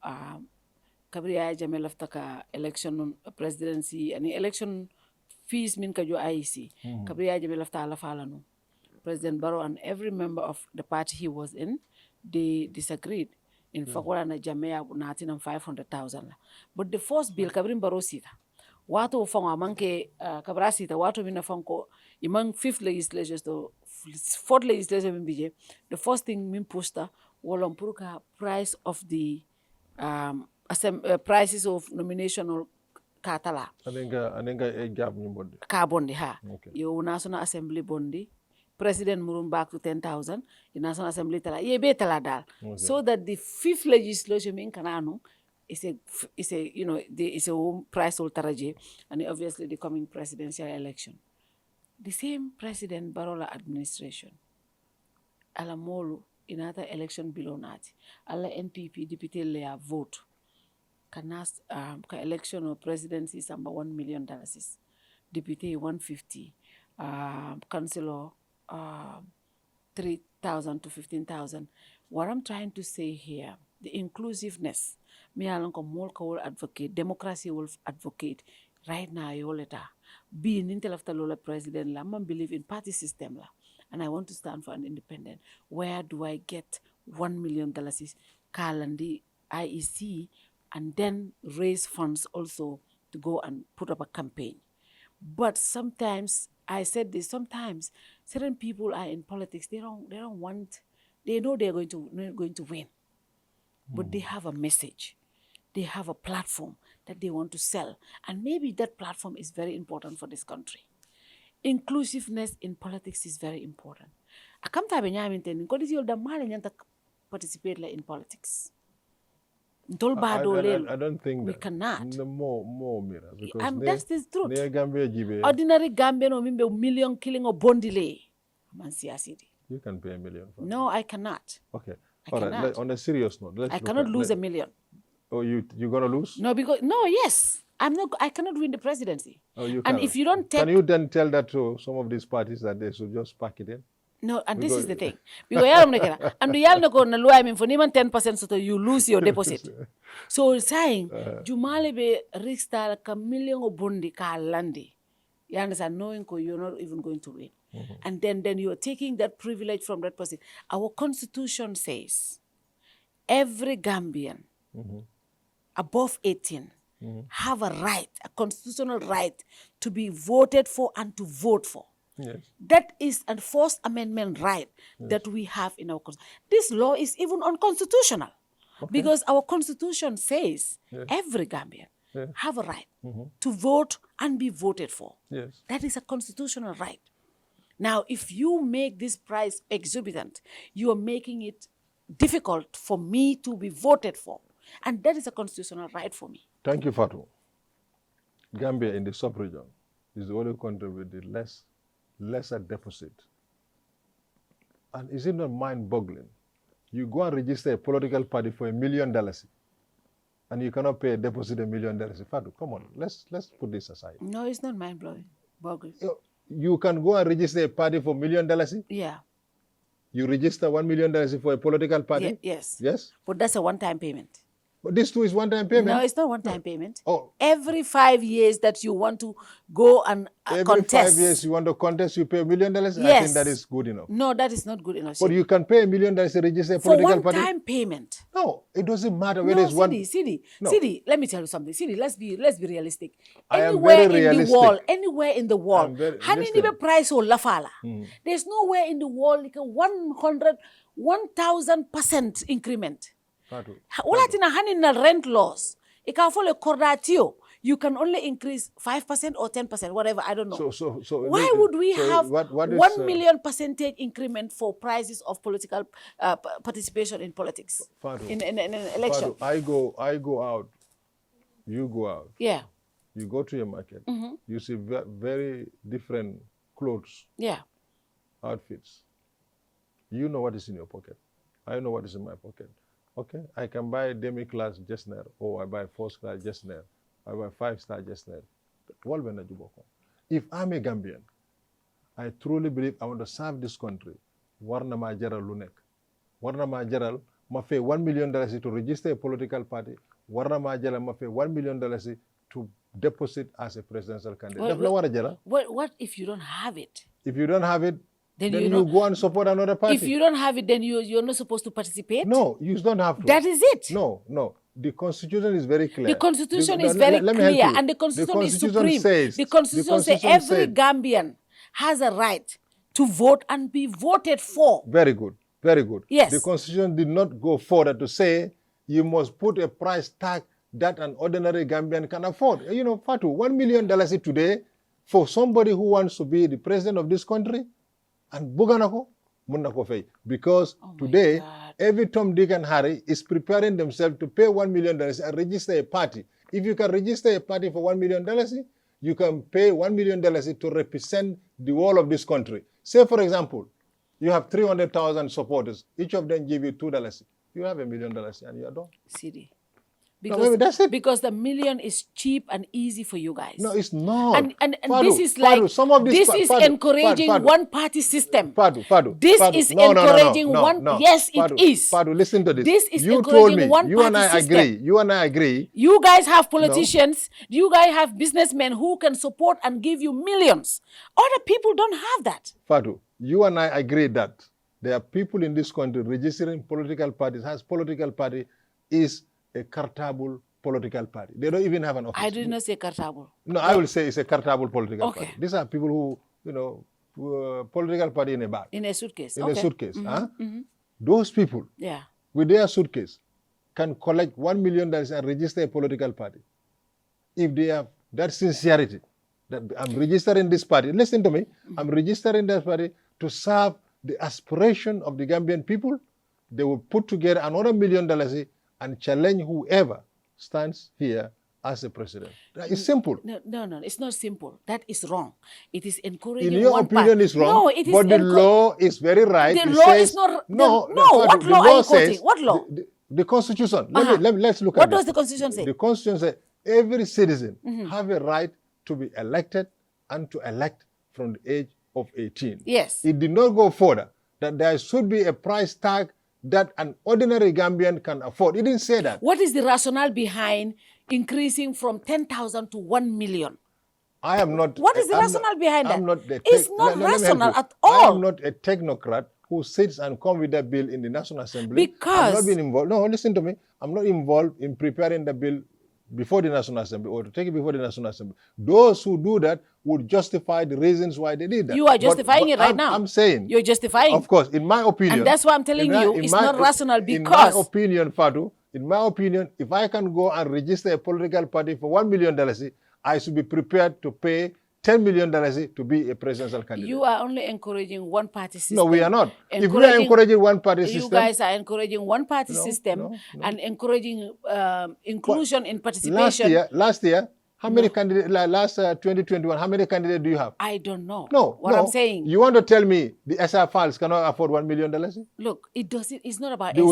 kabri jamel aftaka election presidency and election fees min ka jo IEC kabri jamel afta ala falanu President Barrow and every member of the party he was in they disagreed in fakwala na jamea natin ng 500,000 but the first bill kabrin Barrow sita wato fanga manke kabra sita wato mina fanko imang fifth legislature to fourth legislature min bije the first thing min poster wolon puruka price of the prices of nomination or katala Anenga e gap ni bondi. Ka bondi ha. Okay. Yo National Assembly bondi. President murum back to 10,000. The National Assembly tala ye be tala dal. Okay. So that the fifth legislation in Kananu is a you know is a price ultaraje and obviously the coming presidential election. The same President Barola administration. Ala molu inata election below nati. Ala NPP deputy layer vote. Kanas ka election or presidency is about $1 million. Deputy 150. Councillor 3,000 to 15,000. What I'm trying to say here, the inclusiveness. Me alonko molka will advocate, democracy will advocate. Right now, yoleta. Being intellectual lola president la, man believe in party system la. And I want to stand for an independent. Where do I get $1 million? Kalandi IEC and then raise funds also to go and put up a campaign. But sometimes I said this, sometimes certain people are in politics, they know they're going to win. But they have a message. They have a platform that they want to sell. And maybe that platform is very important for this country. Inclusiveness in politics is very important. Akamta be nyaminte ko disi yolda male nyanta participate in politics. I don't think we that. cannot. No, more Mira, because That's the truth. Gambia jibe. Ordinary Gambian or maybe million killing or bondile. Man City. You can pay $1 million for No, I cannot. Okay. I All right. cannot. On a serious note, I cannot lose $1 million. Oh, you gonna lose? No, yes. I cannot win the presidency. Oh, you and cannot. if you don't take... Can you then tell that to some of these parties that they should just pack it in? No, and this is the thing. Because I'm the yal no na lawyer for even 10% so you lose your deposit. So saying Jumale be risk ka million of bondi ka landi. You understand, knowing you're not even going to win. And then you're taking that privilege from that person. Our constitution says every Gambian above 18 have a right, a constitutional right, to be voted for and to vote for. Yes. That is a First Amendment right that we have in our constitution. This law is even unconstitutional because our constitution says every Gambian have a right to vote and be voted for. Yes. That is a constitutional right. Now, if you make this price exorbitant, you are making it difficult for me to be voted for. And that is a constitutional right for me. Thank you, Fatou. Gambia in the sub-region is the only country with the lesser deficit. And is it not mind-boggling? You go and register a political party for $1 million and you cannot pay a deposit $1 million. Fatou, come on, let's put this aside. No, it's not mind-blowing. Boggling. You can go and register a party for $1 million? Yeah. You register $1 million for a political party? Yes. Yes? But that's a one-time payment. But this too is one-time payment? No, it's not one-time payment. Oh. Every 5 years that you want to go and contest. Every 5 years you want to contest, you pay $1 million? Yes. I think that is good enough. No, that is not good enough. But you can pay $1 million to register a political party? For one-time payment. No, it doesn't matter whether it's one... Seedy, let me tell you something. Seedy, let's be realistic. I am very realistic. Anywhere in the world, price or lafala. There's nowhere in the world like a 1,000% increment. Wala tina hanin rent laws. Ika follow cordatio. You can only increase 5% or 10%, whatever, I don't know. So why would we have what is, 1 million percentage increment for prices of political participation in politics? In an election. Fatou, I go out, you go out. Yeah. You go to your market, you see very different clothes, outfits. You know what is in your pocket. I know what is in my pocket. Okay, I can buy demi-class Jesner, or I buy first-class Jesner, I buy 5-star Jesner. If I'm a Gambian, I truly believe I want to serve this country. Warna ma jaral lunek. Warna ma jaral ma pay $1 million to register a political party. Warna ma jaral ma pay $1 million to deposit as a presidential candidate. What if you don't have it? If you don't have it, then you go and support another party. If you don't have it, then you're not supposed to participate? No, you don't have to. That is it. No. The Constitution is very clear. The Constitution is very clear, and the Constitution is supreme. The Constitution says every Gambian has a right to vote and be voted for. Very good. Very good. Yes. The Constitution did not go further to say you must put a price tag that an ordinary Gambian can afford. You know, Fatou, $1 million today for somebody who wants to be the president of this country, and Buganako, Munako Fay. Because today, every Tom, Dick, and Harry is preparing themselves to pay $1 million and register a party. If you can register a party for $1 million, you can pay $1 million to represent the whole of this country. Say, for example, you have 300,000 supporters. Each of them give you $2. You have $1 million and you are done. Seedy. Because the million is cheap and easy for you guys. No, it's not. And Fatou, this is like, this is encouraging one-party system. This is encouraging one. Yes, it is. Fatou, listen to this. This is you encouraging told me, you and I system. agree. You and I agree. You guys have politicians. No. You guys have businessmen who can support and give you millions. Other people don't have that. Fatou, you and I agree that there are people in this country registering political parties. Has political party is a cartable political party. They don't even have an office. I did not say cartable. No, I will say it's a cartable political party. These are people who political party in a bag. In a suitcase. In a suitcase. Those people, with their suitcase, can collect $1 million and register a political party. If they have that sincerity, that I'm registering this party, listen to me, I'm registering this party to serve the aspiration of the Gambian people, they will put together another $1 million and challenge whoever stands here as a president. It's simple. No, it's not simple. That is wrong. It is encouraging. In your opinion, it's wrong. No, it is. But the law is very right. The law is not. No. What law are you quoting? What law? The Constitution. Let's look at it. What does the Constitution say? The Constitution says every citizen have a right to be elected and to elect from the age of 18. Yes. It did not go further that there should be a price tag that an ordinary Gambian can afford. It didn't say that. What is the rationale behind increasing from 10,000 to 1 million? I am not. What is the rationale behind that? It's not rational at I all. am not a technocrat who sits and comes with that bill in the National Assembly. Because... I've not been involved. No, listen to me. I'm not involved in preparing the bill before the National Assembly or to take it before the National Assembly. Those who do that would justify the reasons why they did that. You are justifying it right now. I'm saying. You're justifying. Of course, in my opinion. And that's why I'm telling you, it's not rational because... In my opinion, Fatou, in my opinion, if I can go and register a political party for $1 million, I should be prepared to pay $10 million to be a presidential candidate. You are only encouraging one party system. No, we are not. If we are encouraging one party system... You guys are encouraging one party system and encouraging inclusion in participation. Last year, how many candidates, last 2021, how many candidates do you have? I don't know. No. I'm saying... You want to tell me the SR files cannot afford $1 million? Look, it's not about SR.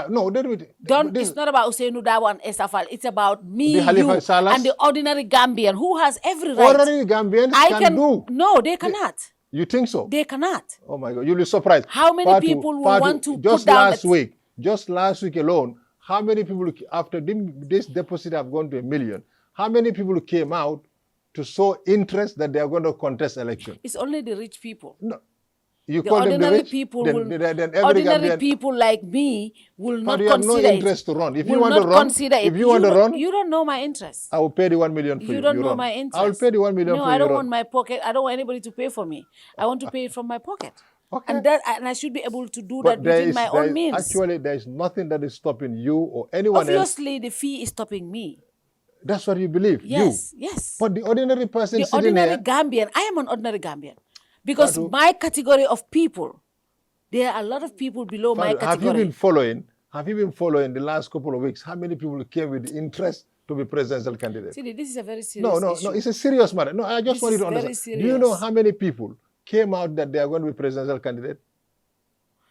No, it's not about Usainu Dawa and SR. It's about me, you, Salas, and the ordinary Gambian who has every right. Ordinary Gambians can do. No, they cannot. You think so? They cannot. Oh my God, you'll be surprised. How many people will want to put down... Just last week alone, how many people, after this deposit have gone to $1 million, how many people came out to show interest that they are going to contest election? It's only the rich people. No. You call them the rich? Ordinary people like me will not consider it. You have no interest to run. If you want to run, you don't know my interest. I will pay the $1 million for you. You don't know my interest. I will pay the $1 million for you. No, I don't want my pocket. I don't want anybody to pay for me. I want to pay it from my pocket. Okay. And I should be able to do that within my own means. Actually, there is nothing that is stopping you or anyone else. Obviously, the fee is stopping me. That's what you believe. Yes. But the ordinary person sitting The ordinary here, Gambian, I am an ordinary Gambian. Because my category of people, there are a lot of people below my category. Have you been following the last couple of weeks? How many people came with interest to be presidential candidates? See, this is a very serious issue. No, it's a serious matter. No, I just want you to understand. Serious. Do you know how many people came out that they are going to be presidential candidates?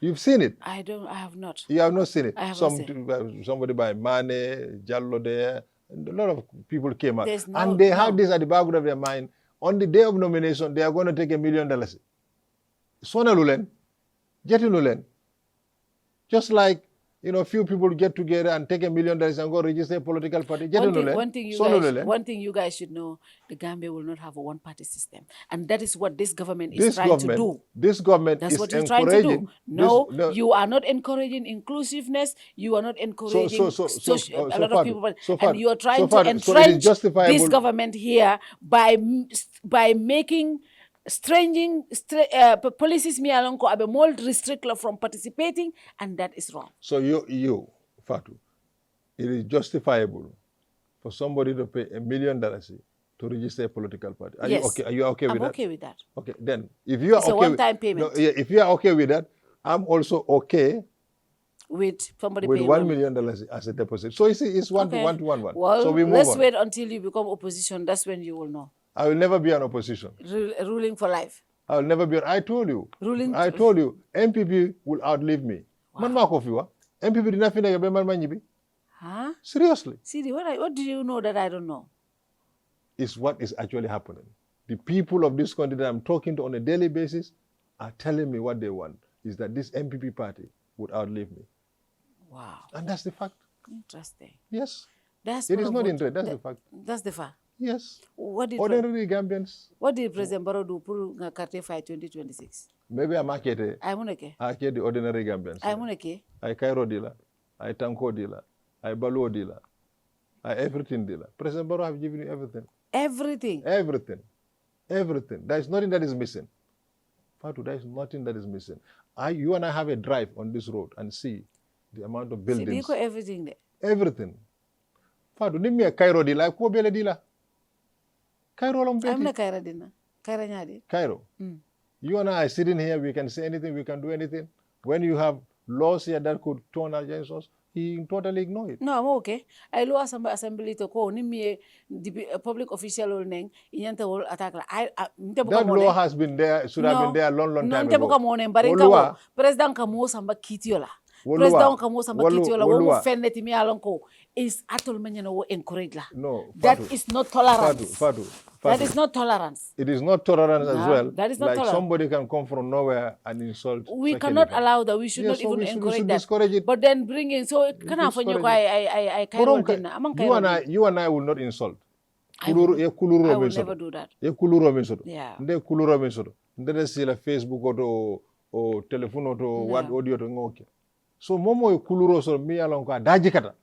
You've seen it? I have not. You have not seen it? I haven't seen. Somebody by Mane, Jallo there, a lot of people came out. And they have this at the back of their mind. On the day of nomination, they are going to take $1 million. Sona Lulen, Jetu Lulen. Just like, a few people get together and take $1 million and go register a political party. One thing you guys should know, the Gambia will not have a one-party system. And that is what this government is trying to do. This government That's is what it's trying to do. No, you are not encouraging inclusiveness. You are not encouraging a lot of people. And you are trying to entrench this government here by making policies me alonko abe mold restrict from participating, and that is wrong. So you, Fatou, it is justifiable for somebody to pay $1 million to register a political party. Are you okay with that? I'm okay with that. Okay, then if you are it's a one-time payment. If you are okay with that, I'm also okay with somebody with paying $1 million as a deposit. So it's one to one. Well, so we move let's on. wait until you become opposition. That's when you will know. I will never be an opposition. Ruling for life. I will never be. I told you. I told you. NPP will outlive me. Man makofiwa. NPP did not finish man manyibi. Huh? Seriously. Sidi, what do you know that I don't know? It's what is actually happening. The people of this country that I'm talking to on a daily basis are telling me what they want is that this NPP party would outlive me. Wow. And that's the fact. Interesting. Yes. It is not interesting. That's the fact. That's the fact. Yes. Ordinary Gambians. What did President Barrow do for Karte 2026? Maybe I'm akete. I'm okay. I the ordinary Gambians. I'm okay. I Cairo dealer. I Tanko dealer. I Baluo dealer. I everything dealer. President Barrow have given you everything. Everything? Everything. Everything. There is nothing that is missing. Fatou, there is nothing that is missing. You and I have a drive on this road and see the amount of buildings. See, everything there. Everything. Fatou, name me a Cairo dealer. Ko bele dealer. Cairo lombeti. I'm not Cairo dinner. Cairo nyadi. Cairo. You and I are sitting here. We can say anything. We can do anything. When you have laws here that could turn against us, he totally ignore it. No, I'm okay. I law assembly to ko ni me public official ol neng inyanta ol attack la. That law has been there. Should have been there a long time ago. No, nte mo neng barin ka president kamo samba kitiola. President kamo samba kitiola. Wo fenneti mi alon ko is atol menyana wo encourage la. No, that is not tolerance. Fatou. That is not tolerance. It is not tolerance as well. That is not like tolerance. Somebody can come from nowhere and insult. We cannot allow that. We should not even encourage that. Discourage it. But then bring in, so can I find you and I will not insult. I will never do that. Yeah. Nde sila Facebook or telephone or what audio to ngoke. So momo e kuluro so mi alon ko daji kata.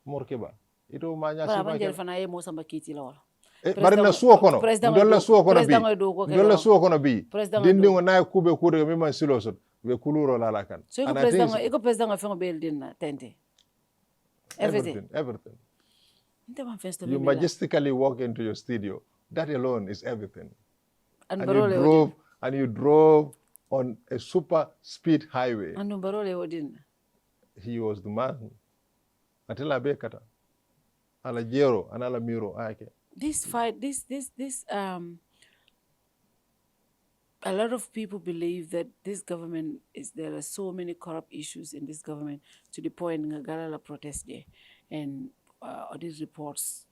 Morkeba. Ito manya siba. Ba banjel fana e mo samba kiti la wala. Bari na suo kono. Ndolla suo kono bi. Ndolla suo kono bi. Dindi ngo na kube kure mi man silo so be kuluro la la kan. So iko president fengo bel dinna tente. Everything. You majestically walk into your studio. That alone is everything. And you drove on a super speed highway. And he was the man. Atela bekata. Ala jero, anala miro ake. This fight, a lot of people believe that this government there are so many corrupt issues in this government to the point Ngagalala protest day. And all these reports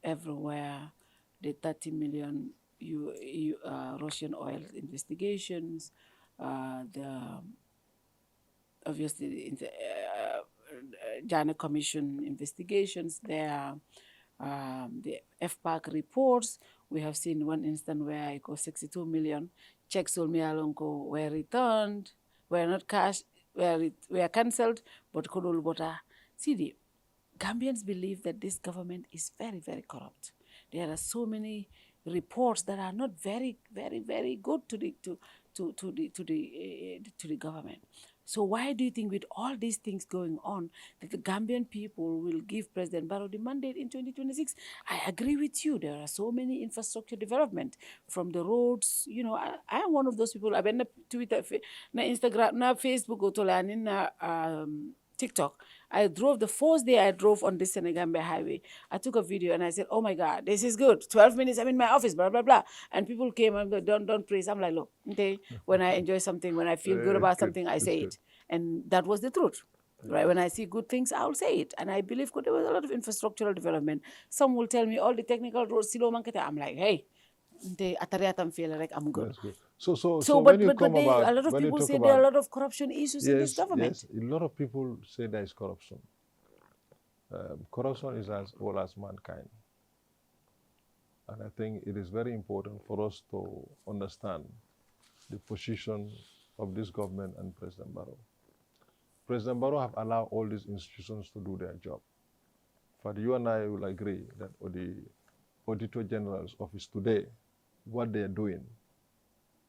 everywhere, the 30 million Russian oil investigations, obviously the Jana Commission investigations, there the FPAC reports. We have seen one instance where it was 62 million checks on Mialonko were returned, were not cashed, were cancelled, but Kodol Bota. See, the Gambians believe that this government is very, very corrupt. There are so many reports that are not very, very, very good to the government. So why do you think, with all these things going on, that the Gambian people will give President Barrow the mandate in 2026? I agree with you. There are so many infrastructure development, from the roads. You know, I am one of those people. I've been on Twitter, na Instagram, na Facebook, na TikTok. I drove, the first day I drove on this Senegambia highway, I took a video and I said, oh my God, this is good. 12 minutes, I'm in my office, blah, blah, blah. And people came and go, don't praise. I'm like, look, okay, when I enjoy something, when I feel good about something, I say it. And that was the truth, right? When I see good things, I'll say it. And I believe there was a lot of infrastructural development. Some will tell me all the technical roads, I'm like, hey, I'm good. So but a lot of people say there are a lot of corruption issues in this government. Yes, a lot of people say there is corruption. Corruption is as old as mankind. And I think it is very important for us to understand the position of this government and President Barrow. President Barrow have allowed all these institutions to do their job. But you and I will agree that the Auditor General's office today, what they are doing,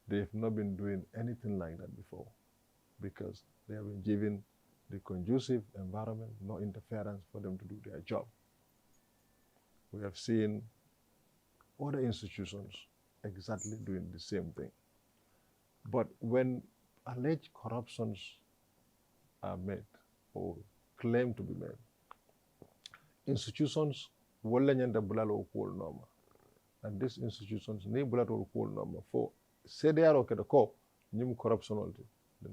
they have not been doing anything like that before, because they have been given the conducive environment, no interference for them to do their job. We have seen other institutions exactly doing the same thing. But when alleged corruptions are made or claimed to be made, institutions and these institutions need for say they are okay to corruption.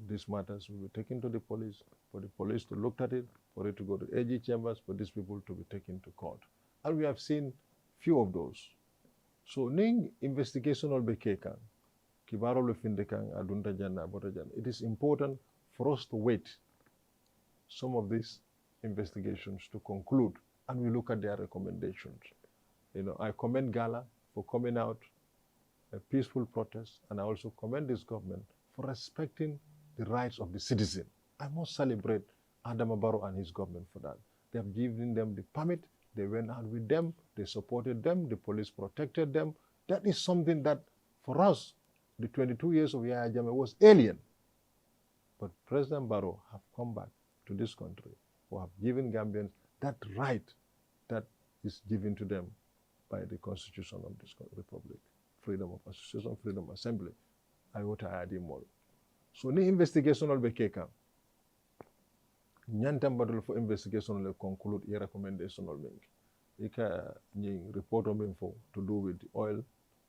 These matters will be taken to the police, for the police to look at it, for it to go to AG chambers, for these people to be taken to court. And we have seen few of those. So ning investigation will be taken. It is important for us to wait some of these investigations to conclude, and we look at their recommendations. You know, I commend Gala for coming out, a peaceful protest, and I also commend this government for respecting the rights of the citizen. I must celebrate Adama Barrow and his government for that. They have given them the permit, they went out with them, they supported them, the police protected them, That is something that, for us, the 22 years of Yahya Jammeh was alien. But President Barrow have come back to this country, who have given Gambians that right that is given to them by the Constitution of this republic. Freedom of association, freedom of assembly. Ayota adi mol. So ni investigation ol be keka. Nyantam badul for investigation ol conclude i recommendation ol mink. Ika ni report on info to do with the oil.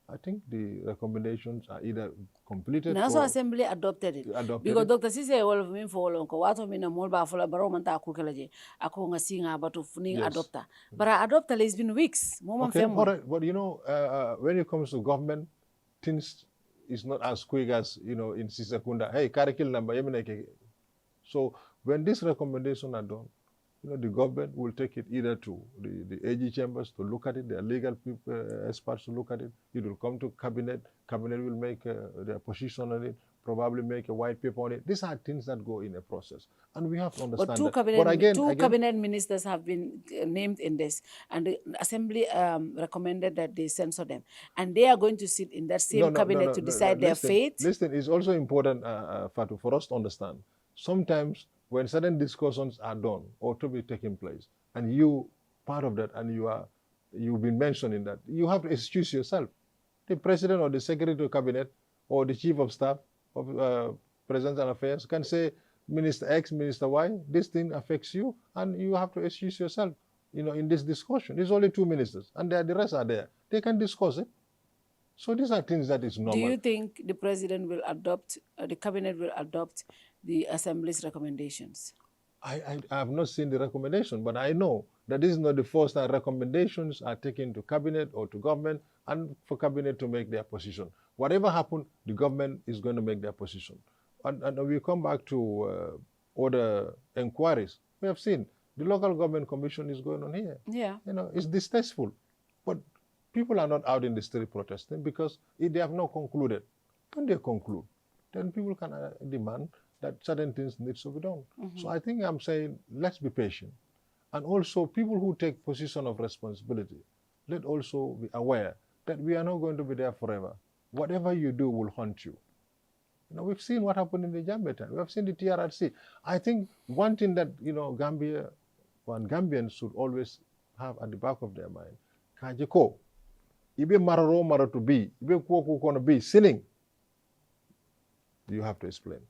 I think the recommendations are either completed Naso or Assembly adopted it. adopted Because it. Dr. Ceesay wol min fo wolon ko wato mina mol ba fola baro man ta ku kala je ako nga singa batu funi Yes. adopta. But adopta has been weeks. Mom Okay, all right. But you know, when it comes to government, things is not as quick as, you know, in Sisakunda. Hey, Karikil number. So when these recommendations are done, you know, the government will take it either to the AG chambers to look at it, their legal people, experts to look at it. It will come to cabinet. Cabinet will make their position on it, probably make a white paper on it. These are things that go in a process. And we have to understand But two that. cabinet ministers have been named in this, and the Assembly recommended that they censor them. And they are going to sit in that same cabinet to decide their fate. Listen, it's also important, Fatou, for us to understand. Sometimes when certain discussions are done or to be taking place, and you part of that, and you've been mentioned in that, you have to excuse yourself. The president or the secretary of cabinet or the chief of staff of Presidents and Affairs can say, Minister X, Minister Y, this thing affects you, and you have to excuse yourself. You know, in this discussion, it's only two ministers, and the rest are there. They can discuss it. So these are things that is normal. Do you think the president will adopt, the cabinet will adopt the Assembly's recommendations? I have not seen the recommendation, but I know that this is not the first time recommendations are taken to cabinet or to government, and for cabinet to make their position. Whatever happened, the government is going to make their position. And we come back to other inquiries. We have seen the local government commission is going on here. Yeah. You know, it's distasteful. But people are not out in the street protesting because they have not concluded. When they conclude, then people can demand that certain things need to be done. So I think I'm saying, let's be patient. And also, people who take position of responsibility, let also be aware that we are not going to be there forever. Whatever you do will haunt you. You know, we've seen what happened in the Gambia time. We have seen the TRRC. I think one thing that, you know, Gambians should always have at the back of their mind, Kajiko, ibe mararo maro to be, ibe kuoku kono be sinning. You have to explain.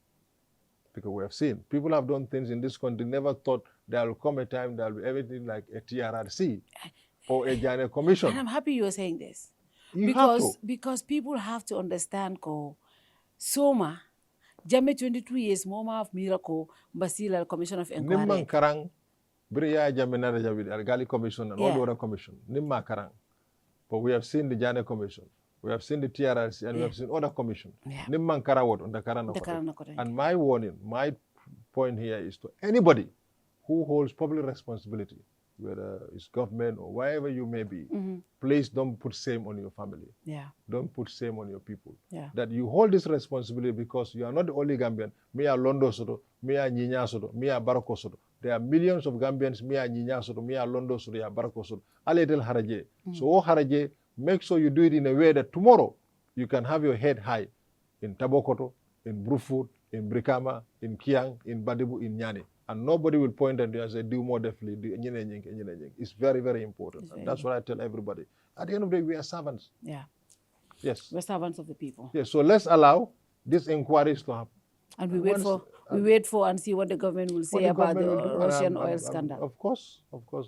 Because we have seen, people have done things in this country, never thought there will come a time there will be everything like a TRRC or a Jane Commission. And I'm happy you are saying this. Because people have to understand, Soma, Jammeh 22 years, Moma of Miracle, Basila Commission of Inquiry. Nimman Karang, Bria Jaminara Javid, Argali Commission, and all the other commission. Nimma Karang. But we have seen the Jane Commission. We have seen the TRRC, and we have seen other commissions. Nimman Karawat on the Karanakote. And my warning, my point here is to anybody who holds public responsibility, whether it's government or wherever you may be, please don't put shame on your family. Don't put shame on your people. That you hold this responsibility because you are not the only Gambian. Me are Londo Soto, me are Nyinya Soto, me are Barako Soto. There are millions of Gambians, me are Nyinya Soto, me are Londo Soto, me are Barako Soto. Aletel Haraje. So Haraje, make sure you do it in a way that tomorrow you can have your head high in Tabokoto, in Brufut, in Brikama, in Kiang, in Badibu, in Nyani. And nobody will point at you and say, do more definitely, do anything. It's very, very important. And that's what I tell everybody. At the end of the day, we are servants. Yes. We're servants of the people. Yes, so let's allow these inquiries to happen. And we wait for and see what the government will say about the Russian oil scandal. Of course.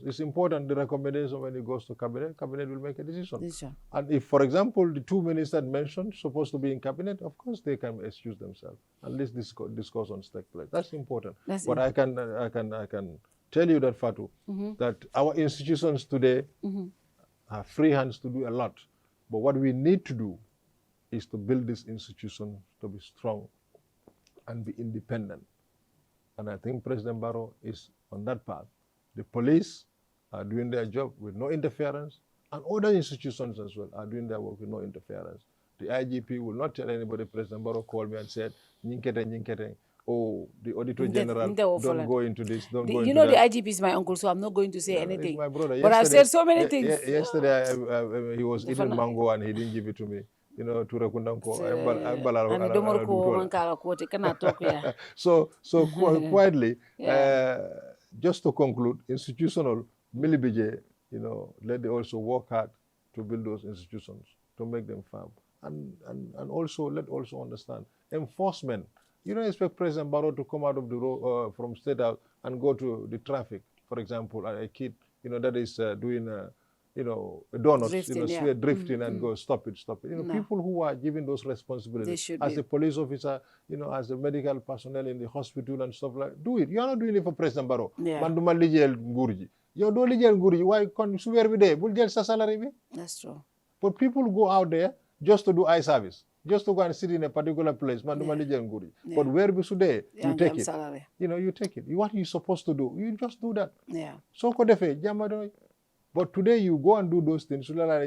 It's important. The recommendation when it goes to cabinet will make a decision. And if, for example, the two ministers mentioned supposed to be in cabinet, of course they can excuse themselves. And let's discussions take place. That's important. But I can tell you that, Fatou, that our institutions today have free hands to do a lot. But what we need to do is to build this institution to be strong and be independent. And I think President Barrow is on that path. The police are doing their job with no interference, and other institutions as well are doing their work with no interference. The IGP will not tell anybody, President Barrow called me and said, Nyinkete, oh, the Auditor General, don't go into this, don't go into You know, that. the IGP is my uncle, so I'm not going to say anything. He's my brother. But I've said so many things. Yesterday, he was eating mango and he didn't give it to me. You know, Ture Kundanko. So quietly, just to conclude, institutional milibije, you know, let they also work hard to build those institutions, to make them firm. And also, let also understand, enforcement. You don't expect President Barrow to come out of the road, from State House and go to the traffic, for example, a kid, you know, that is doing, you know, donuts, drifting and go, stop it. You know, people who are given those responsibilities as a police officer, you know, as a medical personnel in the hospital and stuff like that, do it. You are not doing it for President Barrow. Manduma lijel ngurji. You don't lijel ngurji. Why can't you every day? Will get salary? That's true. But people go out there just to do eye service, just to go and sit in a particular place. Manduma lijel ngurji. But where be today, you take it. Salary. You know, you take it. What you're supposed to do, you just do that. So kodefe jamado. But today you go and do those things. No,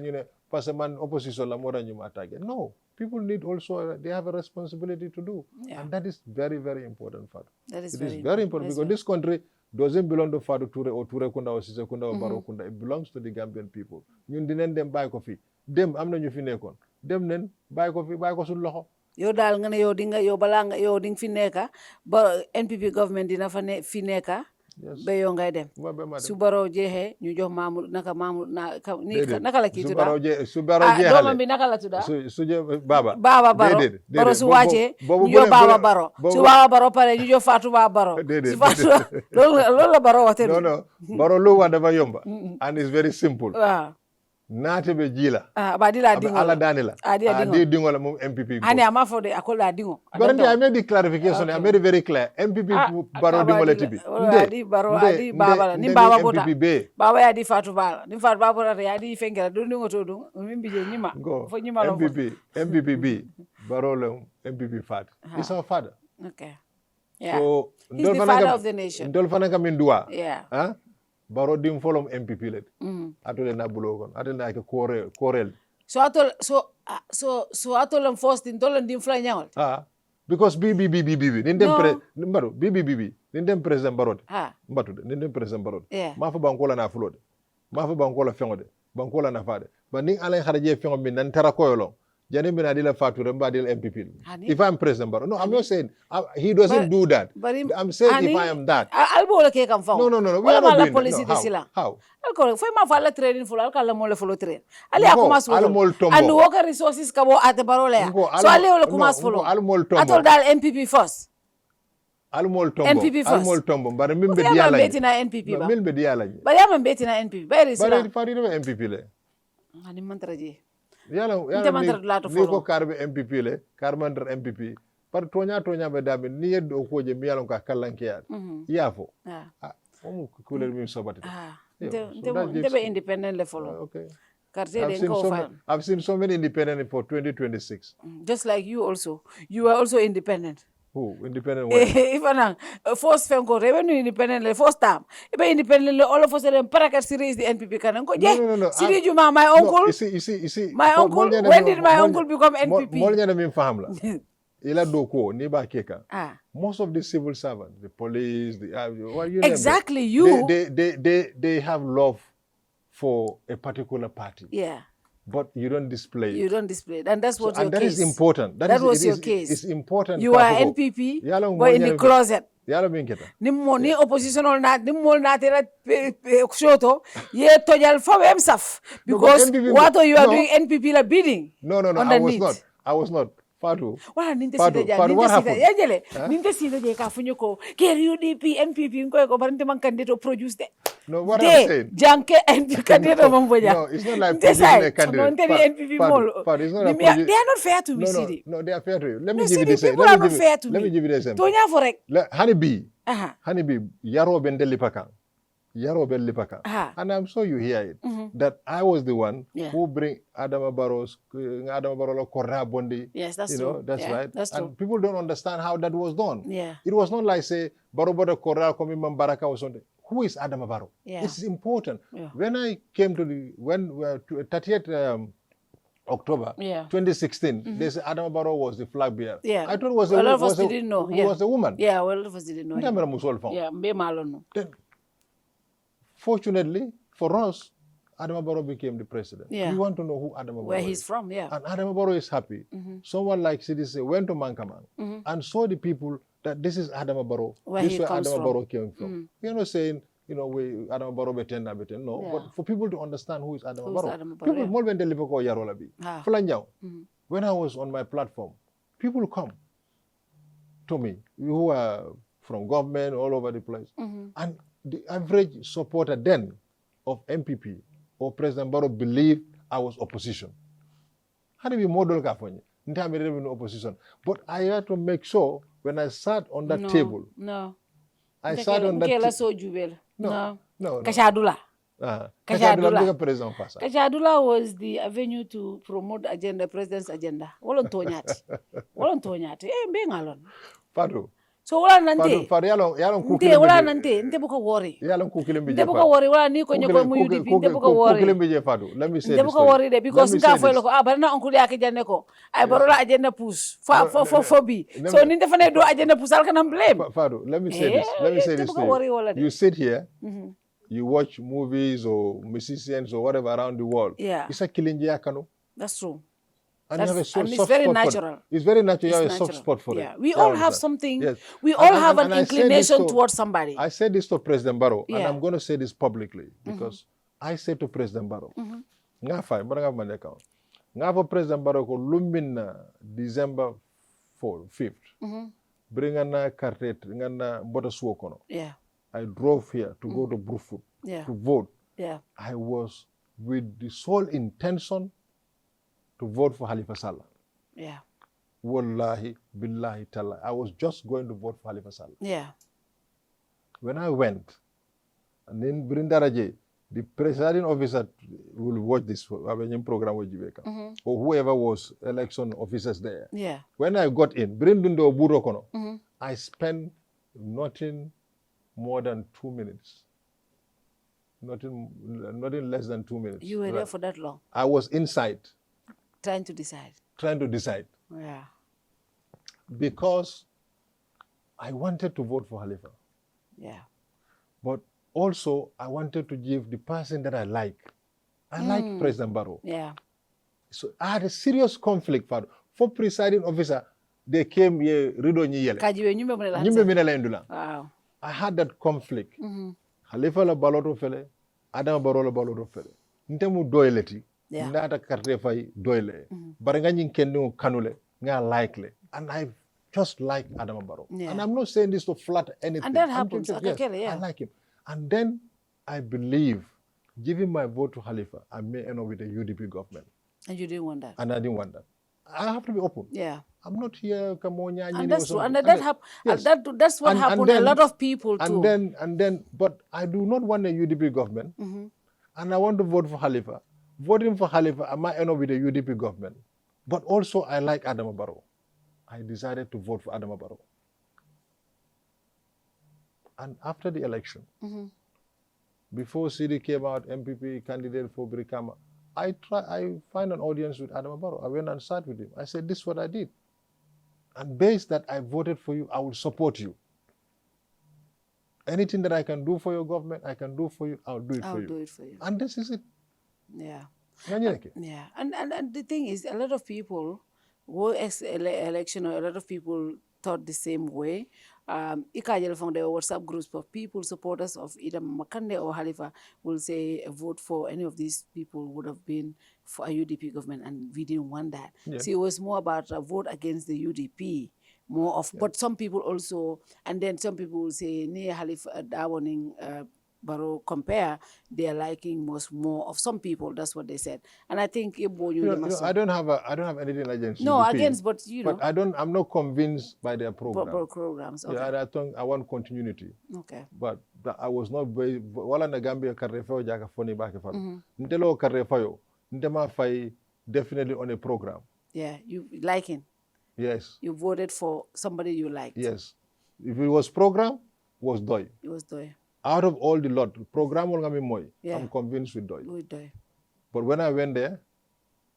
people need also, they have a responsibility to do. And that is very, very important. It is very important because this country doesn't belong to Fadu Ture or Ture Kunda or Sise Kunda or Barrow Kunda. It belongs to the Gambian people. You didn't them buy coffee. Them, I'm not you finekon. Them then buy coffee, buy coffee loho. Yo dal ngane yo dinga yo balanga yo ding fineka, but NPP government dina fineka. Beyo ngay dem su Barrow jeexee ñu jox Mamour naka Mamour naka la kii tudda su Barrow jeexale doomam bi naka la tudda su Baba Barrow Barrow su wàccee ñu jox Baba Barrow su Baba Barrow pare ñu jox Fatou Barrow su Fatou loolu la Barrow waxte non Barrow lu wax dafa yomba and it's very simple naate be jila ba di la dingo ala danila di dingo la mom MPP ani ama fo de akola dingo but I made the clarification I made it very clear MPP Barrow dingo le tibi di Barrow adi baba ni baba bota baba ya di Fatou Bala ni Fatou Baba ya di fengera do dingo to do mimbi je nyima fo nyima lo MPP B Barrow le MPP Fatou is our father okay so he's the father of the nation ndol fanaka min duwa Barrow dim folom MPP let atole na bulo kon atole na ke korel so atole first in dolan dim fla nyawol because BBBBB nindem mbaro BBBB nindem president Barrow mbatu de nindem president Barrow ma fa bankola na fulode ma fa bankola fengode bankola na fade ba ni alay kharaje fengo min nan tara koyolo jani mina dila Fatou remba dila MPP if I'm president Barrow no I'm not saying he doesn't do that I'm saying if I am that albo la ke kam fa no we are not doing policy that. Sila How alko foi ma fa la training full alka mo le follow train ali akuma so and work resources ka bo at Barrow la so ali o kuma follow atol dal MPP first almol tombo bare mimbe diala betina NPP ba mimbe diala ba ya man betina NPP bare sila bare fari no MPP le ani mantraje yala ni ko karbe MPP le karmantar MPP par tonya be dabe ni yeddo ko je mi yalon ka kallanke ya yafo omo kuler mi sobati de be independent le follow okay I've seen so many independent for 2026 just like you also you are also independent. Who? Independent way? Even first fenko revenue independent le first time. Ibe independent le all of us them parakat series the NPP kan ko je. Sidi Juma my uncle. You see. My uncle. When did my uncle become NPP? Mo nyana min faham la. Ila doko ni ba keka. Most of the civil servants, the police, exactly you. They have love for a particular party. Yeah. But you don't display it. You don't display it. And that's what your and that case. Is important. That was your case. It's important. You are NPP, but in the closet. Ni oppositional na tera shoto ye tojal fa wemsaf because what you are doing NPP la bidding. No, I was not. Fatou. Wala ninte yajele ninte sida je ka funyo ko Kerr UDP NPP ko barante man candidate produce de. No, what I'm saying. Janke NPP candidate mamboja. No, it's not like producing a candidate. But it's not they are not fair to me, Seedy. No, they are fair to you. Let me give you this. Let me give you this example. Tonya forek. Honeybee, Yaro Bendelipaka. And I'm sure you hear it. That I was the one who bring Adama Barrow Korra Bondi. Yes, that's true. That's right. That's true. And people don't understand how that was done. Yeah. It was not like say Barrow Korra Komimam Baraka or something. Who is Adama Barrow? Yeah. It's important. Yeah. When I came to 30th October Yeah. 2016, they said Adama Barrow was the flag bearer. Yeah. I thought it was a lot of us didn't know. It was a woman. Yeah, well, a lot of us didn't know. Ndamera musol fong. Yeah, mbe malo no. Then, fortunately for us, Adama Barrow became the president. Yeah. We want to know who Adama Barrow Where is. he's from, yeah. And Adama Barrow is happy. Someone like Seedy Ceesay went to Mankamang and saw the people that this is Adama Barrow. Where this he is where comes Adama from. Barrow came from. You're not saying, Adama Barrow betenda. No, Yeah. but for people to understand who is Adama Who's Barrow. Adama Barrow, People more than deliver ko yarola bi. Ah. Fulanyaw. When I was on my platform, people come to me who are from government all over the place. And the average supporter then of MPP or President Barrow believed I was opposition. How do we model California? In opposition. But I had to make sure when I sat on that table. No. I sat on that table. No. Kashadula. Kashadula President Fasa. Kashadula was the avenue to promote president's agenda. Wolontonyati. Being alone. Fatou. So wala nante. Fatou yalong Nte wala nante. Nte buka worry. Yalong kukilimbi. Nte buka worry. Wala ni konyo ko mu UDP. Nte buka worry. Kukilimbi Fatou. Let me say this. Nte buka worry de because nka fo loko barna onkuli yake janne ko. Ay barola agenda push. For bi. So ninte fane do agenda push al kanam blame. Fatou, let me say this. Let me say this to you. You sit here. You watch movies or musicians or whatever around the world. Yeah. It's a killing Kanu. That's true. And you have a soft it's very spot natural. It's very natural. You have It's a soft natural. spot for Yeah. it. We all have something. Yes. We all have an and I said this inclination towards somebody. I said this to President Barrow, and Yeah. I'm going to say this publicly because I said to President Barrow, nga fay, but nga man account. Nga for President Barrow ko lumbin December 5th. Bring na cartet, ngana bota suokono. Yeah. I drove here to go to Brufut to vote. Yeah. I was with the sole intention to vote for Halifa Sallah. Yeah. Wallahi, billahi, talla. I was just going to vote for Halifa Sallah. Yeah. When I went, and then Brindaraje, the presiding officer will watch this program with Jibeka, or whoever was election officers there. Yeah. When I got in, Brindundo Burokono, I spent nothing more than 2 minutes. Nothing less than 2 minutes. You were there for that long? I was inside. Trying to decide. Yeah. Because I wanted to vote for Halifa. Yeah. But also, I wanted to give the person that I like. I like President Barrow. Yeah. So I had a serious conflict for presiding officer. They came here, Rido Nyele. Wow. I had that conflict. Halifa la baloto fele, Adama Barrow la baloto fele. Ntemu doileti. Yeah. Ndata karte fay doile. Baranga nyin kendu kanule, nga likely. And I just like Adama Barrow. Yeah. And I'm not saying this to flatter anything. And that happens. Yes, I like him. And then I believe, giving my vote to Halifa, I may end up with a UDP government. And you didn't want that. And I didn't want that. I have to be open. Yeah. I'm not here, and that's true. And that's what happened. A lot of people too. And then, but I do not want a UDP government. And I want to vote for Halifa. Voting for Halifa, I might end up with a UDP government. But also, I like Adama Barrow. I decided to vote for Adama Barrow. And after the election, before Seedy came out, MPP candidate for Brikama, I find an audience with Adama Barrow. I went and sat with him. I said, this is what I did. And based that I voted for you, I will support you. Anything that I can do for your government, I can do for you, I'll do it for you. And this is it. Yeah. Yeah. And the thing is, a lot of people were election, or a lot of people thought the same way. Ikajal found there were WhatsApp groups of people, supporters of either Makande or Halifa, will say a vote for any of these people would have been for a UDP government, and we didn't want that. Yeah. So it was more about a vote against the UDP. But some people also, and then some people will say, near Halifa, Dawoning, Barrow compare their liking more of some people. That's what they said, and I think I don't have anything against. No, UDP, against, but But I'm not convinced by their program. Programs. Okay. Yeah, I think I want continuity. Okay. But I was not very. Wala na Gambia karefeo jaka foni back fa. Ntelo karefeo. Ntema fai definitely on a program. Yeah, you liking. Yes. You voted for somebody you liked. Yes. If it was program, was Doi. It was Doi. Out of all the lot, program will be moi. I'm convinced with Doi. With Doi. But when I went there,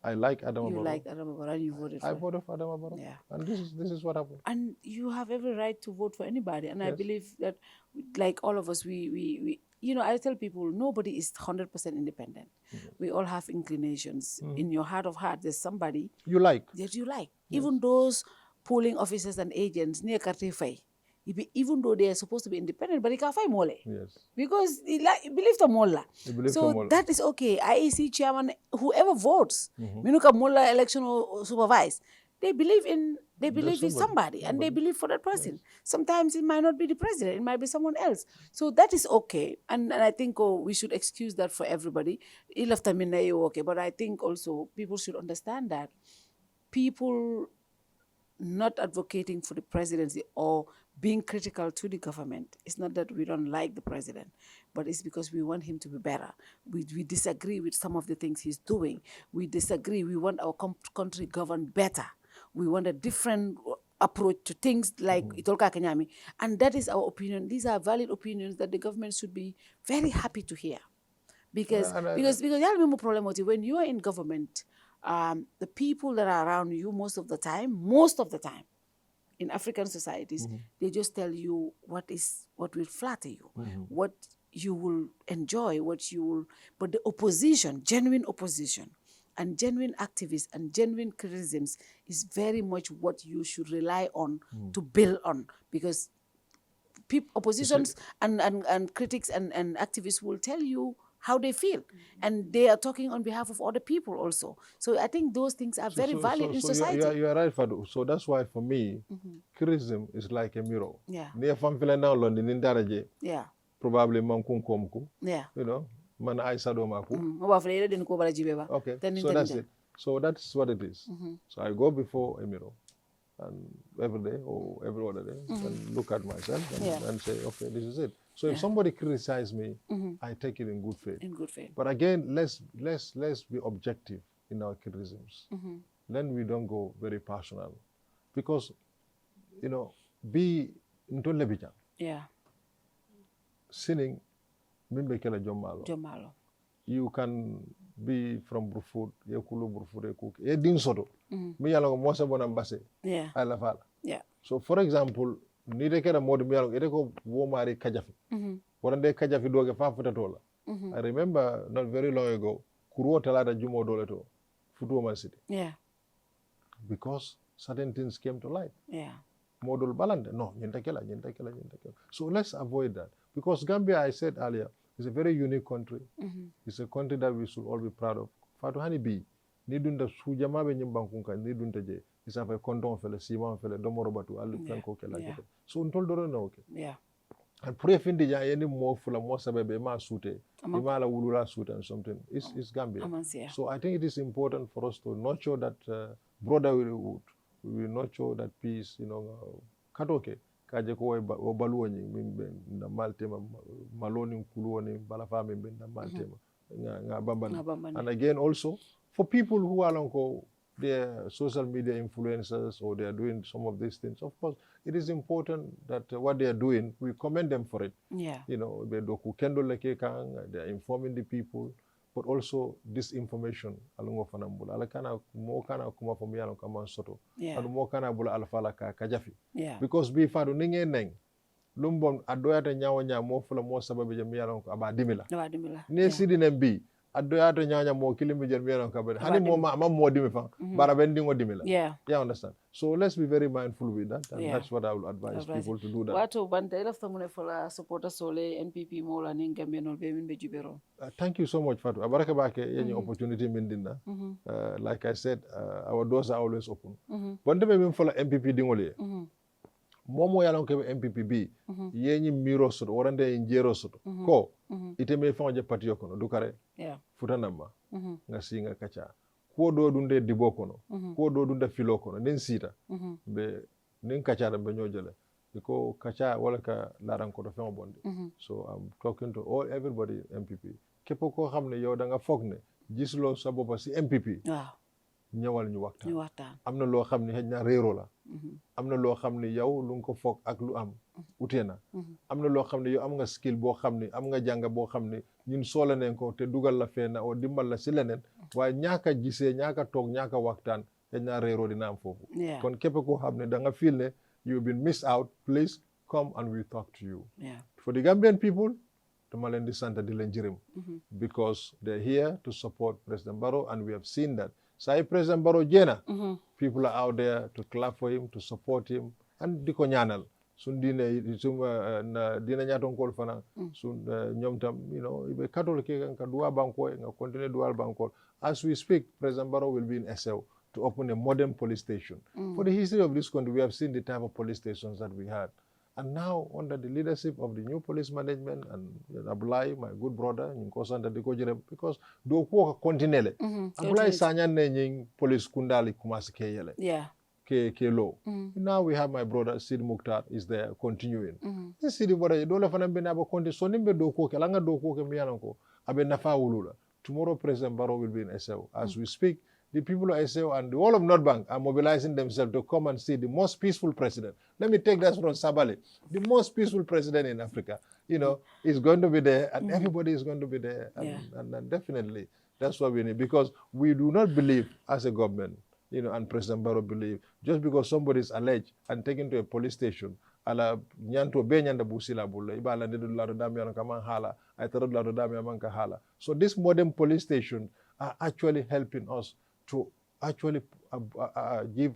I like Adama Barrow. You like Adama Barrow and you voted for I voted for Adama Barrow. Yeah. And this is what happened. And you have every right to vote for anybody. And I believe that, like all of us, we you know, I tell people, nobody is 100% independent. We all have inclinations. In your heart of heart, there's somebody you like. that you like. Even those polling officers and agents, near Kartifai, even though they are supposed to be independent, but they can't find mole. Yes. Because he believe the molla. So that is okay. IEC chairman, whoever votes, Minuka molla election or supervise, they believe in somebody and they believe for that person. Sometimes it might not be the president, it might be someone else. So that is okay. And I think we should excuse that for everybody. Okay. But I think also people should understand that people not advocating for the presidency or being critical to the government, it's not that we don't like the president, but it's because we want him to be better. We disagree with some of the things he's doing. We disagree. We want our country governed better. We want a different approach to things like Itolka Kenyami. And that is our opinion. These are valid opinions that the government should be very happy to hear. Because when you are in government, the people that are around you most of the time, in African societies, they just tell you what will flatter you, what you will enjoy, but the opposition, genuine opposition, and genuine activists and genuine criticisms is very much what you should rely on to build on, because oppositions and critics and activists will tell you how they feel, and they are talking on behalf of other people also. So I think those things are very valid in society. You're right, Fatou. So that's why for me, criticism is like a mirror. Yeah. Yeah. Probably mankunkomku. Yeah. You know, man aisado maku. Okay. So that's it. So that's what it is. So I go before a mirror, and every day or every other day, and look at myself and say, okay, this is it. So if somebody criticizes me, I take it in good faith. In good faith. But again, let's be objective in our criticisms. Then we don't go very personal, because be ntolebija. Yeah. Sinning, mimbe kela jomalo. You can be from Brufut, Yekulu Brufut, Ekuk, Edin Soto. Me yalo mosa bonambase. Yeah. Alafala. Yeah. So for example, ni dekera modi mi yalo edeko womari kajafi. Warande kajafi doge fa futatola. I remember not very long ago, Kuruo talada jumo doleto, Futuoma City. Yeah. Because certain things came to light. Yeah. Model balance. No, yentakela. So let's avoid that. Because Gambia, I said earlier, is a very unique country. It's a country that we should all be proud of. Fatu hani bi, ni dunda sujama be nyimbankunka, ni dunda je. Isa fa kondon fele, siman fele, domorobatu, alu fenko ke la kete. So untol doro na okay. Yeah. And pray findi ja yeni mo fula mo sabebe ma sute, ima la wulula sute and something. It's Gambia. So I think it is important for us to nurture that brotherhood. We will nurture that peace, katoke. Kaje ko obaluoni mimbe na maltema maloni kuluoni balafa mimbe na maltema nga bambana. And again also for people who are lonko their social media influencers or they are doing some of these things, of course it is important that what they are doing, we commend them for it. Yeah. They are informing the people, but also this information alongo fanambula alakana mo kana kuma famiyalo kama soto adu mo kana bula alfala ka kajafi because be fadu ninge neng lumbom adoyata nyawo mo fula mo sababe je miyalo ko aba dimila ne sidi nembi adoyata nyawo mo kilimi je miyalo ko aba hani mo ma mo dimi fa bara bendingo dimila. Yeah, understand. So let's be very mindful with that, and that's what I will advise people to do that. Wato banta ila famune fola supporter sole NPP mola ninga menol be min be jubero. Thank you so much, Fatou. Abaraka bake yenye opportunity mindina. Like I said, our doors are always open. Bonde be min fola NPP dingole. Momo yalon ke NPP bi yenye miro soto warande njero soto ko iteme fanje patio kono dukare futanamba ngasinga kacha ko do dunde dibo kono ko do dunde filo kono nen sita be nen kacha da be nyojale ko kacha wala ka laran ko do fema bonde. So I'm talking to everybody MPP kepo ko xamne yow da nga fogne gislo sa bopa ci MPP ñëwal ñu waxtaan. ñu waxtaan. am na loo xam ne xëy na réero la. am na loo xam ne yow lu nga ko foog ak lu am. utee na. am na loo xam ne yow am nga skill boo xam ne am nga jàng boo xam ne ñun soole nañ ko te dugal la fee na o dimbal la si leneen. waaye ñaaka gisee ñaaka toog ñaaka waxtaan xëy na réero dina am foofu. kon képp koo xam ne da nga feel ne you've been missed out, please come and we'll talk to you. For the Gambian people, dama leen di sant di leen jërëm. because they're here to support President Barrow and we have seen that. Say President Barrow jena, people are out there to clap for him, to support him, and di ko ñaanal. Sun diine dina ñaaton kol fana sun ñom tam ibe catholic ka duwa banko nga continue dual banko. As we speak, President Barrow will be in SO to open a modern police station. For the history of this country, we have seen the type of police stations that we had. And now, under the leadership of the new police management and Abulai, my good brother, because do ko continuele. Abulai sanyan ne police kundali kumasi keyele. Ke low. Now we have my brother Seedy Mukhtar is there continuing. This Seedy brother do la fana be na ba konti so nimbe do ko ke langa do ko ke miyananko abe nafa wulula. Tomorrow President Barrow will be in SO. As we speak, the people of SO and the whole of North Bank are mobilizing themselves to come and see the most peaceful president. Let me take that from Sabali. The most peaceful president in Africa, is going to be there and everybody is going to be there. And definitely that's what we need because we do not believe as a government, and President Barrow believe, just because somebody is alleged and taken to a police station, ala nyanto be nyanda busila bulla ibala ndedu lado damiano kama hala ay tarod lado damiano manka hala. So this modern police station are actually helping us to actually give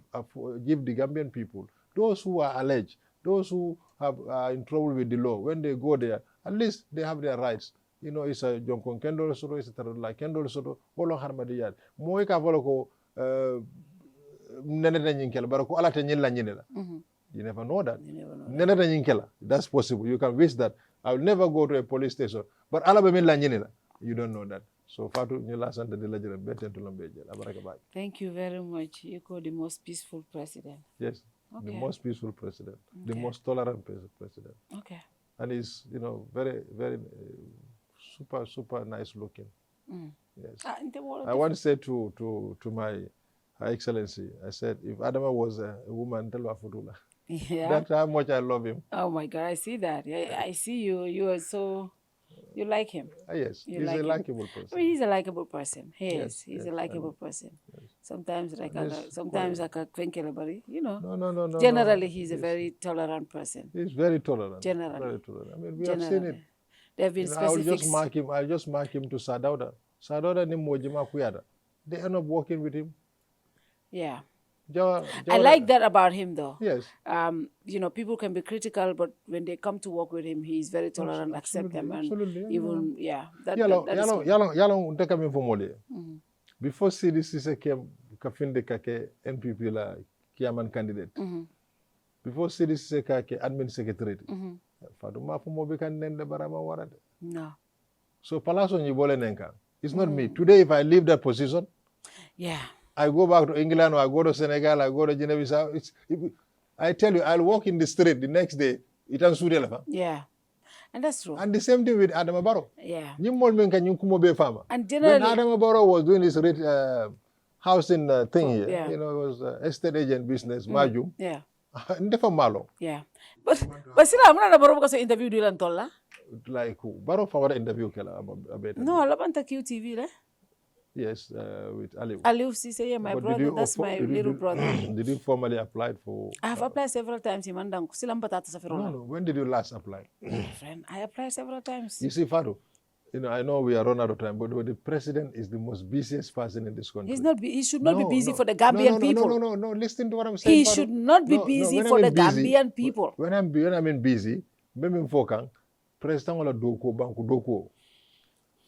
the Gambian people, those who are alleged, those who are in trouble with the law, when they go there, at least they have their rights. It's a jonkon kendol soto, it's a tarot kendol soto, bolo harmadiyad. Moe ka volo ko neneta nyinkela, barako alata nyilla nyinela. You never know that. Neneta nyinkela, that's possible. You can wish that. I will never go to a police station, but alabe milla nyinela. You don't know that. So Fatou, thank you very much. You call the most peaceful president. Yes, the most peaceful president, the most tolerant president. Okay. And he's, very, very super nice looking. Yes. I once said to my Her Excellency, I said, if Adama was a woman, tell Afudula. That's how much I love him. Oh my God, I see that. I see you. You are so. You like him. Yes, he's a likable person. I mean, he's a likable person. He's a likable person. Yes. Sometimes I can twinkle, No. Generally, he's a very tolerant person. He's very tolerant. Generally. Very tolerant. I mean, we have seen it. There have been specifics. I'll just mark him to Sadauda. Sadauda ni Mojima Kuyada. They end up working with him. Yeah. I like that about him, though. Yes. People can be critical, but when they come to work with him, he's very tolerant, accept them, and even Before Seedy Ceesay came, Kafinde Kake NPP la Kiaman candidate. Before Seedy Ceesay Kake admin secretary. Faduma Fumobi kan nende barama warade. No. So Palaso Nyibole Nenka. It's not me. Today, if I leave that position, I go back to England or I go to Senegal, I go to Guinea-Bissau. I tell you, I'll walk in the street the next day. Yeah, and that's true. And the same thing with Adama Barrow. Yeah. And generally, when Adama Barrow was doing his housing thing here, it was estate agent business, Majum. Yeah. Yeah. But still, I'm not Barrow because interview Dylan Tolla. Like who? Barrow for interview No, I love QTV, eh? Yes, with Aliou. Aliou Ceesay, my brother. That's my little brother. Did you formally apply for? I have applied several times. No. When did you last apply? Friend, I applied several times. You see, Fatou, I know we are run out of time, but the president is the most busiest person in this country. He should not be busy for the Gambian people. No. Listen to what I'm saying. He should not be busy for the Gambian people. When I'm busy, president wala doko banku doko.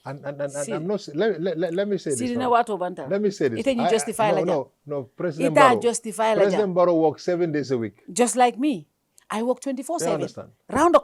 And I'm not. Let me say this. Let me say this. You justify no. President Barrow works 7 days a week. Just like me, I work 24/7. Round the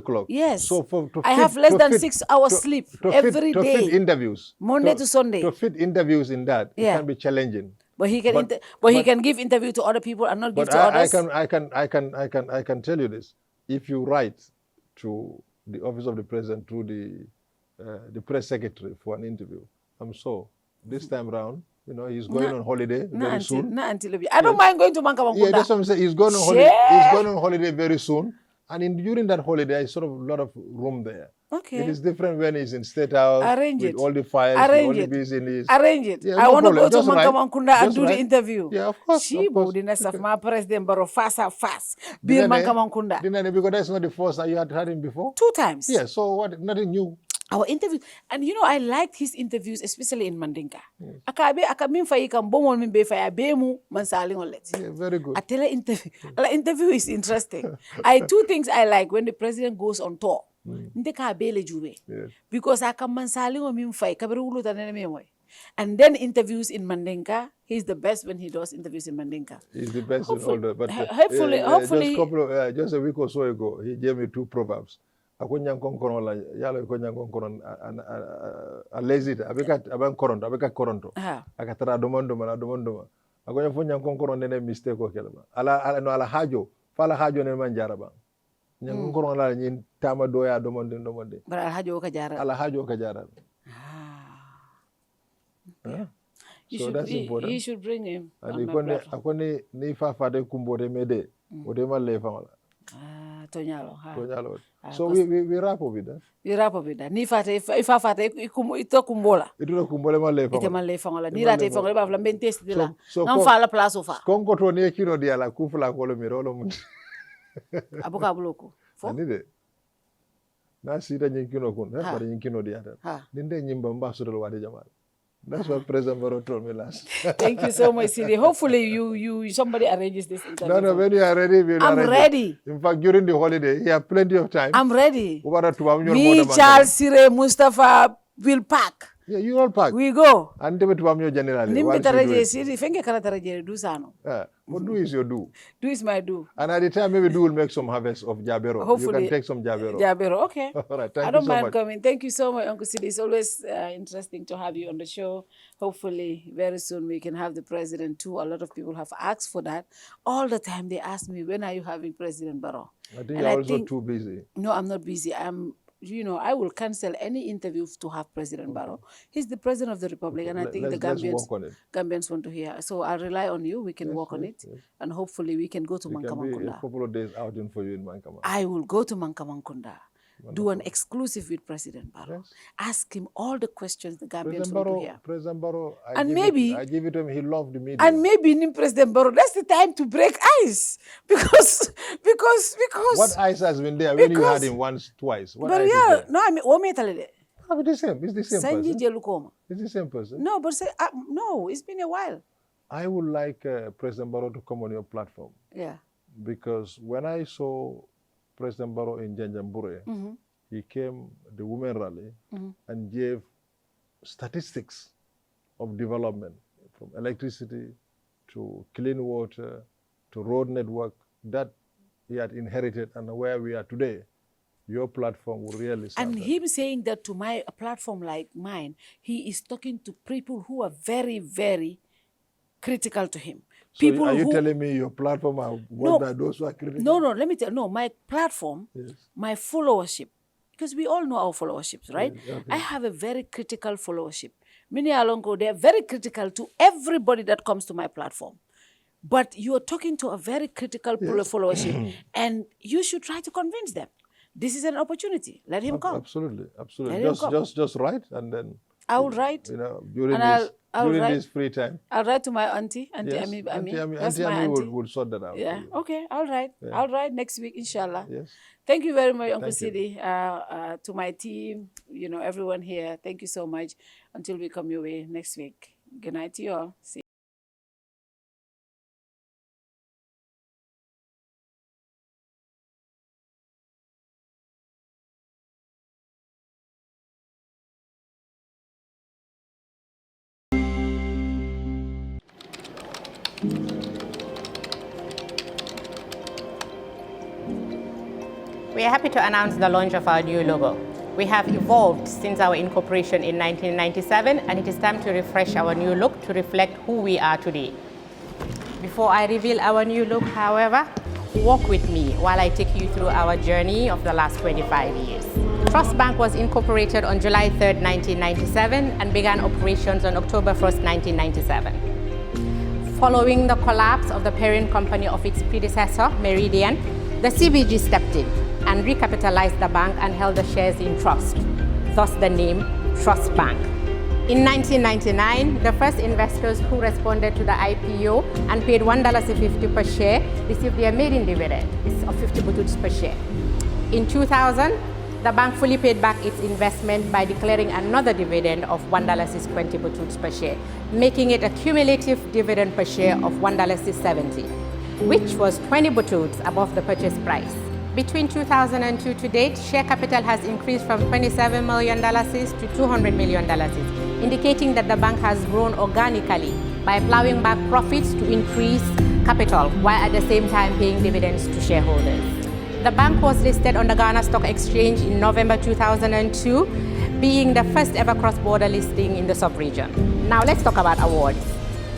clock. Yes. So I have less than 6 hours sleep every day. To fit interviews. Monday to Sunday. To fit interviews in that, it can be challenging. But he can give interview to other people and not give to others. I can tell you this: if you write to the office of the president through the press secretary for an interview, I'm sure this time round You know, he's going on holiday very soon. I don't mind going to Mankamankunda. Yeah, that's what I'm saying. He's going on holiday. He's going on holiday very soon. And during that holiday, there's sort of a lot of room there. Okay. It is different when he's in State House. Arrange with it. all the files, Arrange all the it. business. Arrange it. Yeah, I want to go to Just right. Mankamankunda and do Right. the interview. Yeah, of course. She would my President Barrow fast. Be Mankamankunda. Because that's not the first time you had him before. 2 times. Yeah, so what? Nothing new. Our interview, and you know, I liked his interviews, especially in Mandinka. Akamin faika mbomol mimbe faya bemu mansaling olet. Yeah, very good. A tele interview. Interview is interesting. 2 things I like when the president goes on tour. Ndeka bele juwe. Because mansaling o mimfai kabere ulu tanene memoy. And then interviews in Mandinka. He's the best when he does interviews in Mandinka. He's the best in all the. But hopefully, just a week or so ago, he gave me 2 proverbs. Ako nyang konkoro la yalo ko nyang konkoro a lazy aban koronto akatara domondo ako nyang nyang konkoro nene mistake ko kelma ala hajo fala hajo ne man jaraba nyang konkoro la nyin tama doya domonde bara ala hajo ka jara so that's important. You should bring him. And akone ni fa de kumbote mede ode malle famala Tonyalo. So we wrap up with that. We wrap up with that. Ni fate ifa fate ito kumbola. Ito kumbola malefa. Ite malefa ngola. Ni rate fangola ba flambe test de la. Ngam fa la place ofa. Kongo to ne kino dia la kufula ko lo mirolo mun. Abuka buloko. Fo. Anide. Na sita nyinkino kun, ba nyinkino dia ta. Dinde nyimba mbaso do wade jamal. That's what President Barrow told me last. Thank you so much, Seedy. Hopefully, you somebody arranges this interview. No, when you are ready, I'm ready. In fact, during the holiday, you have plenty of time. I'm ready. Me, Charles, Sire, Mustafa will pack. Yeah, you all pack. We go. And to generally. Nimbe Seedy, fenge kara tarajere do sano. What do is your do? Do is my do. And at the time, maybe do will make some harvest of Jabero. Hopefully. You can take some Jabero. Jabero, okay. All right, thank you so much. I don't mind coming. Thank you so much, Uncle Seedy. It's always interesting to have you on the show. Hopefully, very soon we can have the president too. A lot of people have asked for that. All the time they ask me, when are you having President Barrow? I think you're also too busy. No, I'm not busy. I will cancel any interview to have President Barrow. He's the president of the Republic, and I think the Gambians want to hear. So I'll rely on you. We can work on it, and hopefully we can go to Mankamankunda. It can be a couple of days outing for you in Mankamankunda. I will go to Mankamankunda. Do an exclusive with President Barrow. Yes. Ask him all the questions the Gambians want to hear. President Barrow, I give it to him. He loved the media. And maybe in President Barrow, that's the time to break ice. Because what ice has been there when you had him once, twice? What but ice yeah, is there? no, I mean, it's the same. It's the same person. It's the same person. No, but no, it's been a while. I would like President Barrow to come on your platform. Yeah. Because when I saw President Barrow in Janjambure, he came the women rally and gave statistics of development from electricity to clean water to road network that he had inherited and where we are today. Your platform will really serve And that. him saying that to a platform like mine, he is talking to people who are very, very critical to him. So are you telling me your platform are by those who are critical? No, let me tell you. No, my platform, my followership, because we all know our followerships, right? Yes, okay. I have a very critical followership. Many Alongo, they are very critical to everybody that comes to my platform. But you are talking to a very critical followership, and you should try to convince them. This is an opportunity. Let him come. Absolutely. Just write, and then I will write. During this free time. I'll write to my auntie. Auntie Ami would sort that out. Yeah. Okay. I'll write. Yeah. I'll write next week, inshallah. Yes. Thank you very much, Uncle Seedy. To my team, everyone here, thank you so much. Until we come your way next week. Good night to you all. See you. We are happy to announce the launch of our new logo. We have evolved since our incorporation in 1997, and it is time to refresh our new look to reflect who we are today. Before I reveal our new look, however, Walk with me while I take you through our journey of the last 25 years. Trust Bank was incorporated on July 3rd, 1997 and began operations on October 1st, 1997. Following the collapse of the parent company of its predecessor, Meridian, the CBG stepped in and recapitalized the bank and held the shares in trust, thus the name Trust Bank. In 1999, the first investors who responded to the IPO and paid $1.50 per share received their maiden dividend of 50 bututs per share. In 2000, the bank fully paid back its investment by declaring another dividend of $1.20 bututs per share, making it a cumulative dividend per share of $1.70, which was 20 bututs above the purchase price. Between 2002 to date, share capital has increased from $27 million to $200 million, indicating that the bank has grown organically by plowing back profits to increase capital while at the same time paying dividends to shareholders. The bank was listed on the Ghana Stock Exchange in November 2002, being the first ever cross-border listing in the sub-region. Now let's talk about awards.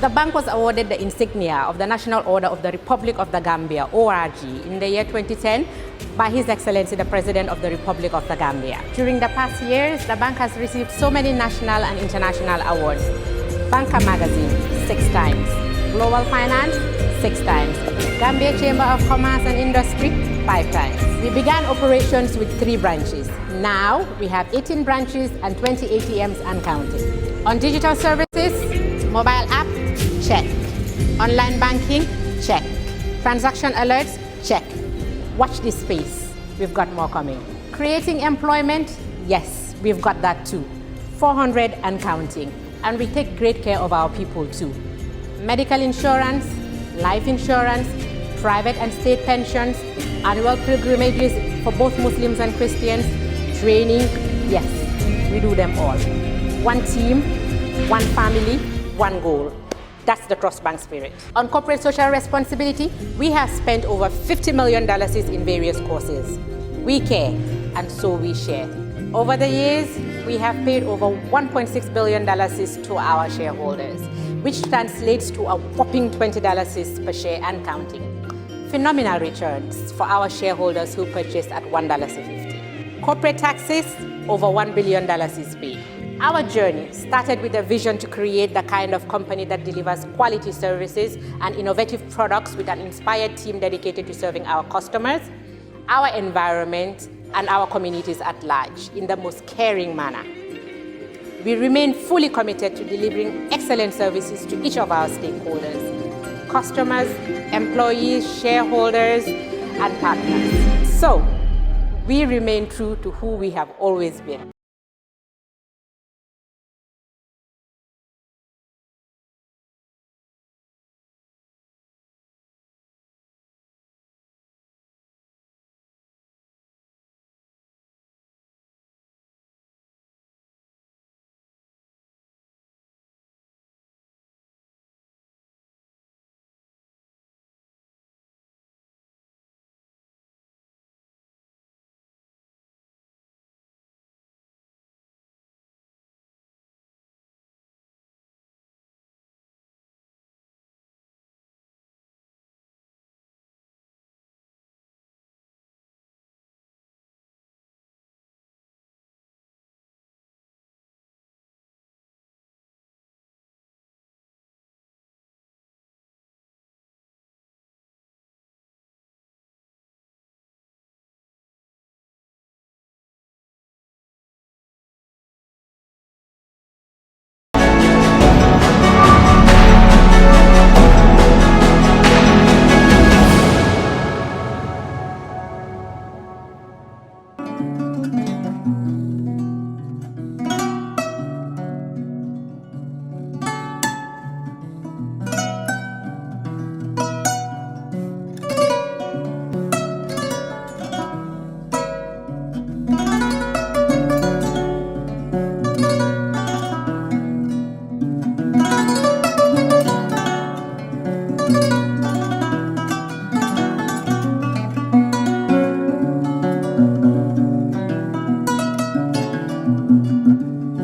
The bank was awarded the insignia of the National Order of the Republic of the Gambia, ORG, in the year 2010 by His Excellency the President of the Republic of the Gambia. During the past years, the bank has received so many national and international awards. Banker Magazine, 6 times. Global Finance, 6 times. Gambia Chamber of Commerce and Industry, 5 times. We began operations with 3 branches. Now, we have 18 branches and 20 ATMs and counting. On digital services, mobile app, check. Online banking, check. Transaction alerts, check. Watch this space. We've got more coming. Creating employment, yes, we've got that too. 400 and counting. And we take great care of our people too. Medical insurance, life insurance, private and state pensions, annual pilgrimages for both Muslims and Christians, training, yes, we do them all. One team, one family, one goal. That's the Trust Bank spirit. On corporate social responsibility, we have spent over $50 million in various causes. We care, and so we share. Over the years, we have paid over $1.6 billion to our shareholders, which translates to a whopping $20 per share and counting. Phenomenal returns for our shareholders who purchased at $1.50. Corporate taxes, over $1 billion is paid. Our journey started with a vision to create the kind of company that delivers quality services and innovative products with an inspired team dedicated to serving our customers, our environment, and our communities at large in the most caring manner. We remain fully committed to delivering excellent services to each of our stakeholders, customers, employees, shareholders, and partners. So, we remain true to who we have always been.